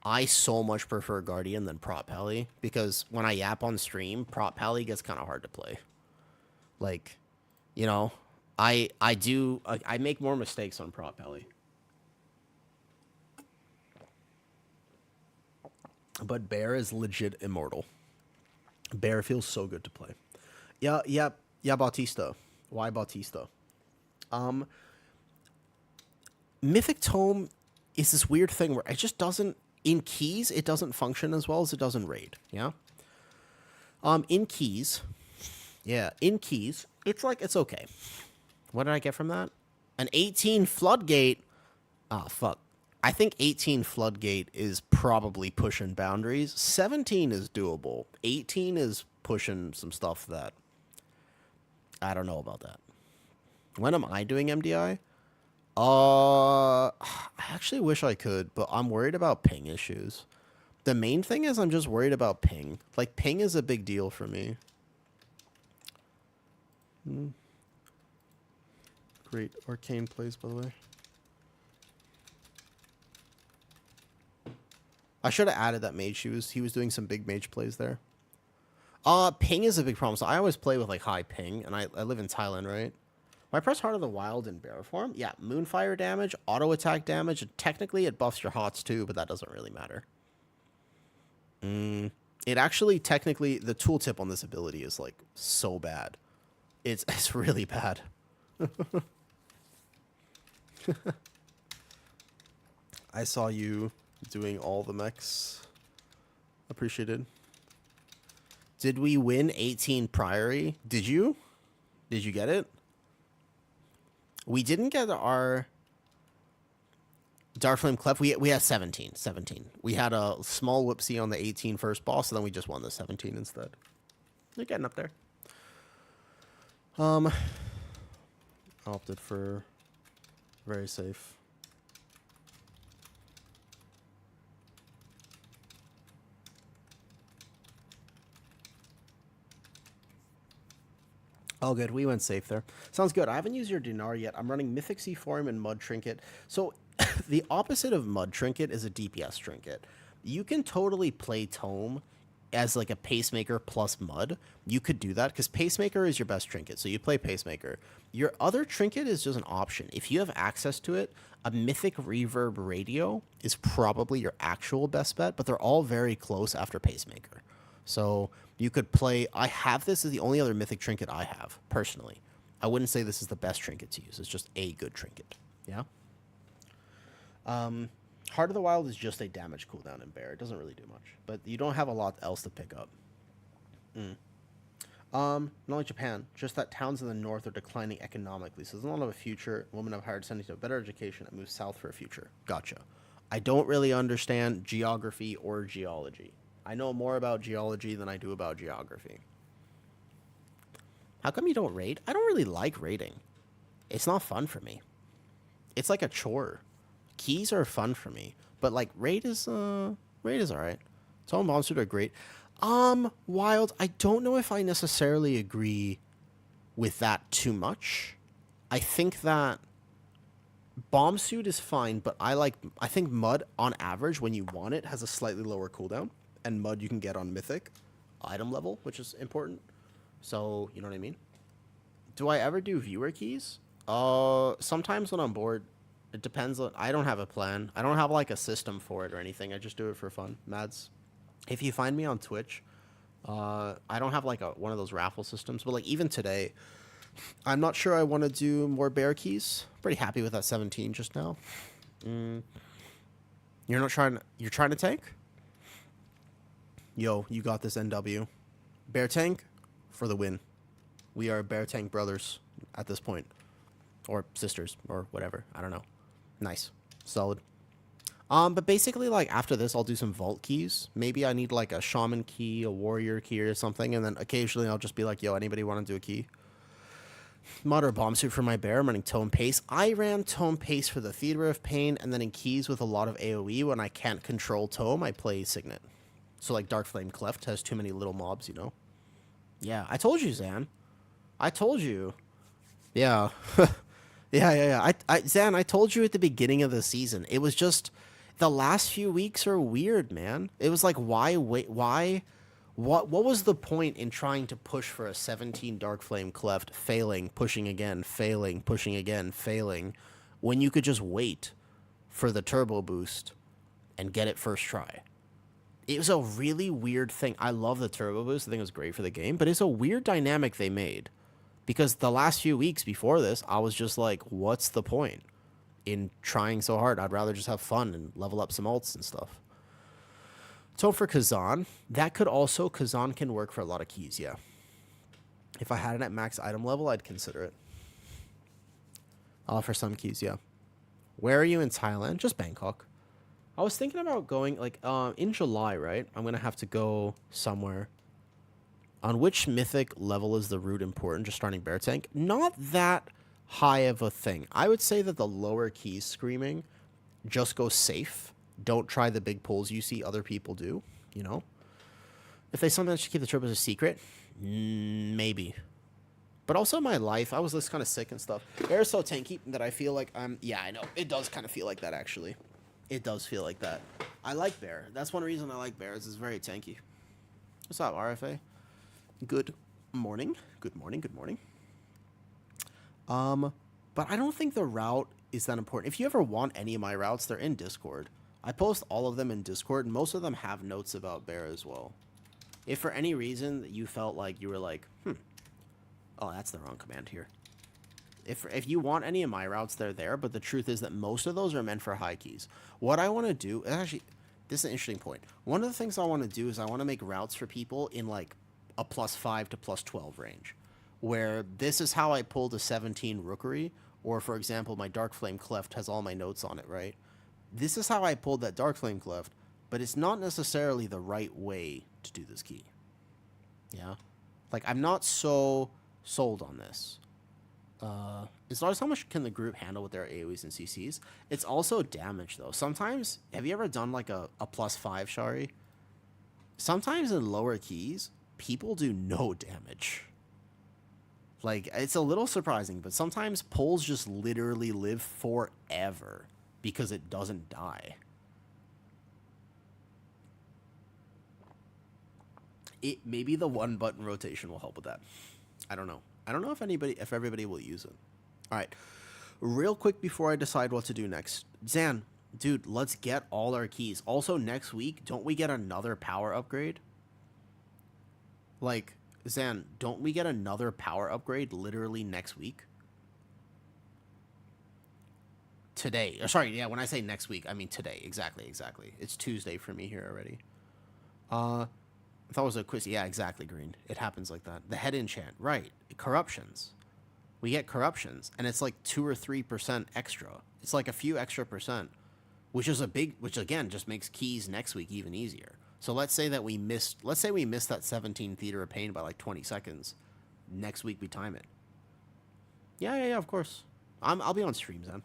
I so much prefer Guardian than Prop Pally, because when I yap on stream, Prop Pally gets kind of hard to play. Like, you know, I make more mistakes on Prop Pally. But Bear is legit immortal. Bear feels so good to play. Yeah, Bautista. Why Bautista? Mythic Tome is this weird thing where it just doesn't, in keys, it doesn't function as well as it does in raid, yeah? In keys, it's like, it's okay. What did I get from that? An 18 Floodgate. Ah, fuck. I think 18 Floodgate is probably pushing boundaries. 17 is doable. 18 is pushing some stuff that I don't know about that. When am I doing MDI? I actually wish I could, but I'm worried about ping issues. The main thing is I'm just worried about ping. Like, ping is a big deal for me. Great arcane plays, by the way. I should have added that mage. He was doing some big mage plays there. Ping is a big problem. So I always play with like high ping, and I live in Thailand, right? When I press Heart of the Wild in bear form, yeah, Moonfire damage, auto attack damage, and technically it buffs your hots too, but that doesn't really matter. It actually technically, the tooltip on this ability is like so bad. It's really bad. I saw you doing all the mechs. Appreciated. Did we win 18 Priory? Did you? Did you get it? We didn't get our Darkflame Clef. We had 17. We had a small whoopsie on the 18 first boss, and then we just won the 17 instead. You're getting up there. Opted for very safe. Oh, good. We went safe there. Sounds good. I haven't used your Dinar yet. I'm running Mythic Sea Form and Mud Trinket. So the opposite of Mud Trinket is a DPS Trinket. You can totally play Tome as like a Pacemaker plus Mud. You could do that because Pacemaker is your best Trinket. So you play Pacemaker. Your other Trinket is just an option. If you have access to it, a Mythic Reverb Radio is probably your actual best bet, but they're all very close after Pacemaker. So you could play. I have this as the only other Mythic Trinket I have, personally. I wouldn't say this is the best trinket to use. It's just a good trinket. Yeah? Heart of the Wild is just a damage cooldown in Bear. It doesn't really do much. But you don't have a lot else to pick up. Not like Japan. Just that towns in the north are declining economically. So there's not a lot of a future. Women of higher descending to a better education and move south for a future. Gotcha. I don't really understand geography or geology. I know more about geology than I do about geography. How come you don't raid? I don't really like raiding. It's not fun for me. It's like a chore. Keys are fun for me, but like raid is all right. Tome Bomb Suit are great. Wild, I don't know if I necessarily agree with that too much. I think that Bomb Suit is fine, but I think Mud, on average, when you want it, has a slightly lower cooldown. And Mud you can get on Mythic item level, which is important. So, you know what I mean? Do I ever do viewer keys? Sometimes when I'm bored. It depends on... I don't have a plan. I don't have, like, a system for it or anything. I just do it for fun. Mads, if you find me on Twitch, I don't have, like, one of those raffle systems. But, like, even today, I'm not sure I want to do more bear keys. Pretty happy with that 17 just now. You're not trying... You're trying to tank? Yo, you got this, NW. Bear tank for the win. We are bear tank brothers at this point. Or sisters, or whatever. I don't know. Nice. Solid. But basically, like, after this, I'll do some vault keys. Maybe I need, like, a shaman key, a warrior key, or something. And then occasionally I'll just be like, yo, anybody want to do a key? Mud or bomb suit for my bear. I'm running Tome Pace. I ran Tome Pace for the Theater of Pain, and then in keys with a lot of AoE, when I can't control Tome, I play Signet. So, like, Dark Flame Cleft has too many little mobs, you know? Yeah, I told you, Zan. I told you. Yeah. Yeah. Zan, I told you at the beginning of the season. It was just... The last few weeks are weird, man. It was like, why wait? Why? What was the point in trying to push for a 17 Dark Flame Cleft, failing, pushing again, failing, pushing again, failing, when you could just wait for the turbo boost and get it first try? It was a really weird thing. I love the turbo boost. I think it was great for the game, but it's a weird dynamic they made. Because the last few weeks before this, I was just like, what's the point in trying so hard? I'd rather just have fun and level up some ults and stuff. So for Kazan, that could also... Kazan can work for a lot of keys, yeah. If I had it at max item level, I'd consider it. For some keys, yeah. Where are you in Thailand? Just Bangkok. I was thinking about going, like, in July, right? I'm going to have to go somewhere. On which mythic level is the route important? Just starting bear tank? Not that high of a thing. I would say that the lower keys screaming, just go safe. Don't try the big pulls you see other people do, you know? If they sometimes should keep the turbos a secret, maybe. But also my life, I was just kind of sick and stuff. Bear is so tanky that I feel like I'm... Yeah, I know. It does kind of feel like that, actually. It does feel like that. I like Bear. That's one reason I like Bears. It's very tanky. What's up, RFA? Good morning. Good morning. Good morning. But I don't think the route is that important. If you ever want any of my routes, they're in Discord. I post all of them in Discord, and most of them have notes about Bear as well. If for any reason you felt like you were like, oh, that's the wrong command here. If you want any of my routes, they're there, but the truth is that most of those are meant for high keys. What I want to do, actually, this is an interesting point. One of the things I want to do is I want to make routes for people in, like, a +5 to +12 range, where this is how I pulled a 17 Rookery, or, for example, my Dark Flame Cleft has all my notes on it, right? This is how I pulled that Dark Flame Cleft, but it's not necessarily the right way to do this key. Yeah? Like, I'm not so sold on this. As far as how much can the group handle with their AoEs and CCs, it's also damage, though. Sometimes, have you ever done, like, a +5, Shari? Sometimes in lower keys, people do no damage. Like, it's a little surprising, but sometimes pulls just literally live forever because it doesn't die. Maybe the one button rotation will help with that. I don't know. I don't know if everybody will use it. All right. Real quick before I decide what to do next. Zan, dude, let's get all our keys. Also, next week, don't we get another power upgrade? Like, Zan, don't we get another power upgrade literally next week? Today. Sorry, yeah, when I say next week, I mean today. Exactly. It's Tuesday for me here already. I thought it was a quiz. Yeah, exactly, Green. It happens like that. The head enchant. Right. Corruptions. We get corruptions, and it's like 2 or 3% extra. It's like a few extra percent, which again just makes keys next week even easier. So let's say we missed that 17 Theater of Pain by like 20 seconds. Next week we time it. Yeah, of course. I'll be on streams then.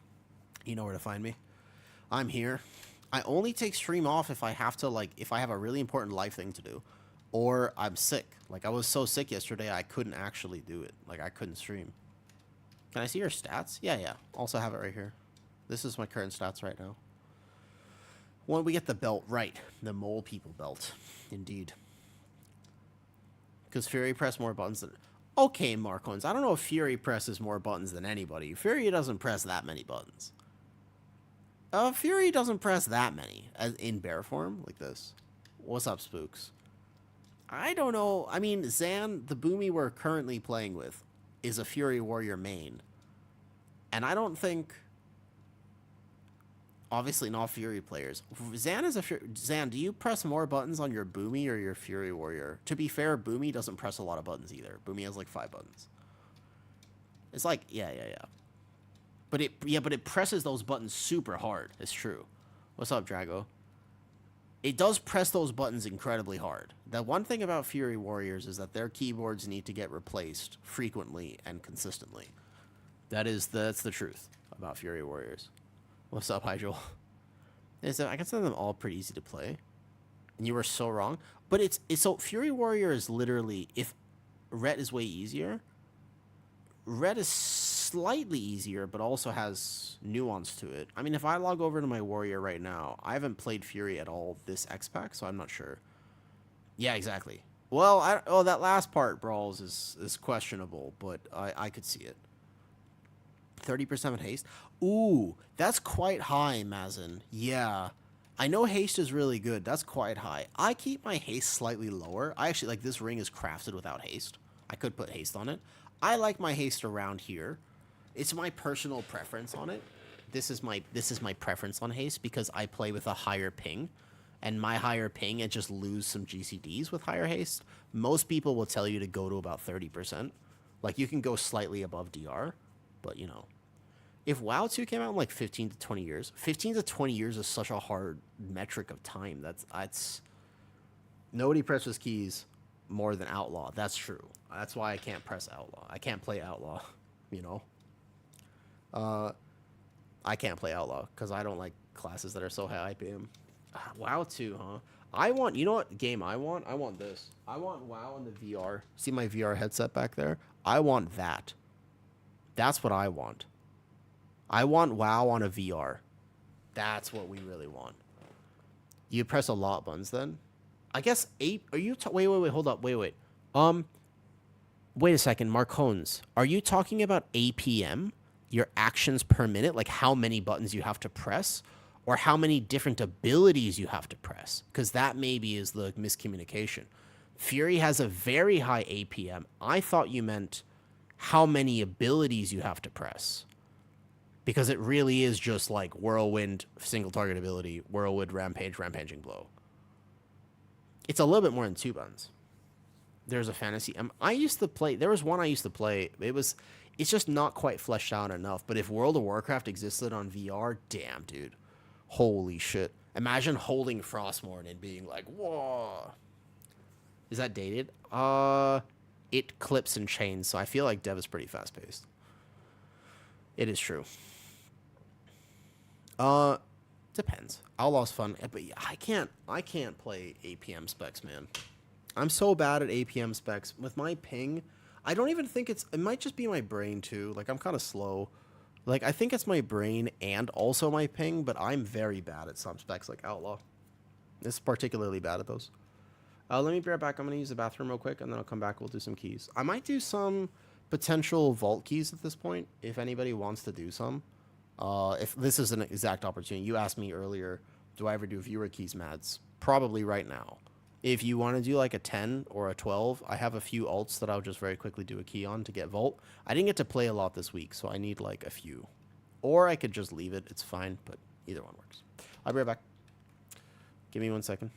You know where to find me. I'm here. I only take stream off if I have to, like, if I have a really important life thing to do. or I'm sick. Like, I was so sick yesterday, I couldn't actually do it. Like, I couldn't stream. Can I see your stats? Yeah, yeah. Also have it right here. This is my current stats right now. When we get the belt right, the mole people belt, indeed. Because Fury pressed more buttons than... Okay, Marcoins, I don't know if Fury presses more buttons than anybody. Fury doesn't press that many buttons. Fury doesn't press that many as in bear form, like this. What's up, Spooks? I don't know. I mean, Zan, the Boomy we're currently playing with, is a Fury Warrior main. And I don't think... Obviously, not Fury players. Zan is a Zan. Do you press more buttons on your Boomy or your Fury Warrior? To be fair, Boomy doesn't press a lot of buttons either. Boomy has like 5 buttons. It's like yeah. But it presses those buttons super hard. It's true. What's up, Drago? It does press those buttons incredibly hard. The one thing about Fury Warriors is that their keyboards need to get replaced frequently and consistently. That's the truth about Fury Warriors. What's up, Hydro? I consider them all pretty easy to play. And you were so wrong. But it's so Fury Warrior is literally, if Ret is way easier, Ret is slightly easier, but also has nuance to it. I mean, if I log over to my Warrior right now, I haven't played Fury at all this X-Pack, so I'm not sure. Yeah, exactly. Well, that last part, Brawls, is questionable, but I could see it. 30% haste? Ooh, that's quite high, Mazin. Yeah. I know haste is really good. That's quite high. I keep my haste slightly lower. I actually, like, this ring is crafted without haste. I could put haste on it. I like my haste around here. It's my personal preference on it. This is my preference on haste because I play with a higher ping. And my higher ping, it just lose some GCDs with higher haste. Most people will tell you to go to about 30%. Like, you can go slightly above DR, but, you know. If WoW 2 came out in like 15 to 20 years, 15 to 20 years is such a hard metric of time. That's nobody presses keys more than Outlaw. That's true. That's why I can't press Outlaw. I can't play Outlaw, you know. I can't play Outlaw because I don't like classes that are so high IPM. WoW 2, huh? You know what game I want? I want this. I want WoW in the VR. See my VR headset back there? I want that. That's what I want. I want WoW on a VR. That's what we really want. You press a lot buttons then? I guess 8... Are you... Wait, hold up. Wait. Wait a second, Marcones. Are you talking about APM? Your actions per minute? Like how many buttons you have to press? Or how many different abilities you have to press? Because that maybe is the miscommunication. Fury has a very high APM. I thought you meant how many abilities you have to press. Because it really is just like Whirlwind, single target ability, Whirlwind, Rampage, Rampaging Blow. It's a little bit more than 2 buttons. There's a fantasy. I used to play. There was one I used to play. It's just not quite fleshed out enough. But if World of Warcraft existed on VR, damn, dude. Holy shit. Imagine holding Frostmourne and being like, whoa. Is that dated? It clips and chains, so I feel like Dev is pretty fast-paced. It is true. Depends. Outlaw's fun, but I can't play APM specs, man. I'm so bad at APM specs. With my ping, I don't even think it might just be my brain too. Like, I'm kind of slow. Like, I think it's my brain and also my ping, but I'm very bad at some specs like Outlaw. It's particularly bad at those. Let me be right back. I'm going to use the bathroom real quick, and then I'll come back. We'll do some keys. I might do some potential vault keys at this point, if anybody wants to do some. If this is an exact opportunity. You asked me earlier, do I ever do viewer keys, Mads? Probably right now. If you want to do like a 10 or a 12, I have a few alts that I'll just very quickly do a key on to get vault. I didn't get to play a lot this week, so I need like a few. Or I could just leave it. It's fine, but either one works. I'll be right back. Give me 1 second.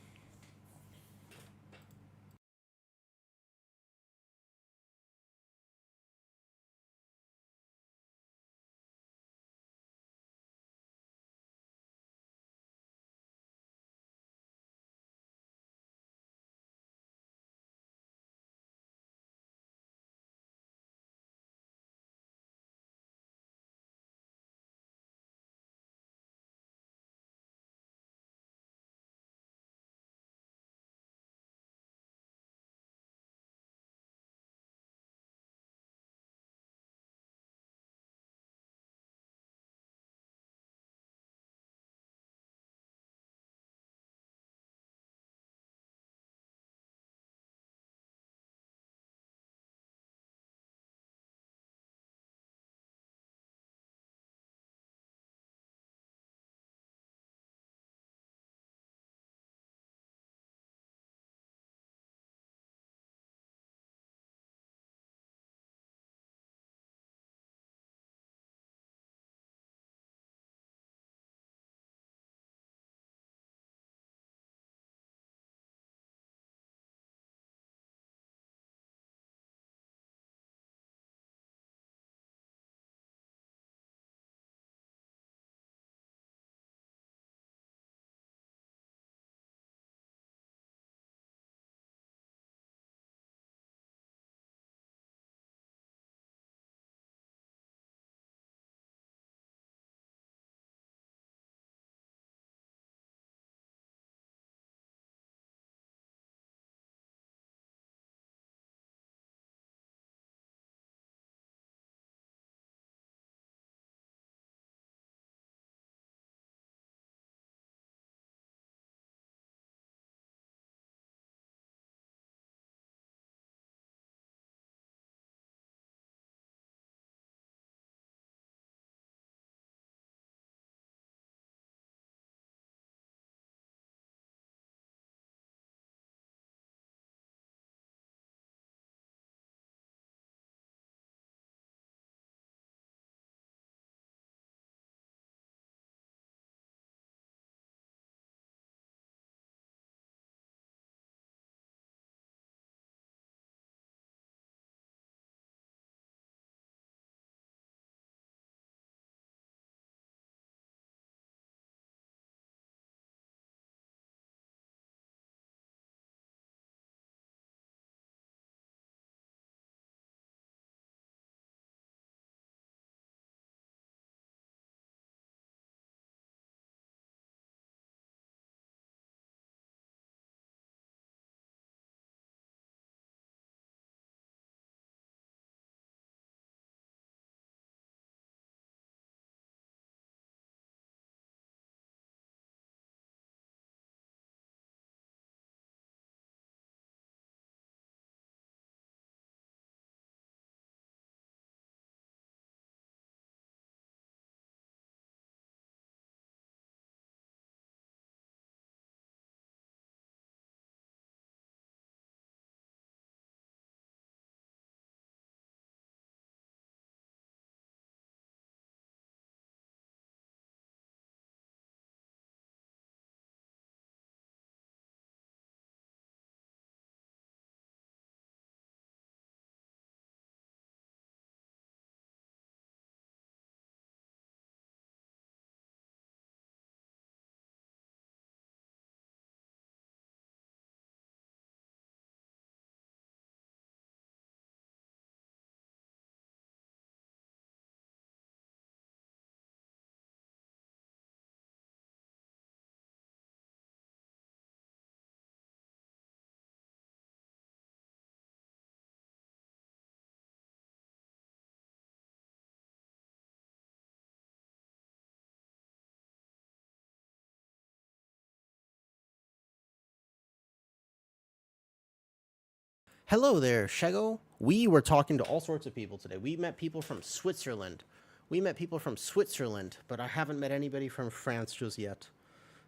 Hello there, Shego. We were talking to all sorts of people today. We met people from Switzerland. But I haven't met anybody from France just yet.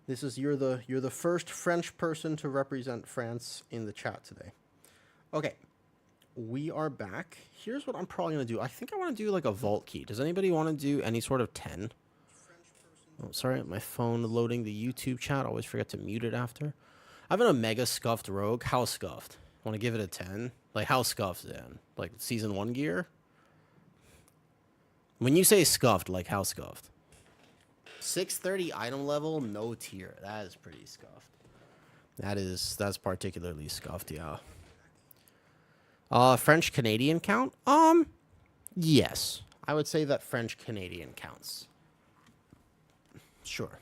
This is you're the first French person to represent France in the chat today. Okay, we are back. Here's what I'm probably gonna do. I think I want to do like a vault key. Does anybody want to do any sort of 10? Oh, sorry, my phone loading the YouTube chat. I always forget to mute it after. I have an Omega scuffed rogue. How scuffed? Want to give it a 10? Like, how scuffed, then? Like, season 1 gear? When you say scuffed, like, how scuffed? 630 item level, no tier. That is pretty scuffed. That's particularly scuffed, yeah. French Canadian count? Yes. I would say that French Canadian counts. Sure.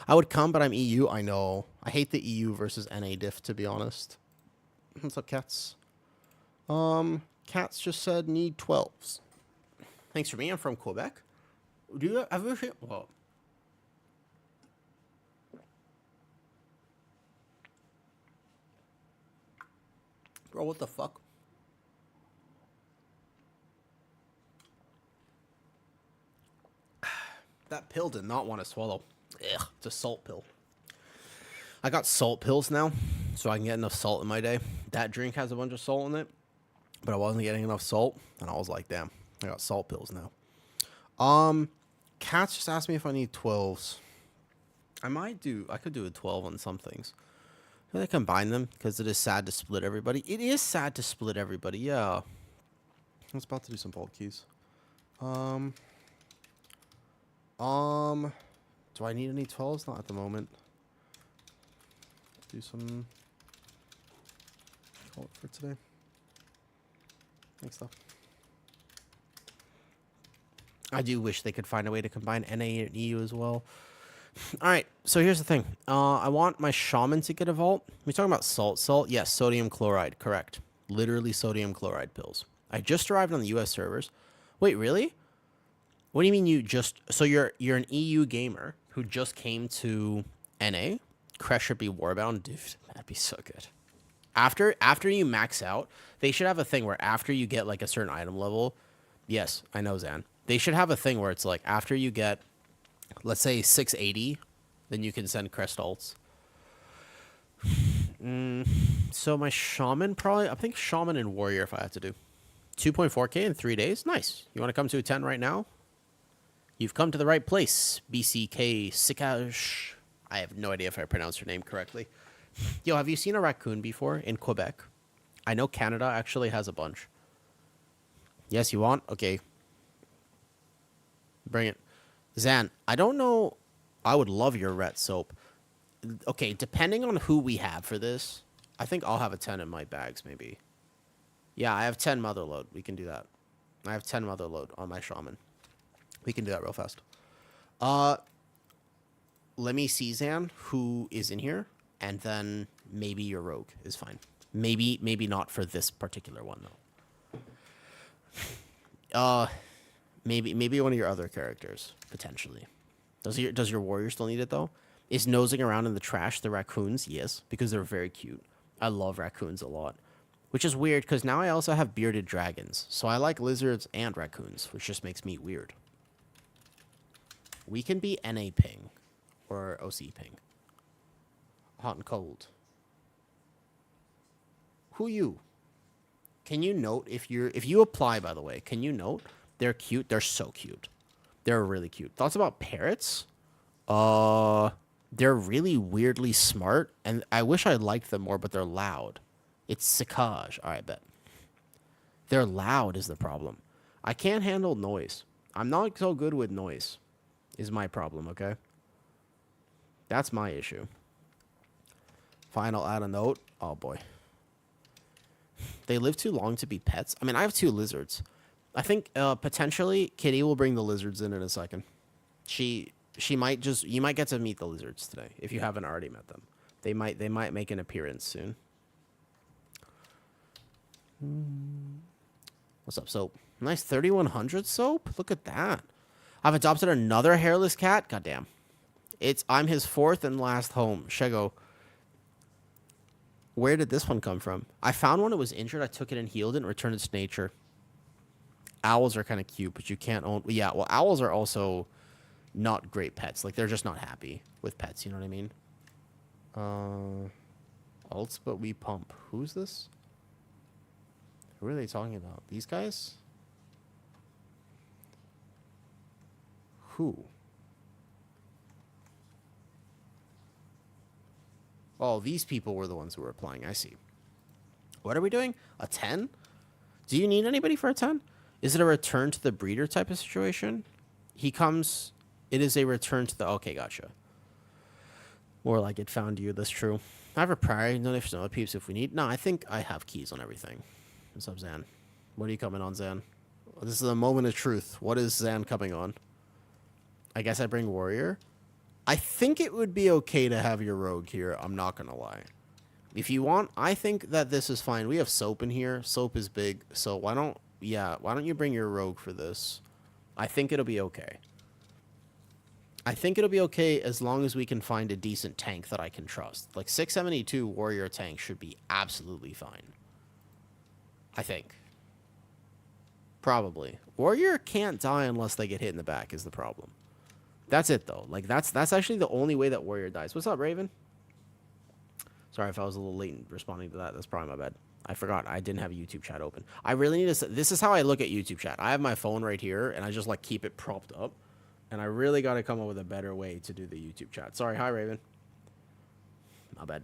I would come, but I'm EU. I know. I hate the EU versus NA diff, to be honest. What's up, Cats? Cats just said need 12s. Thanks for me. I'm from Quebec. Do you ever hear? Whoa. Bro, what the fuck? That pill did not want to swallow. Ugh, it's a salt pill. I got salt pills now, so I can get enough salt in my day. That drink has a bunch of salt in it, but I wasn't getting enough salt, and I was like, damn, I got salt pills now. Cats just asked me if I need 12s. I could do a 12 on some things. Can I combine them? Because it is sad to split everybody. It is sad to split everybody, yeah. I was about to do some vault keys. Do I need any 12s? Not at the moment. Do some call it for today. Thanks, though. I do wish they could find a way to combine NA and EU as well. All right, so here's the thing. I want my shaman to get a vault. We're talking about salt. Salt, yes, sodium chloride, correct. Literally sodium chloride pills. I just arrived on the US servers. Wait, really? What do you mean you just... So you're an EU gamer who just came to NA? Crash should be Warbound? Dude, that'd be so good. After you max out, they should have a thing where after you get like a certain item level... Yes, I know, Zan. They should have a thing where it's like after you get, let's say, 680, then you can send crest alts. So my shaman probably... I think shaman and warrior if I had to do. 2.4k in 3 days? Nice. You want to come to a 10 right now? You've come to the right place, BCK Sikaj. I have no idea if I pronounced your name correctly. Yo, have you seen a raccoon before in Quebec? I know Canada actually has a bunch. Yes, you want? Okay. Bring it. Zan, I don't know. I would love your ret soap. Okay, depending on who we have for this, I think I'll have a 10 in my bags, maybe. Yeah, I have 10 motherload. We can do that. I have 10 motherload on my shaman. We can do that real fast. Let me see, Zan, who is in here, and then maybe your rogue is fine. Maybe not for this particular one, though. Maybe one of your other characters, potentially. Does your warrior still need it, though? Is nosing around in the trash the raccoons? Yes, because they're very cute. I love raccoons a lot. Which is weird, because now I also have bearded dragons. So I like lizards and raccoons, which just makes me weird. We can be NA ping. Or OC ping. Hot and cold. Who you? Can you note if you apply, by the way, can you note? They're cute. They're so cute. They're really cute. Thoughts about parrots? They're really weirdly smart, and I wish I liked them more, but they're loud. It's Sikaj. All right, bet. They're loud is the problem. I can't handle noise. I'm not so good with noise, is my problem, okay? That's my issue. Fine, I'll add a note. Oh, boy. They live too long to be pets. I mean, I have 2 lizards. I think potentially Kitty will bring the lizards in a second. She might just... You might get to meet the lizards today if you haven't already met them. They might make an appearance soon. What's up, Soap? Nice 3100 Soap? Look at that. I've adopted another hairless cat? Goddamn. I'm his 4th and last home. Shego. Where did this one come from? I found one. It was injured. I took it and healed it and returned it to nature. Owls are kind of cute, but you can't own... Yeah, well, owls are also not great pets. Like, they're just not happy with pets, you know what I mean? Alts, but we pump. Who's this? Who are they talking about? These guys? Who? Oh, these people were the ones who were applying. I see. What are we doing? A 10? Do you need anybody for a 10? Is it a return to the breeder type of situation? He comes... It is a return to the... Okay, gotcha. More like it found you. That's true. I have a priority. No ifs, no peeps if we need. No, I think I have keys on everything. What's up, Zan? What are you coming on, Zan? This is a moment of truth. What is Zan coming on? I guess I bring warrior. I think it would be okay to have your rogue here. I'm not going to lie. If you want, I think that this is fine. We have soap in here. Soap is big. So why don't you bring your rogue for this? I think it'll be okay. I think it'll be okay as long as we can find a decent tank that I can trust. Like 672 warrior tank should be absolutely fine. I think. Probably. Warrior can't die unless they get hit in the back is the problem. That's it though. Like that's actually the only way that warrior dies. What's up, Raven? Sorry if I was a little late in responding to that. That's probably my bad. I forgot. I didn't have a YouTube chat open. I really need to... This is how I look at YouTube chat. I have my phone right here, and I just, like, keep it propped up. And I really got to come up with a better way to do the YouTube chat. Sorry. Hi, Raven. My bad.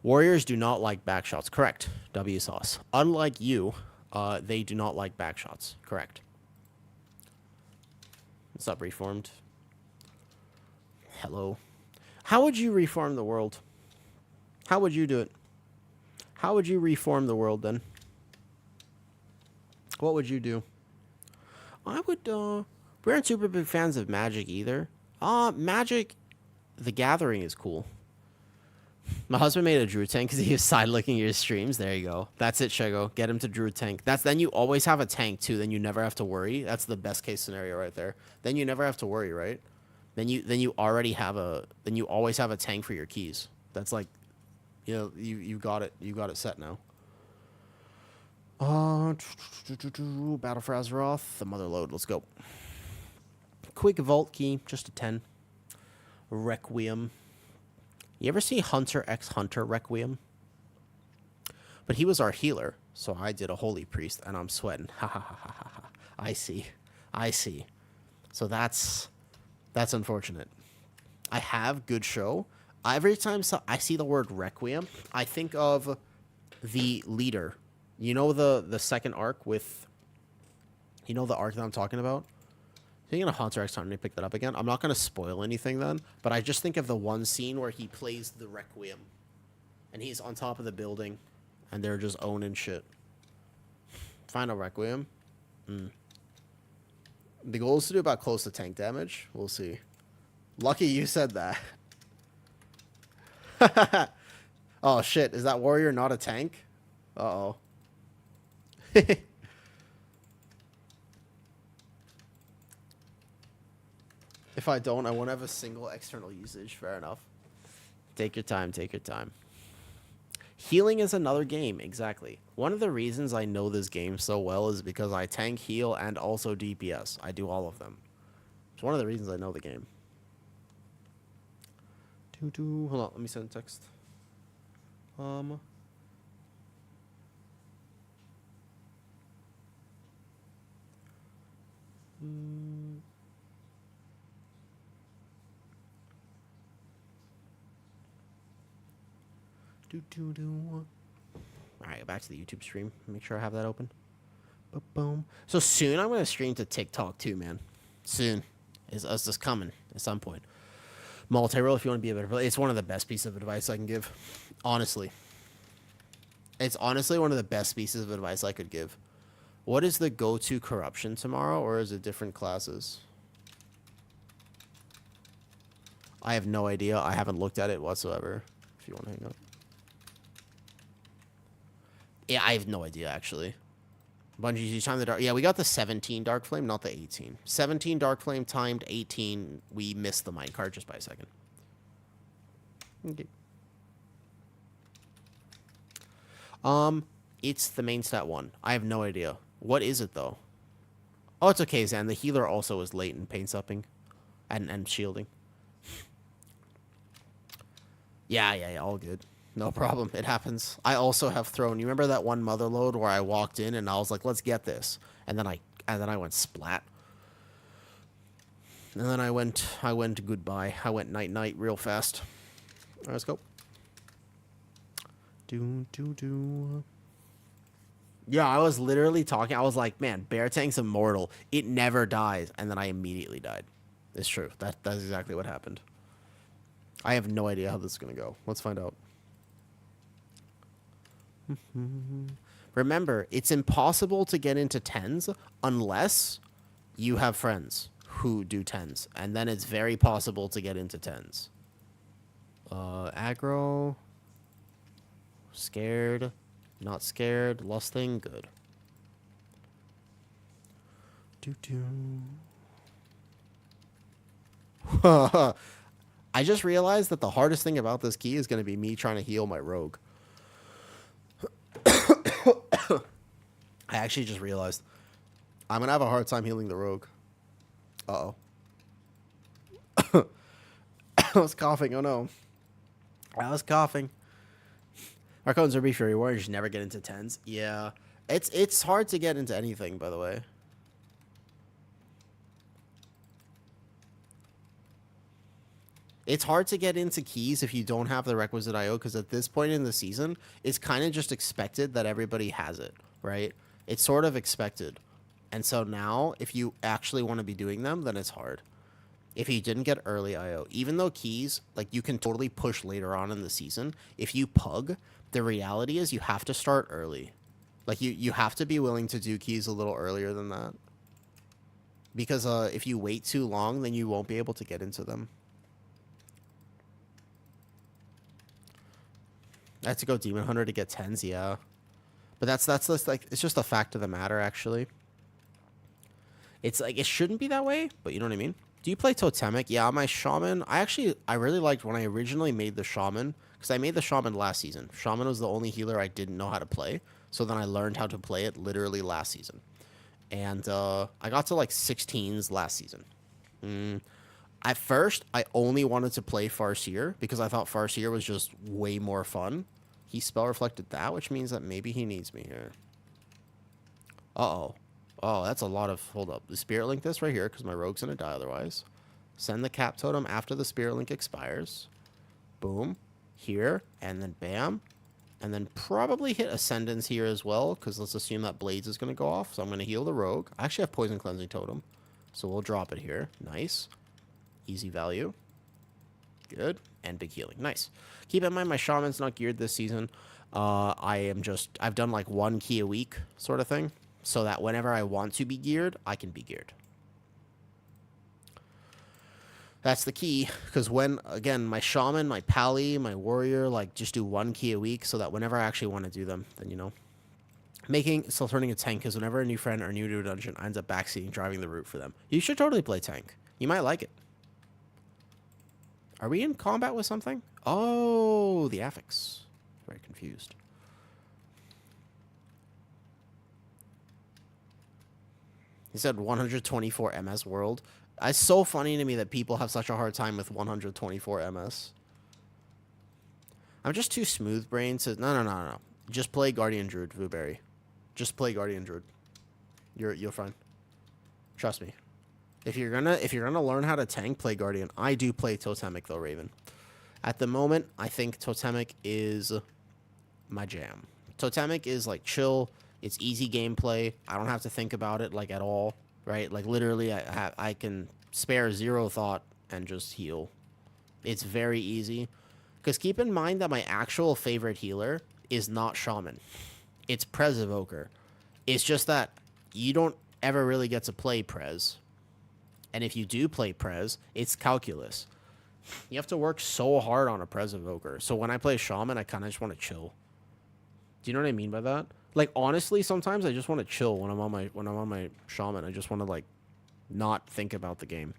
Warriors do not like back shots. Correct. W sauce. Unlike you, they do not like back shots. Correct. What's up, Reformed? Hello. How would you reform the world? How would you do it? How would you reform the world then? What would you do? I would, we aren't super big fans of Magic either. Magic, the Gathering is cool. My husband made a Druid tank because he was side-looking your streams. There you go. That's it, Shego. Get him to Druid tank. Then you always have a tank too. Then you never have to worry. That's the best case scenario right there. Then you never have to worry, right? Then you already have then you always have a tank for your keys. That's like, you know, you got it. You got it set now. Battle for Azeroth. The Mother Load. Let's go. Quick Vault Key. Just a 10. Requiem. You ever see Hunter x Hunter Requiem? But he was our healer, so I did a Holy Priest, and I'm sweating. Ha ha ha ha ha ha. I see. So that's unfortunate. I have good show. Every time I see the word Requiem, I think of the leader. You know the second arc with... You know the arc that I'm talking about? Thinking of Hunter x Hunter, pick that up again. I'm not going to spoil anything then, but I just think of the one scene where he plays the Requiem. And he's on top of the building, and they're just owning shit. Final Requiem. The goal is to do about close to tank damage. We'll see. Lucky you said that. Oh, shit. Is that warrior not a tank? Uh-oh. If I don't, I won't have a single external usage. Fair enough. Take your time. Take your time. Healing is another game. Exactly. One of the reasons I know this game so well is because I tank, heal, and also DPS. I do all of them. It's one of the reasons I know the game. Hold on. Let me send a text. Alright, back to the YouTube stream. Make sure I have that open. Boom. So soon I'm going to stream to TikTok too, man. Soon. It's just coming at some point. Multi-roll if you want to be a better player. It's one of the best pieces of advice I can give. Honestly. It's honestly one of the best pieces of advice I could give. What is the go-to corruption tomorrow, or is it different classes? I have no idea. I haven't looked at it whatsoever. If you want to hang up. Yeah, I have no idea, actually. Bungie's each time the dark... Yeah, we got the 17 Dark Flame, not the 18. 17 Dark Flame timed 18. We missed the minecart just by a second. Okay. It's the main stat 1. I have no idea. What is it, though? Oh, it's okay, Zan. The healer also is late in pain supping and shielding. Yeah, all good. No problem. It happens. I also have thrown. You remember that one mother load where I walked in and I was like, "Let's get this," and then I went splat. And then I went goodbye. I went night real fast. All right, let's go. Do. Yeah, I was literally talking. I was like, "Man, Bear Tank's immortal. It never dies." And then I immediately died. It's true. That's exactly what happened. I have no idea how this is gonna go. Let's find out. Remember, it's impossible to get into 10s unless you have friends who do 10s. And then it's very possible to get into 10s. Aggro. Scared. Not scared. Lusting. Good. I just realized that the hardest thing about this key is going to be me trying to heal my rogue. I actually just realized I'm going to have a hard time healing the rogue. Uh-oh. I was coughing. Oh, no. I was coughing. Arcone's Ruby Fury Warriors never get into 10s. Yeah. It's hard to get into anything, by the way. It's hard to get into keys if you don't have the requisite IO, because at this point in the season, it's kind of just expected that everybody has it, right? It's sort of expected. And so now, if you actually want to be doing them, then it's hard. If you didn't get early IO, even though keys, like, you can totally push later on in the season, if you pug, the reality is you have to start early. Like, you have to be willing to do keys a little earlier than that. Because if you wait too long, then you won't be able to get into them. I had to go Demon Hunter to get 10s, yeah. But that's just, like, it's just a fact of the matter, actually. It's like, it shouldn't be that way, but you know what I mean? Do you play Totemic? Yeah, my Shaman, I really liked when I originally made the Shaman, because I made the Shaman last season. Shaman was the only healer I didn't know how to play, so then I learned how to play it literally last season. And I got to, like, 16s last season. At first, I only wanted to play Farseer because I thought Farseer was just way more fun. He spell reflected that, which means that maybe he needs me here. Uh-oh. Oh, that's a lot of... Hold up. The Spirit Link this right here because my rogue's going to die otherwise. Send the Cap Totem after the Spirit Link expires. Boom. Here. And then bam. And then probably hit Ascendance here as well because let's assume that Blades is going to go off. So I'm going to heal the rogue. I actually have Poison Cleansing Totem. So we'll drop it here. Nice. Easy value. Good. And big healing. Nice. Keep in mind my Shaman's not geared this season. I've done like 1 key a week sort of thing. So that whenever I want to be geared, I can be geared. That's the key. Because when, again, my Shaman, my Pally, my Warrior, like just do 1 key a week so that whenever I actually want to do them, then, you know. Still turning a tank because whenever a new friend or new to a dungeon ends up backseating, driving the route for them. You should totally play tank. You might like it. Are we in combat with something? Oh, the affix. Very confused. He said 124 MS world. It's so funny to me that people have such a hard time with 124 MS. I'm just too smooth brained to... No. Just play Guardian Druid, Vuberry. Just play Guardian Druid. You're fine. Trust me. If you're gonna learn how to tank, play Guardian. I do play Totemic though, Raven. At the moment, I think Totemic is my jam. Totemic is like chill. It's easy gameplay. I don't have to think about it like at all, right? Like literally, I can spare 0 thought and just heal. It's very easy. Because keep in mind that my actual favorite healer is not Shaman. It's Prez Evoker. It's just that you don't ever really get to play Prez. And if you do play Prez, it's calculus. You have to work so hard on a Prez Evoker. So when I play Shaman, I kind of just want to chill. Do you know what I mean by that? Like honestly, sometimes I just want to chill when I'm on my Shaman. I just want to like not think about the game.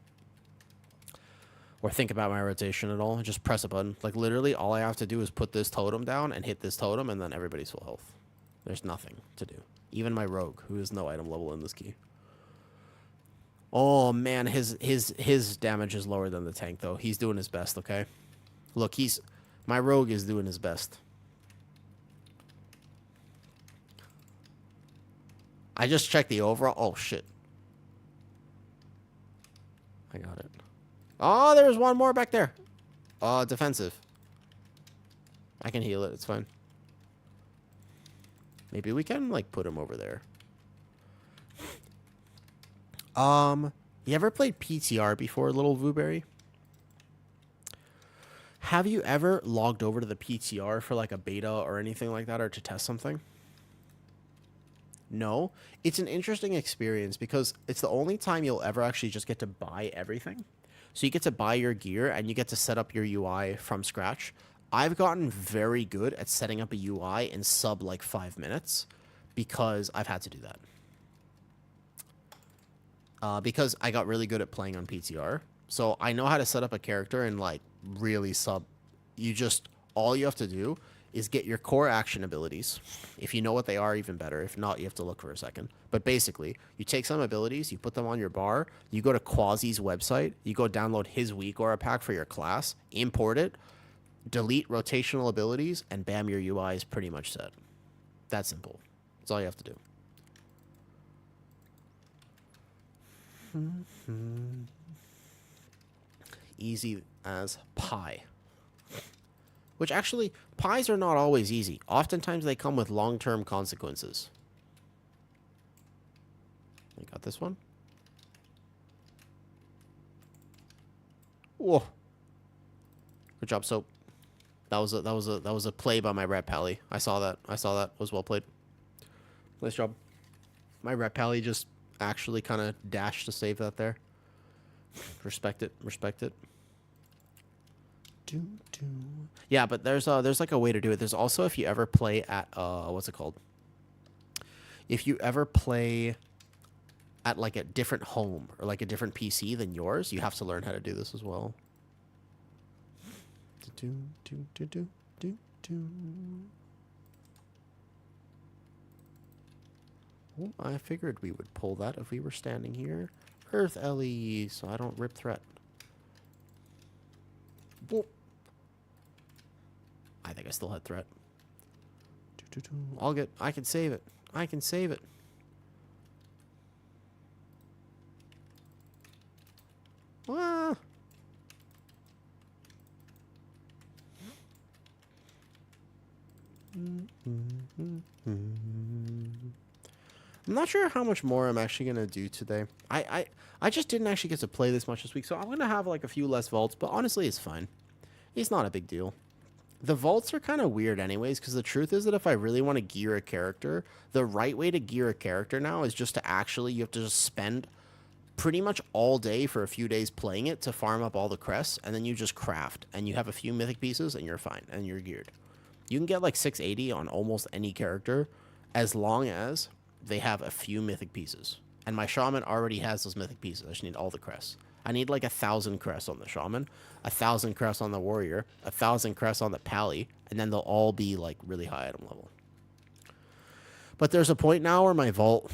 or think about my rotation at all. Just press a button. Like, literally, all I have to do is put this totem down and hit this totem, and then everybody's full health. There's nothing to do. Even my rogue, who has no item level in this key. Oh, man, his damage is lower than the tank, though. He's doing his best, okay? Look, my rogue is doing his best. I just checked the overall. Oh, shit. I got it. Oh, there's one more back there. Defensive. I can heal it. It's fine. Maybe we can, like, put him over there. You ever played PTR before, little Vooberry? Have you ever logged over to the PTR for, like, a beta or anything like that, or to test something? No? It's an interesting experience because it's the only time you'll ever actually just get to buy everything. So you get to buy your gear and you get to set up your UI from scratch. I've gotten very good at setting up a UI in sub like 5 minutes because I've had to do that. Because I got really good at playing on PTR. So I know how to set up a character in like really sub. All you have to do is get your core action abilities. If you know what they are, even better. If not, you have to look for a second. But basically, you take some abilities, you put them on your bar, you go to Quasi's website, you go download his weak aura pack for your class, import it, delete rotational abilities, and bam, your UI is pretty much set. That simple. That's all you have to do. Easy as pie. Which actually, pies are not always easy. Oftentimes they come with long-term consequences. I got this one. Whoa. Good job, Soap. That was a play by my Rat Pally. I saw that. It was well played. Nice job. My Rat Pally just actually kind of dashed to save that there. Respect it. Yeah, but there's like a way to do it. There's also, if you ever play at what's it called? If you ever play at like a different home or like a different PC than yours, you have to learn how to do this as well. Oh, I figured we would pull that if we were standing here. Earth Ellie, so I don't rip threat. Whoa. I think I still had threat. I can save it. Ah. I'm not sure how much more I'm actually going to do today. I just didn't actually get to play this much this week, so I'm going to have like a few less vaults, but honestly, it's fine. It's not a big deal. The vaults are kind of weird anyways, because the truth is that if I really want to gear a character, the right way to gear a character now is just to actually, you have to just spend pretty much all day for a few days playing it to farm up all the crests, and then you just craft, and you have a few mythic pieces, and you're fine, and you're geared. You can get like 680 on almost any character, as long as they have a few mythic pieces. And my shaman already has those mythic pieces. I just need all the crests. I need like 1,000 crests on the shaman, 1,000 crests on the warrior, 1,000 crests on the pally, and then they'll all be like really high item level. But there's a point now where my vault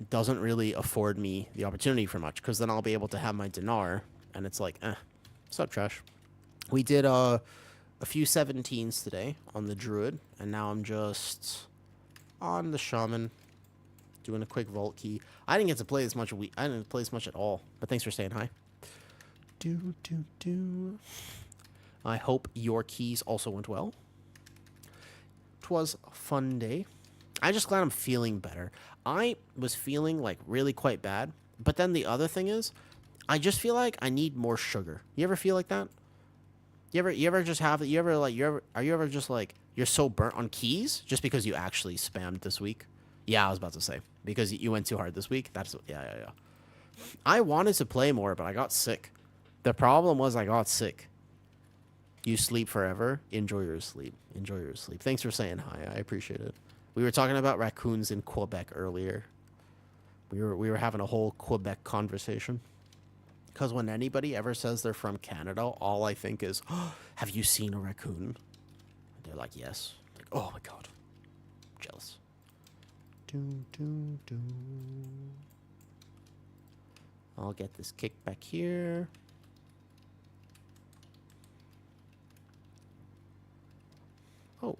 doesn't really afford me the opportunity for much, because then I'll be able to have my dinar, and it's like, stop trash. We did a few 17s today on the druid, and now I'm just on the shaman doing a quick vault key. I didn't get to play as much. I didn't play as much at all, but thanks for saying hi. I hope your keys also went well. 'Twas a fun day. I'm just glad I'm feeling better. I was feeling like really quite bad, but then the other thing is, I just feel like I need more sugar. You ever feel like that? You ever just have it? Are you ever just like, you're so burnt on keys just because you actually spammed this week? Yeah, I was about to say, because you went too hard this week. Yeah. I wanted to play more, but I got sick. The problem was I got sick. You sleep forever. Enjoy your sleep. Thanks for saying hi. I appreciate it. We were talking about raccoons in Quebec earlier. We were having a whole Quebec conversation. Because when anybody ever says they're from Canada, all I think is, oh, have you seen a raccoon? They're like, yes. Like, oh my god. Jealous. I'll get this kick back here. Oh.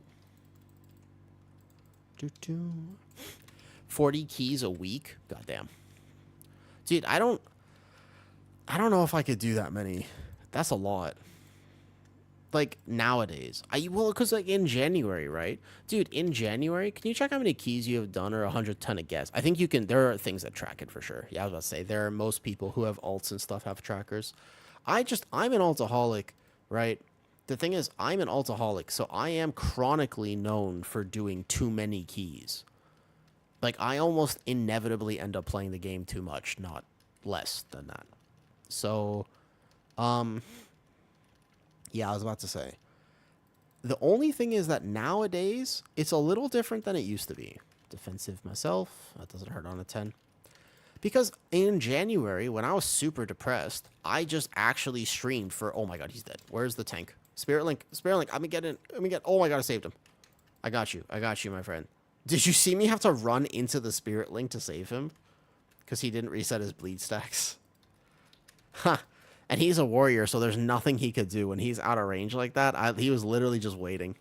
40 keys a week? Goddamn. Dude, I don't know if I could do that many. That's a lot. Like, nowadays. Well, because, like, in January, right? Dude, in January, can you check how many keys you have done or 110 a guess? I think you can. There are things that track it for sure. Yeah, I was about to say, there are most people who have alts and stuff have trackers. I'm an altaholic, right? The thing is, I'm an altaholic, so I am chronically known for doing too many keys. Like, I almost inevitably end up playing the game too much, not less than that. So, yeah, I was about to say. The only thing is that nowadays, it's a little different than it used to be. Defensive myself. That doesn't hurt on a 10. Because in January, when I was super depressed, I just actually streamed for... Oh my god, he's dead. Where's the tank? Spirit Link. Let me get in. Oh my god, I saved him. I got you, my friend. Did you see me have to run into the Spirit Link to save him? Because he didn't reset his bleed stacks. Huh. And he's a warrior, so there's nothing he could do when he's out of range like that. He was literally just waiting.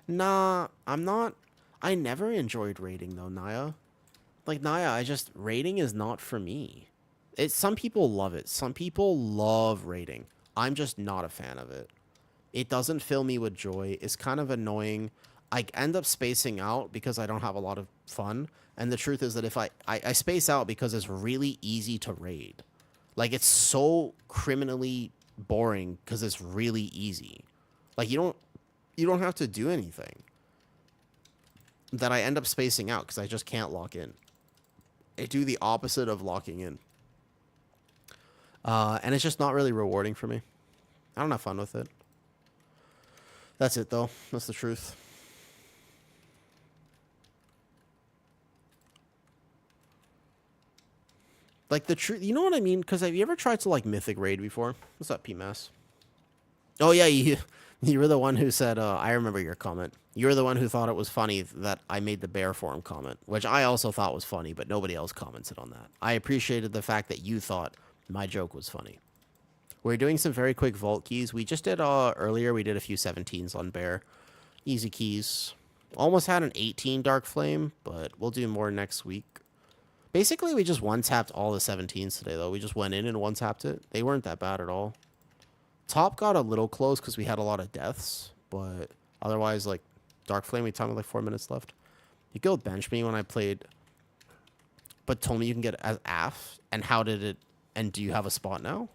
Nah, I'm not... I never enjoyed raiding, though, Naya. Like, Naya, raiding is not for me. Some people love it. Some people love raiding. I'm just not a fan of it. It doesn't fill me with joy. It's kind of annoying. I end up spacing out because I don't have a lot of fun. And the truth is that if I space out because it's really easy to raid. Like, it's so criminally boring because it's really easy. Like, you don't have to do anything. That I end up spacing out because I just can't lock in. I do the opposite of locking in. And it's just not really rewarding for me. I don't have fun with it. That's it, though. That's the truth. Like, the truth... You know what I mean? Because have you ever tried to, like, Mythic Raid before? What's up, PMass? Oh, yeah, you were the one who said... I remember your comment. You were the one who thought it was funny that I made the bear form comment, which I also thought was funny, but nobody else commented on that. I appreciated the fact that you thought my joke was funny. We're doing some very quick vault keys. We just did, earlier, we did a few 17s on bear. Easy keys. Almost had an 18 Dark Flame, but we'll do more next week. Basically, we just one-tapped all the 17s today, though. We just went in and one-tapped it. They weren't that bad at all. Top got a little close because we had a lot of deaths, but otherwise, like, Dark Flame, we time with like 4 minutes left. You guild bench me when I played, but told me you can get as AF, and how did it, and do you have a spot now?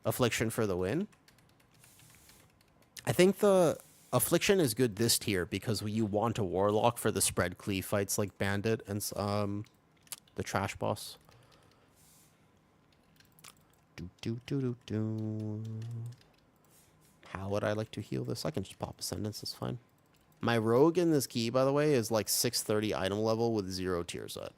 Affliction for the win. I think the Affliction is good this tier because you want a Warlock for the spread cleave fights like Bandit and the Trash Boss. How would I like to heal this? I can just pop Ascendance, it's fine. My Rogue in this key, by the way, is like 630 item level with 0 tier set.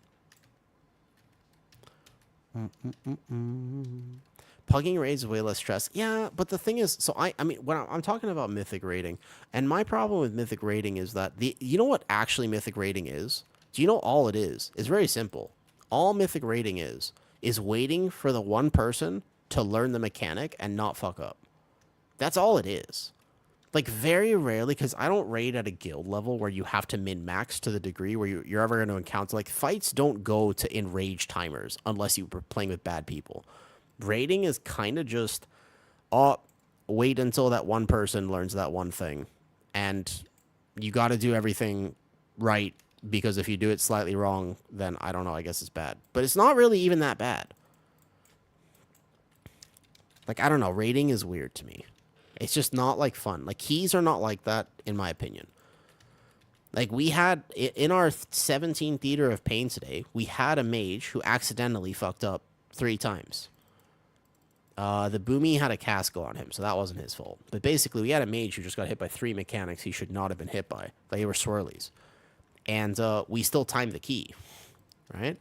Pugging raids way less stress. Yeah, but the thing is, so I mean, when I'm talking about Mythic raiding, and my problem with Mythic raiding is that you know what actually Mythic raiding is? Do you know all it is? It's very simple. All Mythic raiding is waiting for the one person to learn the mechanic and not fuck up. That's all it is. Like, very rarely, because I don't raid at a guild level where you have to min-max to the degree where you're ever going to encounter, like, fights don't go to enrage timers unless you were playing with bad people. Raiding is kind of just, wait until that one person learns that one thing. And you got to do everything right, because if you do it slightly wrong, then, I don't know, I guess it's bad. But it's not really even that bad. Like, I don't know, raiding is weird to me. It's just not, like, fun. Like, keys are not like that, in my opinion. Like, we had, in our 17 Theater of Pain today, we had a mage who accidentally fucked up 3 times. The Boomy had a Casco on him, so that wasn't his fault. But basically, we had a mage who just got hit by 3 mechanics he should not have been hit by. They were swirlies. And we still timed the key, right?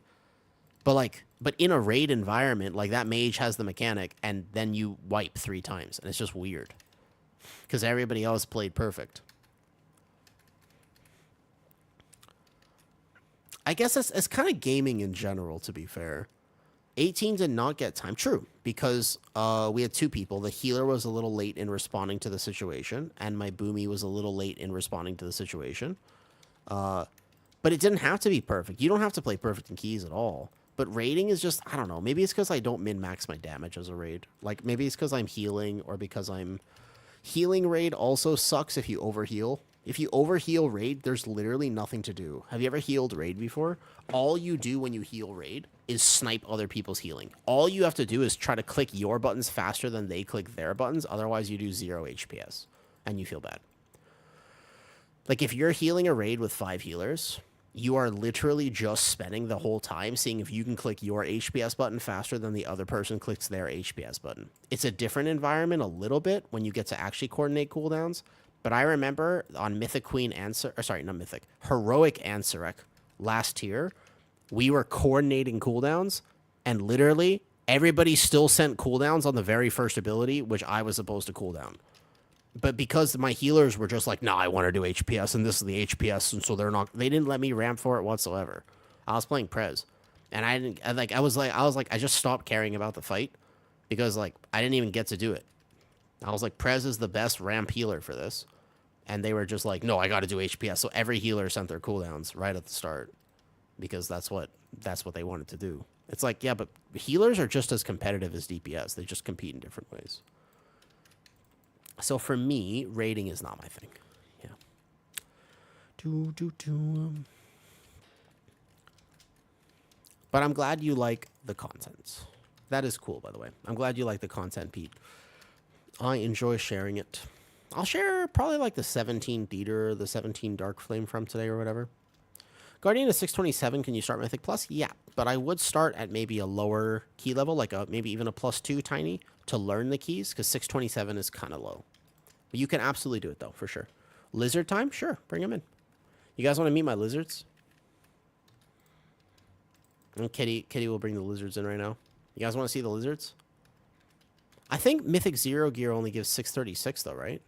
But, like, But in a raid environment, like that mage has the mechanic, and then you wipe 3 times, and it's just weird. Because everybody else played perfect. I guess it's kind of gaming in general, to be fair. 18 did not get time. True, because we had 2 people. The healer was a little late in responding to the situation, and my boomy was a little late in responding to the situation. But it didn't have to be perfect. You don't have to play perfect in keys at all. But raiding is just, I don't know. Maybe it's because I don't min-max my damage as a raid. Like, maybe it's because I'm healing, or because I'm... Healing raid also sucks if you overheal. If you overheal raid, there's literally nothing to do. Have you ever healed raid before? All you do when you heal raid is snipe other people's healing. All you have to do is try to click your buttons faster than they click their buttons. Otherwise, you do 0 HPS, and you feel bad. Like, if you're healing a raid with 5 healers, you are literally just spending the whole time seeing if you can click your HPS button faster than the other person clicks their HPS button. It's a different environment a little bit when you get to actually coordinate cooldowns. But I remember on Mythic Queen Answer, or sorry, not Mythic, Heroic Ansarek last tier, we were coordinating cooldowns, and literally everybody still sent cooldowns on the very first ability, which I was supposed to cooldown. But because my healers were just like, nah, I want to do HPS, and this is the HPS, and so they didn't let me ramp for it whatsoever. I was playing Prez, and I was like, I just stopped caring about the fight, because like I didn't even get to do it. I was like, Prez is the best ramp healer for this. And they were just like, no, I got to do HPS. So every healer sent their cooldowns right at the start, because that's what they wanted to do. It's like, yeah, but healers are just as competitive as DPS. They just compete in different ways. So for me, raiding is not my thing. Yeah. But I'm glad you like the content. That is cool, by the way. I'm glad you like the content, Pete. I enjoy sharing it. I'll share probably like the 17 Theater, the 17 Dark Flame from today or whatever. Guardian is 627. Can you start Mythic Plus? Yeah, but I would start at maybe a lower key level, like maybe even a +2 tiny, to learn the keys, because 627 is kind of low. But you can absolutely do it, though, for sure. Lizard time? Sure, bring them in. You guys want to meet my lizards? And Kitty will bring the lizards in right now. You guys want to see the lizards? I think Mythic Zero gear only gives 636 though, right?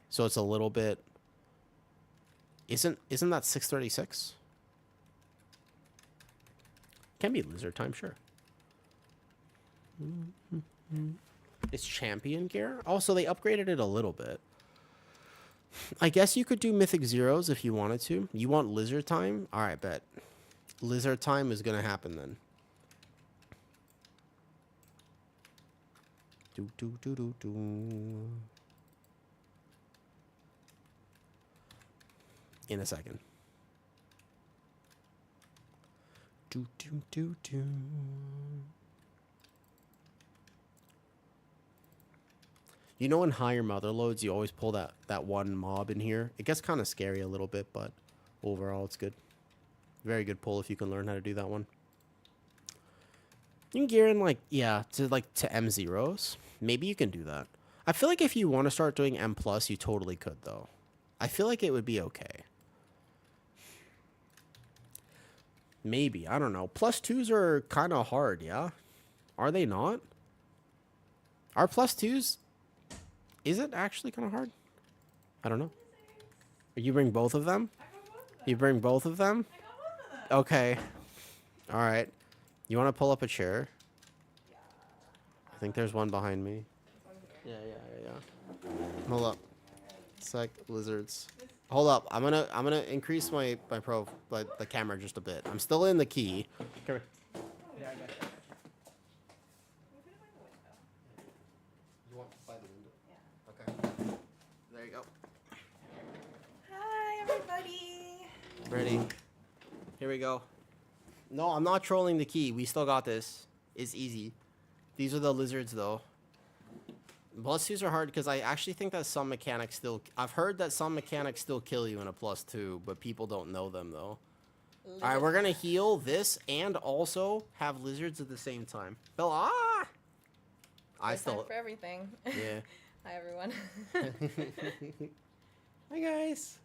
So it's a little bit. Isn't that 636? Can be lizard time, sure. It's champion gear. Also, they upgraded it a little bit. I guess you could do Mythic Zeros if you wanted to. You want lizard time? All right, bet. Lizard time is gonna happen then. In a second. You know, in higher mother loads, you always pull that one mob in here. It gets kind of scary a little bit, but overall, it's good. Very good pull if you can learn how to do that one. You can gear in to M zeros. Maybe you can do that. I feel like if you want to start doing M plus, you totally could though. I feel like it would be okay. Maybe, I don't know. +2s are kind of hard, yeah? Are they not? Are +2s? Is it actually kind of hard? I don't know. You bring both of them? You bring both of them? Okay. All right. You want to pull up a chair? I think there's one behind me. Yeah. Hold up. Sec lizards. Hold up. I'm gonna increase my the camera just a bit. I'm still in the key. Come here. Yeah, I got it. You want by the window? Yeah. Okay. There you go. Hi, everybody. Ready? Here we go. No, I'm not trolling the key. We still got this. It's easy. These are the lizards, though. +2s are hard because I actually think that some mechanics still... I've heard that some mechanics still kill you in a +2, but people don't know them, though. All right, we're going to heal this and also have lizards at the same time. Bella, ah! I still... for everything. Yeah. Hi, everyone. Hi, guys.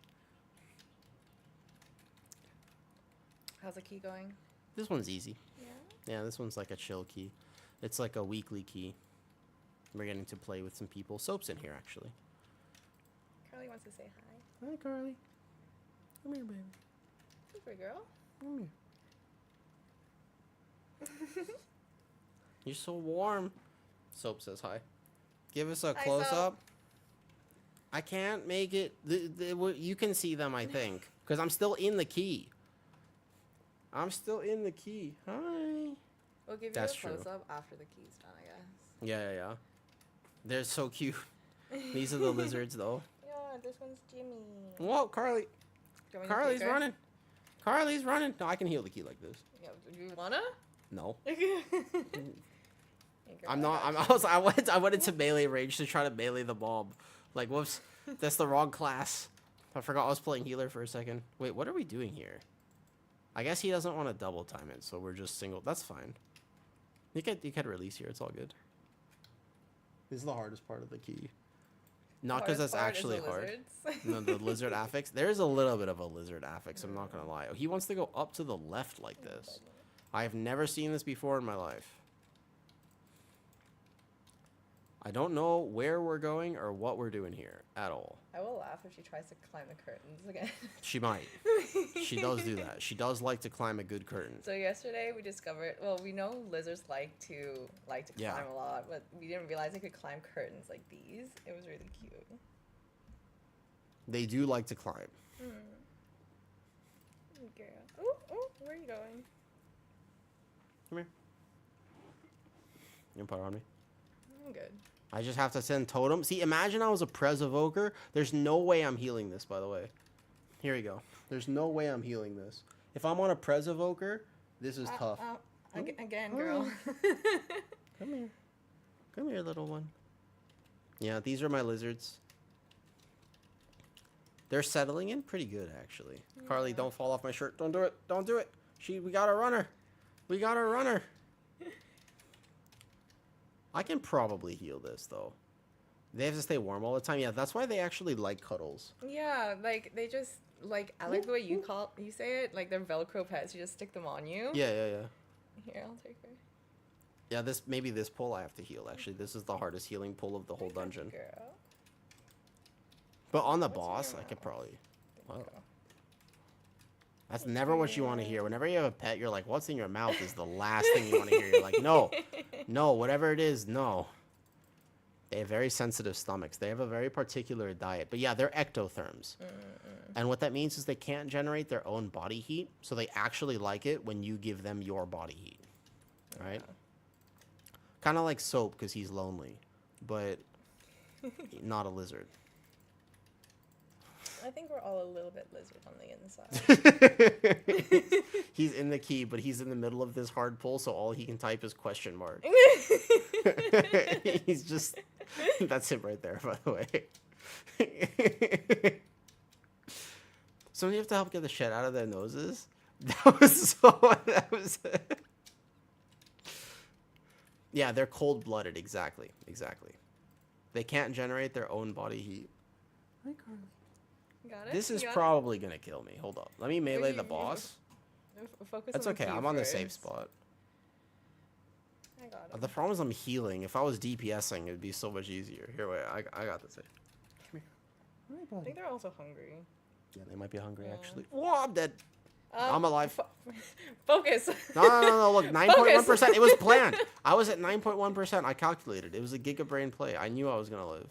How's the key going? This one's easy. Yeah. Yeah, this one's like a chill key. It's like a weekly key. We're getting to play with some people. Soap's in here, actually. Carly wants to say hi. Hi, Carly. Come here, baby. Super girl. Come here. You're so warm. Soap says hi. Give us a Hi, close Soap. up. I can't make it. You can see them, I think, because I'm still in the key. I'm still in the key. Hi. We'll give you That's a true. close up after the key's done, I guess. Yeah. They're so cute. These are the lizards, though. Yeah, this one's Jimmy. Whoa, Carly. Do you want me to Carly's take her? running. Carly's running. No, I can heal the key like this. Yeah, do you wanna? No. Hey, girl, I'm not. I got I went into melee range to try to melee the mob. Like, whoops. That's the wrong class. I forgot I was playing healer for a second. Wait, what are we doing here? I guess he doesn't want to double time it, so we're just single. That's fine. You can release here. It's all good. This is the hardest part of the key. Not because that's actually hard. No, the lizard affix. There is a little bit of a lizard affix. I'm not gonna lie. He wants to go up to the left like this. I have never seen this before in my life. I don't know where we're going or what we're doing here at all. I will laugh if she tries to climb the curtains again. She might. She does do that. She does like to climb a good curtain. So yesterday we discovered, well, we know lizards like to Yeah. climb a lot, but we didn't realize they could climb curtains like these. It was really cute. They do like to climb. Girl. Oh, where are you going? Come here. You can put it on me. I'm good. I just have to send totem. See, imagine I was a Prez Evoker. There's no way I'm healing this, by the way. Here we go. There's no way I'm healing this. If I'm on a Prez Evoker, this is tough. Again, girl. Come here. Come here, little one. Yeah, these are my lizards. They're settling in pretty good, actually. Yeah. Carly, don't fall off my shirt. Don't do it. Don't do it. We got a runner. We got a runner. I can probably heal this, though. They have to stay warm all the time. Yeah, that's why they actually like cuddles. Yeah, like, they just, like, I like the way you say it. Like, they're Velcro pets. You just stick them on you. Yeah. Here, I'll take her. Yeah, maybe this pull I have to heal, actually. This is the hardest healing pull of the whole dungeon. Girl. But on the boss, I could probably... Wow. That's never what you want to hear. Whenever you have a pet, you're like, what's in your mouth is the last thing you want to hear. You're like, no, whatever it is, no. They have very sensitive stomachs. They have a very particular diet. But yeah, they're ectotherms. And what that means is they can't generate their own body heat. So they actually like it when you give them your body heat. Right? Kind of like Soap because he's lonely. But not a lizard. I think we're all a little bit lizard on the inside. He's in the key, but he's in the middle of this hard pull, so all he can type is question mark. He's just... That's him right there, by the way. Somebody have to help get the shit out of their noses? That was Yeah, they're cold-blooded, exactly. They can't generate their own body heat. Hi, Carly. Got it? This is probably going to kill me. Hold up. Let me melee the boss. Focus That's on okay. the I'm on the safe spot. I got it. The problem is I'm healing. If I was DPSing, it would be so much easier. Here, wait. I got this. Come here. I think they're also hungry. Yeah, they might be hungry, actually. Whoa, I'm dead. I'm alive. Focus. No. Look, 9.1%. It was planned. I was at 9.1%. I calculated. It was a gigabrain play. I knew I was going to live.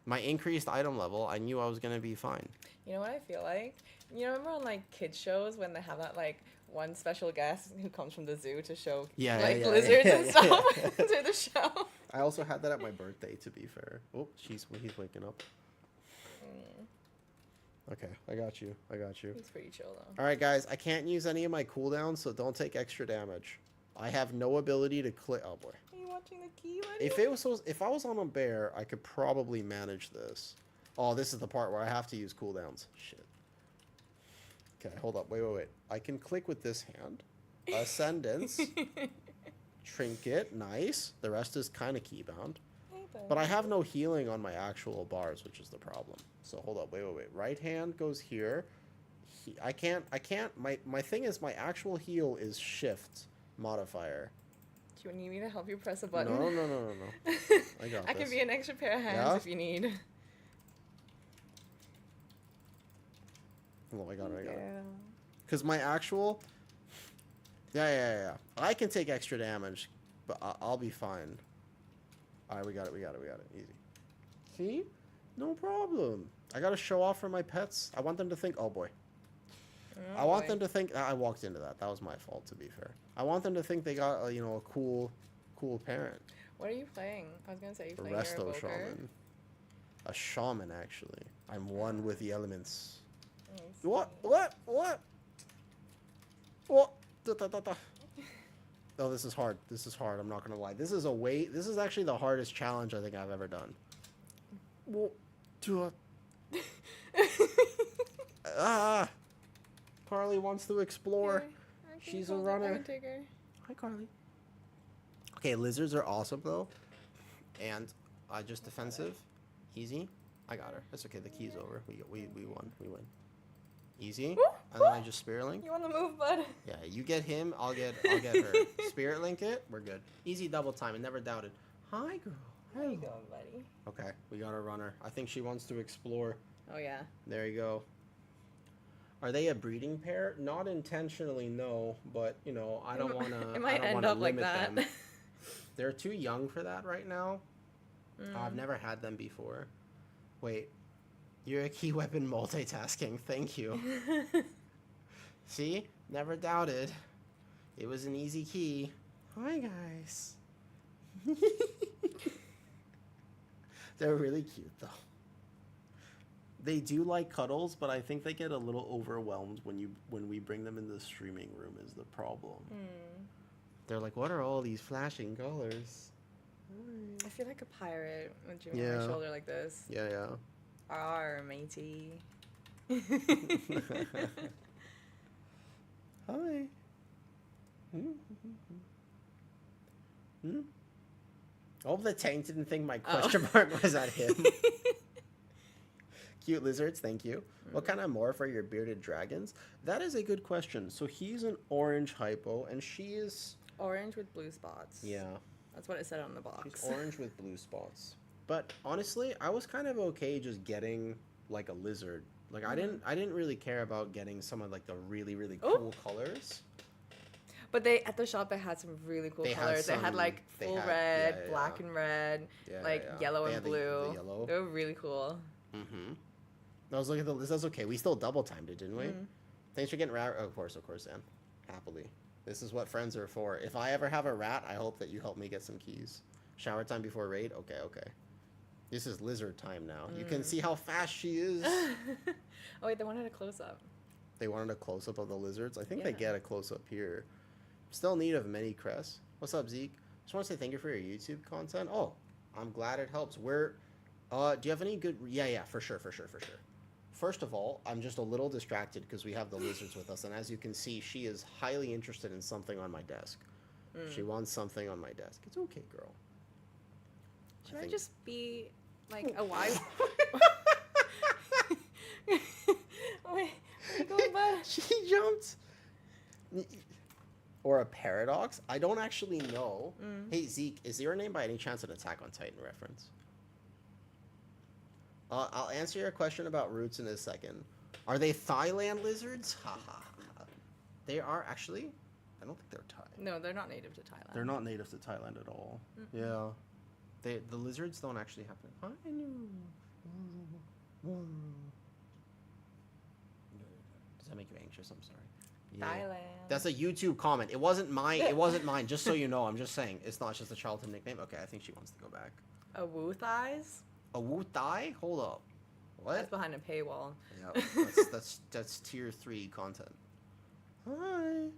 My increased item level, I knew I was going to be fine. You know what I feel like? You remember on, like, kids shows when they have that, like, one special guest who comes from the zoo to show, lizards and stuff to the show? I also had that at my birthday, to be fair. Oh, he's waking up. Okay, I got you. He's pretty chill, though. All right, guys, I can't use any of my cooldowns, so don't take extra damage. I have no ability to click. Oh, boy. Are you watching the key, buddy? If I was on a bear, I could probably manage this. Oh, this is the part where I have to use cooldowns. Shit. Okay, hold up. Wait. I can click with this hand. Ascendance. Trinket. Nice. The rest is kind of keybound. But I have no healing on my actual bars, which is the problem. So hold up. Wait. Right hand goes here. I can't. My thing is my actual heal is shift. modifier. Do you need me to help you press a button? No. I got this. I can be an extra pair of hands if you need. Oh, I got it. Because my actual... Yeah. I can take extra damage, but I'll be fine. Alright, we got it. Easy. See? No problem. I gotta show off for my pets. I want them to think... Oh, boy. I want them to think... I walked into that. That was my fault, to be fair. I want them to think they got, a cool parent. What are you playing? I was gonna say you playing Resto shaman. A shaman, actually. I'm one with the elements. What? Oh, this is hard. I'm not gonna lie. This is actually the hardest challenge I think I've ever done. Carly wants to explore. She's a runner. Hi, Carly. Okay, lizards are awesome though, and just defensive, easy. I got her. That's okay. The key's over. We won. We win. Easy. And then I just spirit link. You want to move, bud? Yeah, you get him. I'll get her. Spirit link it. We're good. Easy double time. And never doubted. Hi, girl. How you going, buddy? Okay, we got a runner. I think she wants to explore. Oh yeah. There you go. Are they a breeding pair? Not intentionally, no. But I don't want to. It might end up like that. Them. They're too young for that right now. I've never had them before. Wait. You're a key weapon multitasking. Thank you. See? Never doubted. It was an easy key. Hi, guys. They're really cute, though. They do like cuddles, but I think they get a little overwhelmed when we bring them in the streaming room is the problem. They're like, what are all these flashing colors? I feel like a pirate with you on my shoulder like this. Yeah. Arr, matey. Hi. Oh, the tank didn't think my question mark was at him. Cute lizards, thank you. What kind of morph are your bearded dragons? That is a good question. So he's an orange hypo, and she is... Orange with blue spots. Yeah. That's what it said on the box. She's orange with blue spots. But honestly, I was kind of okay just getting like a lizard. Like I didn't really care about getting some of like the really, really cool colors. But at the shop they had some really cool colors. They had like full red, black and red, yellow and blue. The yellow. They were really cool. I was looking at the list. That's okay. We still double timed it, didn't we? Thanks for getting rat. Oh, of course, Sam. Happily. This is what friends are for. If I ever have a rat, I hope that you help me get some keys. Shower time before raid? Okay. This is lizard time now. You can see how fast she is. Oh, wait, they wanted a close-up. They wanted a close-up of the lizards? I think they get a close-up here. Still in need of many crests. What's up, Zeke? Just want to say thank you for your YouTube content. Oh, I'm glad it helps. Do you have any good... Yeah, for sure. First of all, I'm just a little distracted because we have the lizards with us. And as you can see, she is highly interested in something on my desk. She wants something on my desk. It's okay, girl. Should I just be, like, a wise... Wait, where you going, bud? She jumped. Or a paradox? I don't actually know. Hey, Zeke, is your name by any chance an Attack on Titan reference? I'll answer your question about roots in a second. Are they Thailand lizards? They are actually. I don't think they're Thai. No, they're not native to Thailand. They're not native to Thailand at all. Yeah. The lizards don't actually happen. I know. Does that make you anxious? I'm sorry. Yeah. Thailand. That's a YouTube comment. It wasn't mine. It wasn't mine. Just so you know, I'm just saying. It's not just a childhood nickname. Okay, I think she wants to go back. Awoo thighs? Awoo thigh? Hold up. What? That's behind a paywall. Yeah, that's tier 3 content. Hi.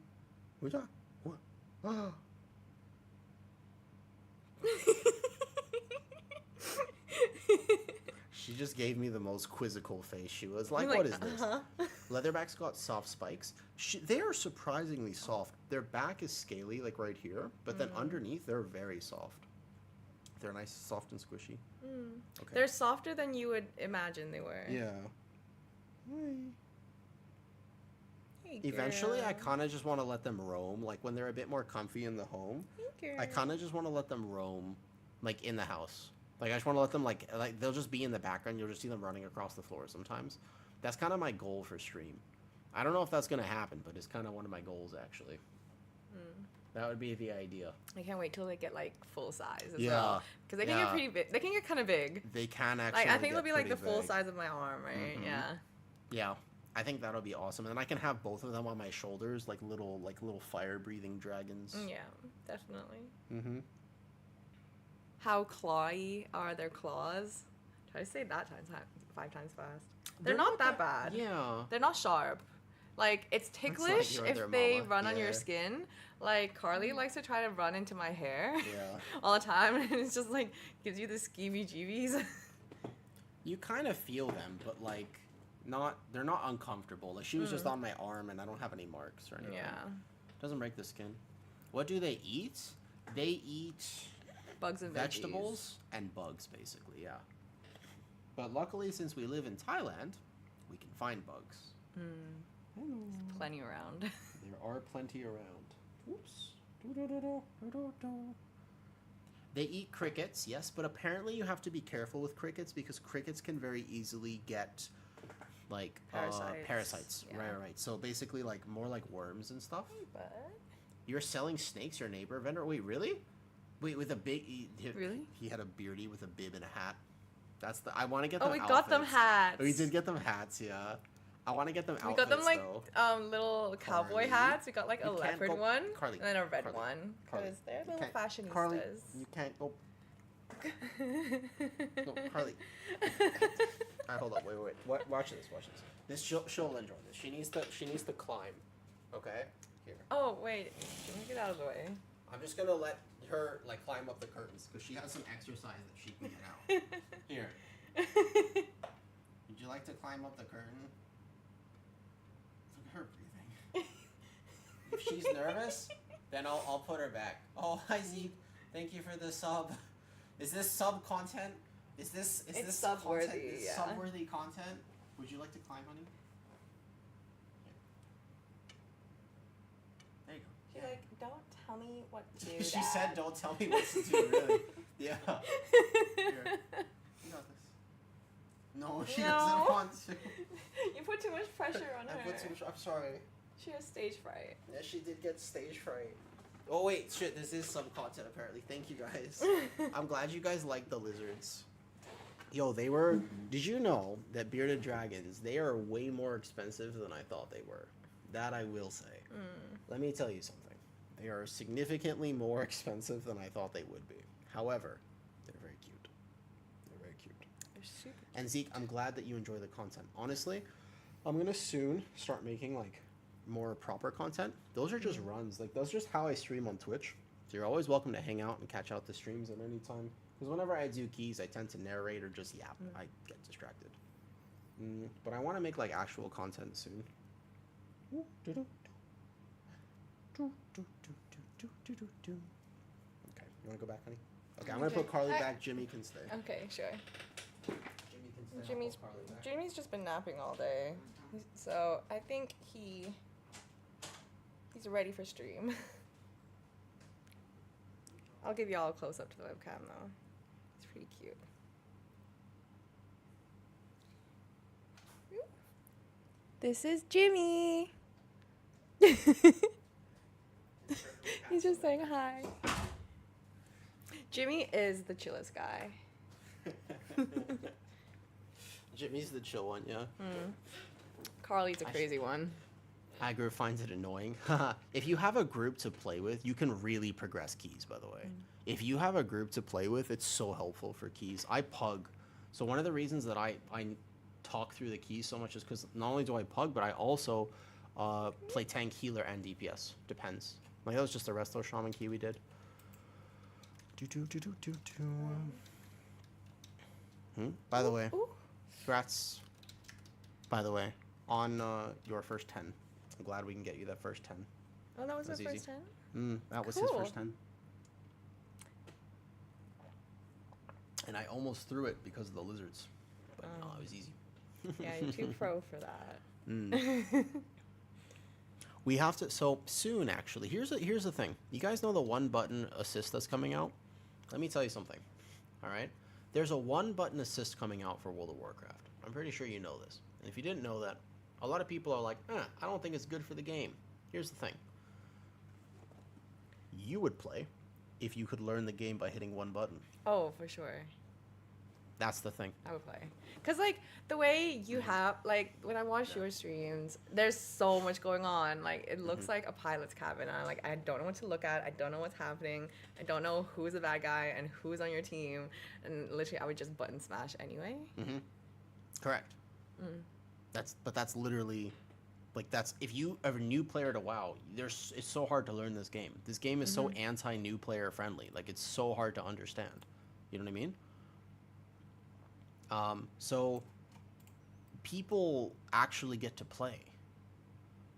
What? Oh. She just gave me the most quizzical face. She was like, what is this? Leatherbacks got soft spikes. They are surprisingly soft. Their back is scaly, like right here, but then underneath, they're very soft. They're nice, soft, and squishy. Okay. They're softer than you would imagine they were. Yeah. Hey, Eventually, I girl. kind of just want to let them roam. Like, when they're a bit more comfy in the home, Hey, I girl. kind of just want to let them roam, like, in the house. Like, I just want to let them, like, they'll just be in the background. You'll just see them running across the floor sometimes. That's kind of my goal for stream. I don't know if that's going to happen, but it's kind of one of my goals, actually. That would be the idea. I can't wait till they get like full size as Yeah, well, because they can get pretty big. They can get kind of big. They can actually. Like I think get they'll be like the pretty full big. size of my arm, right? Mhm. Yeah. Yeah, I think that'll be awesome, and then I can have both of them on my shoulders, like little fire-breathing dragons. Yeah, definitely. Mm-hmm. How clawy are their claws? Try to say that 5 times fast. They're not that bad. Yeah. They're not sharp. Like, it's ticklish you're if their they mama. run on Yeah. your skin. Like, Carly likes to try to run into my hair Yeah. all the time, and it's just, like, gives you the skeevy-jeebies. You kind of feel them, but like, they're not uncomfortable. Like, she was just on my arm, and I don't have any marks or anything. Yeah. Doesn't break the skin. What do they eat? They eat Bugs and vegetables and bugs, basically. Yeah. But luckily, since we live in Thailand, we can find bugs. There's plenty around. There are plenty around. Oops. They eat crickets, yes, but apparently you have to be careful with crickets because crickets can very easily get like parasites. Yeah. Right. So basically, like more like worms and stuff. Hey, bud. You're selling snakes, your neighbor vendor? Wait, really? Wait, with a big. Really? He had a beardy with a bib and a hat. That's the. I want to get them. Oh, we got them outfits. hats. We did get them hats, yeah. I want to get them We outfits, got them like though. little cowboy Carly, hats. We got like a you can't leopard go- one Carly, and then a red Carly, one Carly, because they're you little can't- fashionistas. Carly, you can't go. No, Carly. Alright, hold up. Wait. Watch this. This she'll enjoy this. She needs to climb. Okay. Here. Oh wait, let me get out of the way. I'm just gonna let her like climb up the curtains because she has some exercise that she can get out. Here. Would you like to climb up the curtain? Look at her breathing. If she's nervous, then I'll put her back. Oh, hi Zeke. Thank you for the sub. Is this sub content? Is this sub-worthy, content? Is yeah. Sub-worthy content? Would you like to climb, honey? There you go. She's like, don't tell me what to do. She said, "Don't tell me what to do." Really? Yeah. Here. You got this. No, she doesn't want to. You put too much pressure on her. I put too much. I'm sorry. She has stage fright. Yeah, she did get stage fright. Oh wait, shit! This is some content apparently. Thank you guys. I'm glad you guys like the lizards. Yo, they were. Did you know that bearded dragons? They are way more expensive than I thought they were. That I will say. Let me tell you something. They are significantly more expensive than I thought they would be. However, they're very cute. They're very cute. They're super. And Zeke, I'm glad that you enjoy the content. Honestly, I'm gonna soon start making like more proper content. Those are just runs. Like that's just how I stream on Twitch. So you're always welcome to hang out and catch out the streams at any time. Because whenever I do keys, I tend to narrate or just yap. I get distracted. But I want to make like actual content soon. Okay, you want to go back, honey? Okay, I'm gonna put Carly back. Jimmy can stay. Okay, sure. Jimmy can stay. I'll put Carly back. Jimmy's just been napping all day, so I think he's ready for stream. I'll give y'all a close up to the webcam though. It's pretty cute. This is Jimmy. He's just saying hi. Jimmy is the chillest guy. Jimmy's the chill one, yeah. Carly's a crazy one. Aggro finds it annoying. If you have a group to play with, you can really progress keys, by the way. If you have a group to play with, it's so helpful for keys. I pug. So one of the reasons that I talk through the keys so much is because not only do I pug, but I also play tank, healer, and DPS. Depends. Like that was just the resto shaman key we did. By the way, congrats. By the way, on your first 10. I'm glad we can get you that first 10. Oh, that was That my was first easy. 10? That was his Cool. first 10. And I almost threw it because of the lizards. But no, it was easy. Yeah, you're too pro for that. We have to, so soon actually. Here's the thing. You guys know the one button assist that's coming out? Let me tell you something. All right? There's a one button assist coming out for World of Warcraft. I'm pretty sure you know this. And if you didn't know that, a lot of people are like, I don't think it's good for the game. Here's the thing. You would play if you could learn the game by hitting one button. Oh, for sure. That's the thing. I would play. Because, like, the way you have, like, when I watch your streams, there's so much going on. Like, it looks like a pilot's cabin. And I don't know what to look at. I don't know what's happening. I don't know who's the bad guy and who's on your team. And literally, I would just button smash anyway. Mm-hmm. Correct. That's literally, like, that's, if you are a new player to WoW, it's so hard to learn this game. This game is so anti-new player friendly. Like, it's so hard to understand. You know what I mean? So people actually get to play.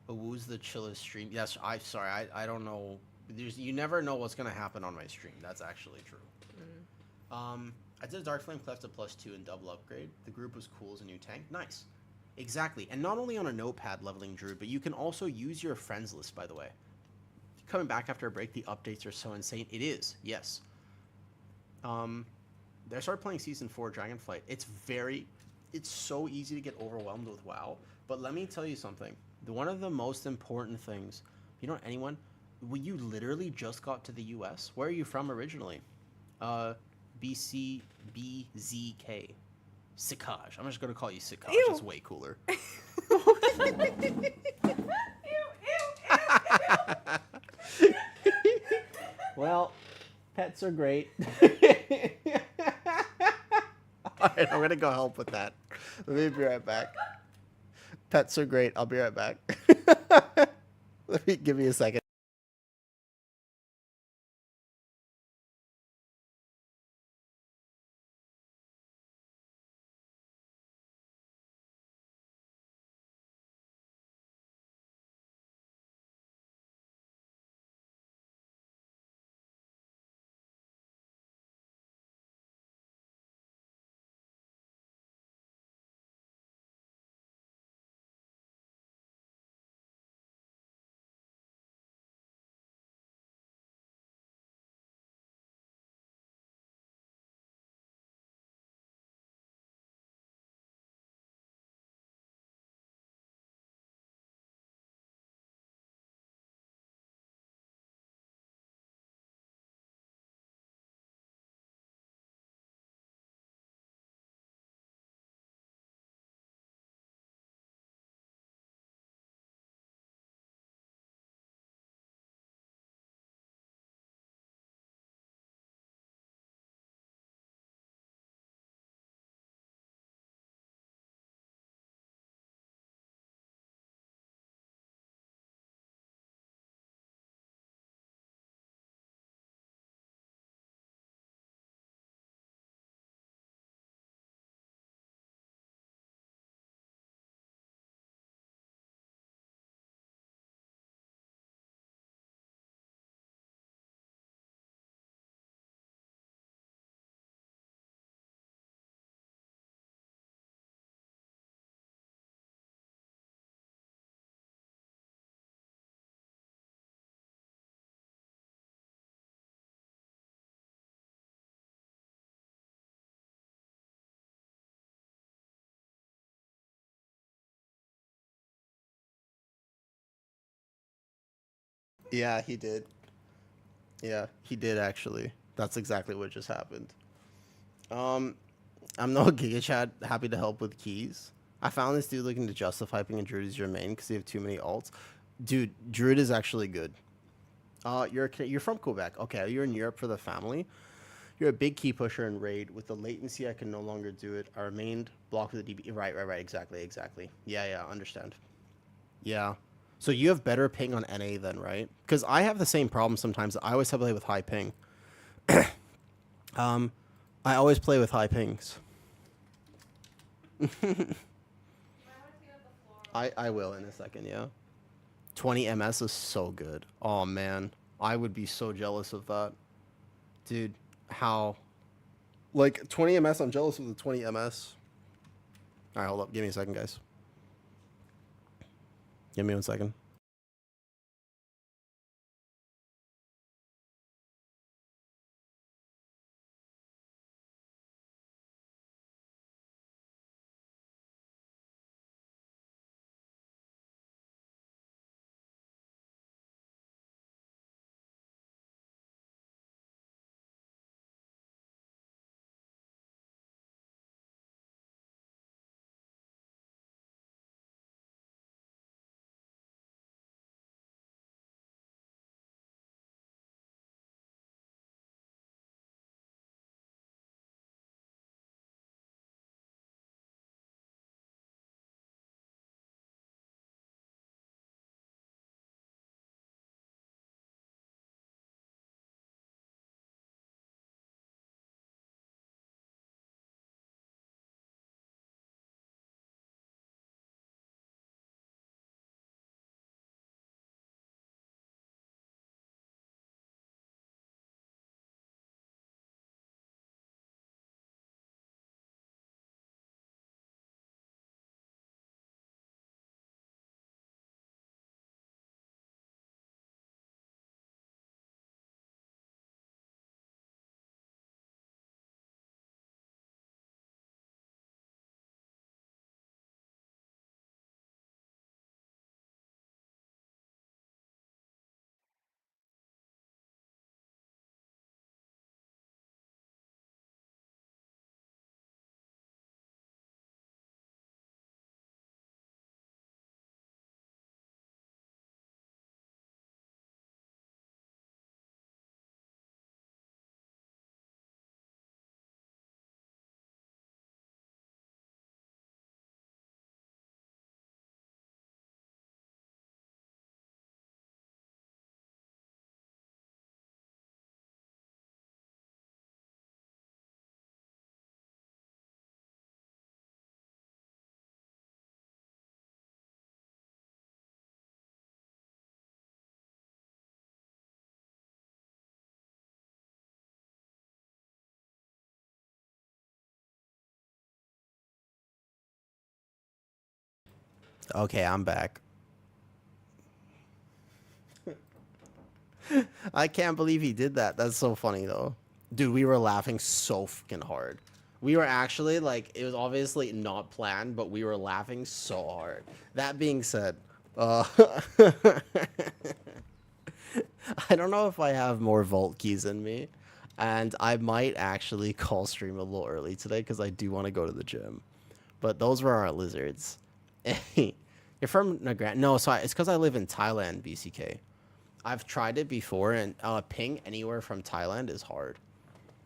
Awoo's the chillest stream. Yes, I don't know. You never know what's gonna happen on my stream. That's actually true. I did Dark Flame Cleft to +2 and double upgrade. The group was cool as a new tank. Nice. Exactly. And not only on a notepad leveling Druid, but you can also use your friends list, by the way. Coming back after a break, the updates are so insane. It is, yes. I started playing Season 4 Dragonflight. It's so easy to get overwhelmed with WoW. But let me tell you something. One of the most important things, you know, anyone, when you literally just got to the US, where are you from originally? BZK. Sikaj. I'm just going to call you Sikaj. Ew. It's way cooler. Well, pets are great. Alright, I'm gonna go help with that. Let me be right back. Pets are great. I'll be right back. Give me a second. Yeah, he did. Yeah, he did actually. That's exactly what just happened. I'm no Giga Chad, happy to help with keys. I found this dude looking to justify picking Druid as your main because you have too many alts. Dude, Druid is actually good. You're from Quebec. Okay, you're in Europe for the family. You're a big key pusher in raid. With the latency, I can no longer do it. I remained blocked with the DB. Right. Exactly. Yeah, understand. Yeah. So you have better ping on NA then, right? Because I have the same problem sometimes. I always have to play with high ping. I always play with high pings. I will in a second, yeah. 20 MS is so good. Oh, man. I would be so jealous of that. Dude, how? Like, 20 MS, I'm jealous of the 20 MS. All right, hold up. Give me a second, guys. Give me 1 second. Okay, I'm back. I can't believe he did that. That's so funny though. Dude, we were laughing so fucking hard. We were actually like, it was obviously not planned, but we were laughing so hard. That being said, uh, I don't know if I have more vault keys in me, and I might actually call stream a little early today because I do want to go to the gym. But those were our lizards. You're from Nagrand? No, so it's because I live in Thailand, BCK. I've tried it before, and ping anywhere from Thailand is hard.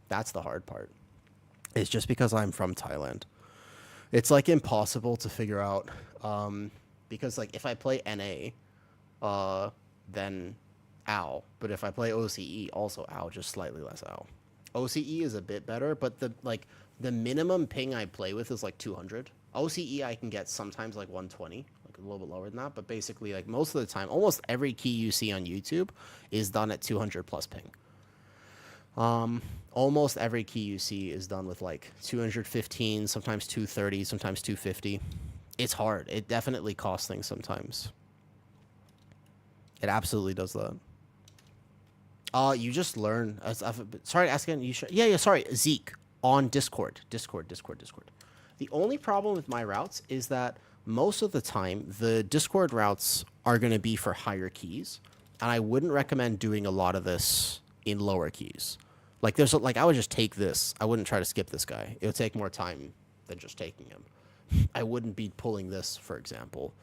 That's the hard part. It's just because I'm from Thailand. It's like impossible to figure out. Because like if I play NA, then ow. But if I play OCE, also ow, just slightly less ow. OCE is a bit better, but the minimum ping I play with is like 200. OCE I can get sometimes like 120, like a little bit lower than that, but basically like most of the time, almost every key you see on YouTube is done at 200 plus ping. Almost every key you see is done with like 215, sometimes 230, sometimes 250. It's hard. It definitely costs things sometimes. It absolutely does that. You just learn. Sorry, ask again. Yeah. Sorry, Zeke on Discord. Discord. The only problem with my routes is that most of the time the Discord routes are going to be for higher keys, and I wouldn't recommend doing a lot of this in lower keys. Like I would just take this. I wouldn't try to skip this guy. It would take more time than just taking him. I wouldn't be pulling this, for example.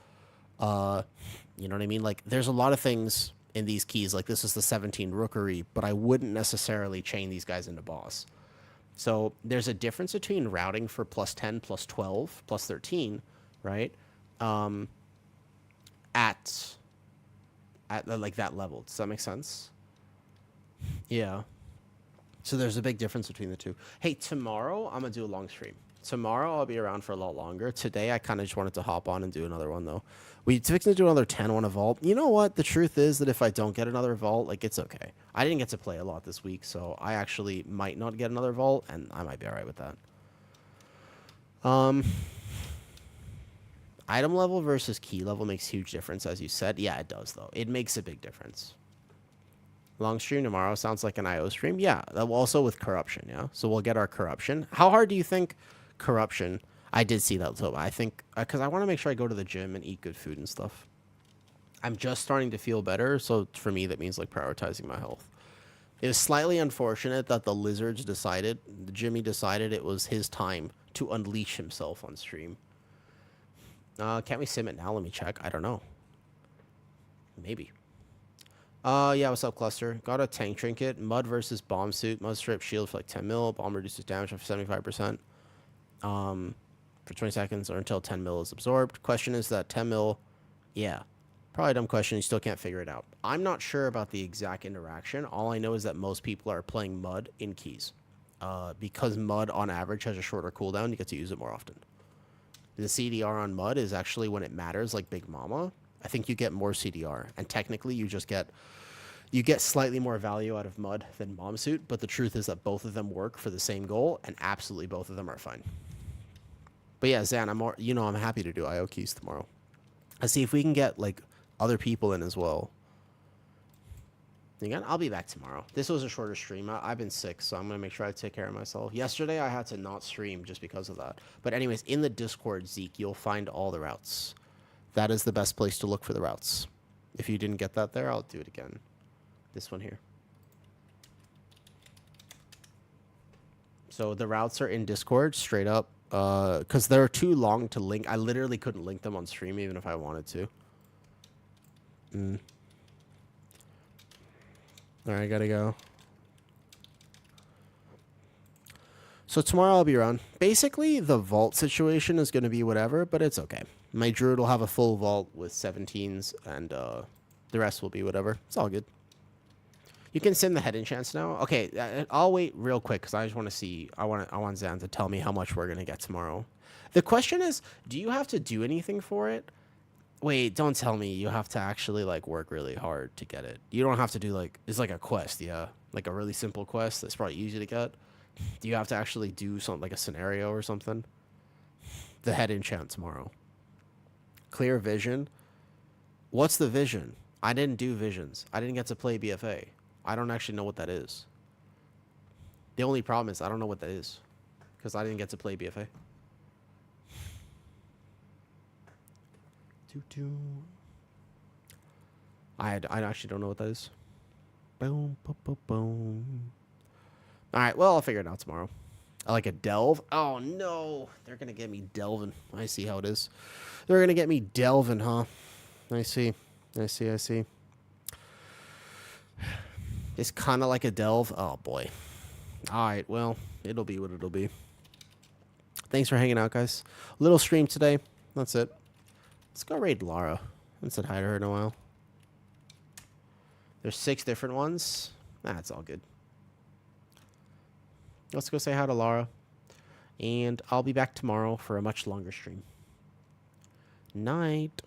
You know what I mean? Like, there's a lot of things in these keys. Like, this is the 17 Rookery, but I wouldn't necessarily chain these guys into boss. So there's a difference between routing for plus 10, plus 12, plus 13, right? At like that level. Does that make sense? Yeah. So there's a big difference between the two. Hey, tomorrow I'm gonna do a long stream. Tomorrow I'll be around for a lot longer. Today I kind of just wanted to hop on and do another one though. We fixing to do another 10 on a vault. You know what? The truth is that if I don't get another vault, like it's okay. I didn't get to play a lot this week, so I actually might not get another vault, and I might be alright with that. Item level versus key level makes huge difference, as you said. Yeah, it does though. It makes a big difference. Long stream tomorrow sounds like an IO stream. Yeah, also with corruption. Yeah, so we'll get our corruption. How hard do you think corruption? I did see that though. I think because I want to make sure I go to the gym and eat good food and stuff. I'm just starting to feel better, so for me that means like prioritizing my health. It was slightly unfortunate that the lizards decided, Jimmy decided it was his time to unleash himself on stream. Can't we sim it now? Let me check. I don't know. Maybe. Yeah, what's up, Cluster? Got a tank trinket. Mud versus bomb suit. Mud strip shield for like 10 mil. Bomb reduces damage for 75%. For 20 seconds or until 10 mil is absorbed. Question is that 10 mil, yeah. Probably a dumb question. You still can't figure it out. I'm not sure about the exact interaction. All I know is that most people are playing Mud in keys. Because Mud on average has a shorter cooldown, you get to use it more often. The CDR on Mud is actually when it matters, like Big Mama. I think you get more CDR, and technically you get slightly more value out of Mud than Bomb Suit, but the truth is that both of them work for the same goal, and absolutely both of them are fine. But yeah, Zan, I'm happy to do IO keys tomorrow. Let's see if we can get like other people in as well. Again, I'll be back tomorrow. This was a shorter stream. I've been sick, so I'm going to make sure I take care of myself. Yesterday, I had to not stream just because of that. But anyways, in the Discord, Zeke, you'll find all the routes. That is the best place to look for the routes. If you didn't get that there, I'll do it again. This one here. So the routes are in Discord, straight up. Because they're too long to link. I literally couldn't link them on stream even if I wanted to. Alright, I gotta go. So tomorrow I'll be around. Basically, the vault situation is going to be whatever, but it's okay. My druid will have a full vault with 17s, and the rest will be whatever. It's all good. You can sim the head enchants now. Okay, I'll wait real quick because I just want to see. I want Zan to tell me how much we're gonna get tomorrow. The question is, do you have to do anything for it? Wait, don't tell me you have to actually like work really hard to get it. You don't have to do like it's like a quest, yeah, like a really simple quest that's probably easy to get. Do you have to actually do something like a scenario or something? The head enchant tomorrow. clear vision. What's the vision? I didn't do visions. I didn't get to play BFA. I don't actually know what that is. The only problem is I don't know what that is because I didn't get to play BFA. I actually don't know what that is. Boom, boom, boom, boom. All right, well, I'll figure it out tomorrow. I like a delve. Oh, no. They're going to get me delving. I see how it is. They're going to get me delving, huh? I see. It's kind of like a delve. Oh, boy. All right, well, it'll be what it'll be. Thanks for hanging out, guys. Little stream today. That's it. Let's go raid Lara. I haven't said hi to her in a while. There's 6 different ones. That's all good. Let's go say hi to Lara. And I'll be back tomorrow for a much longer stream. Night.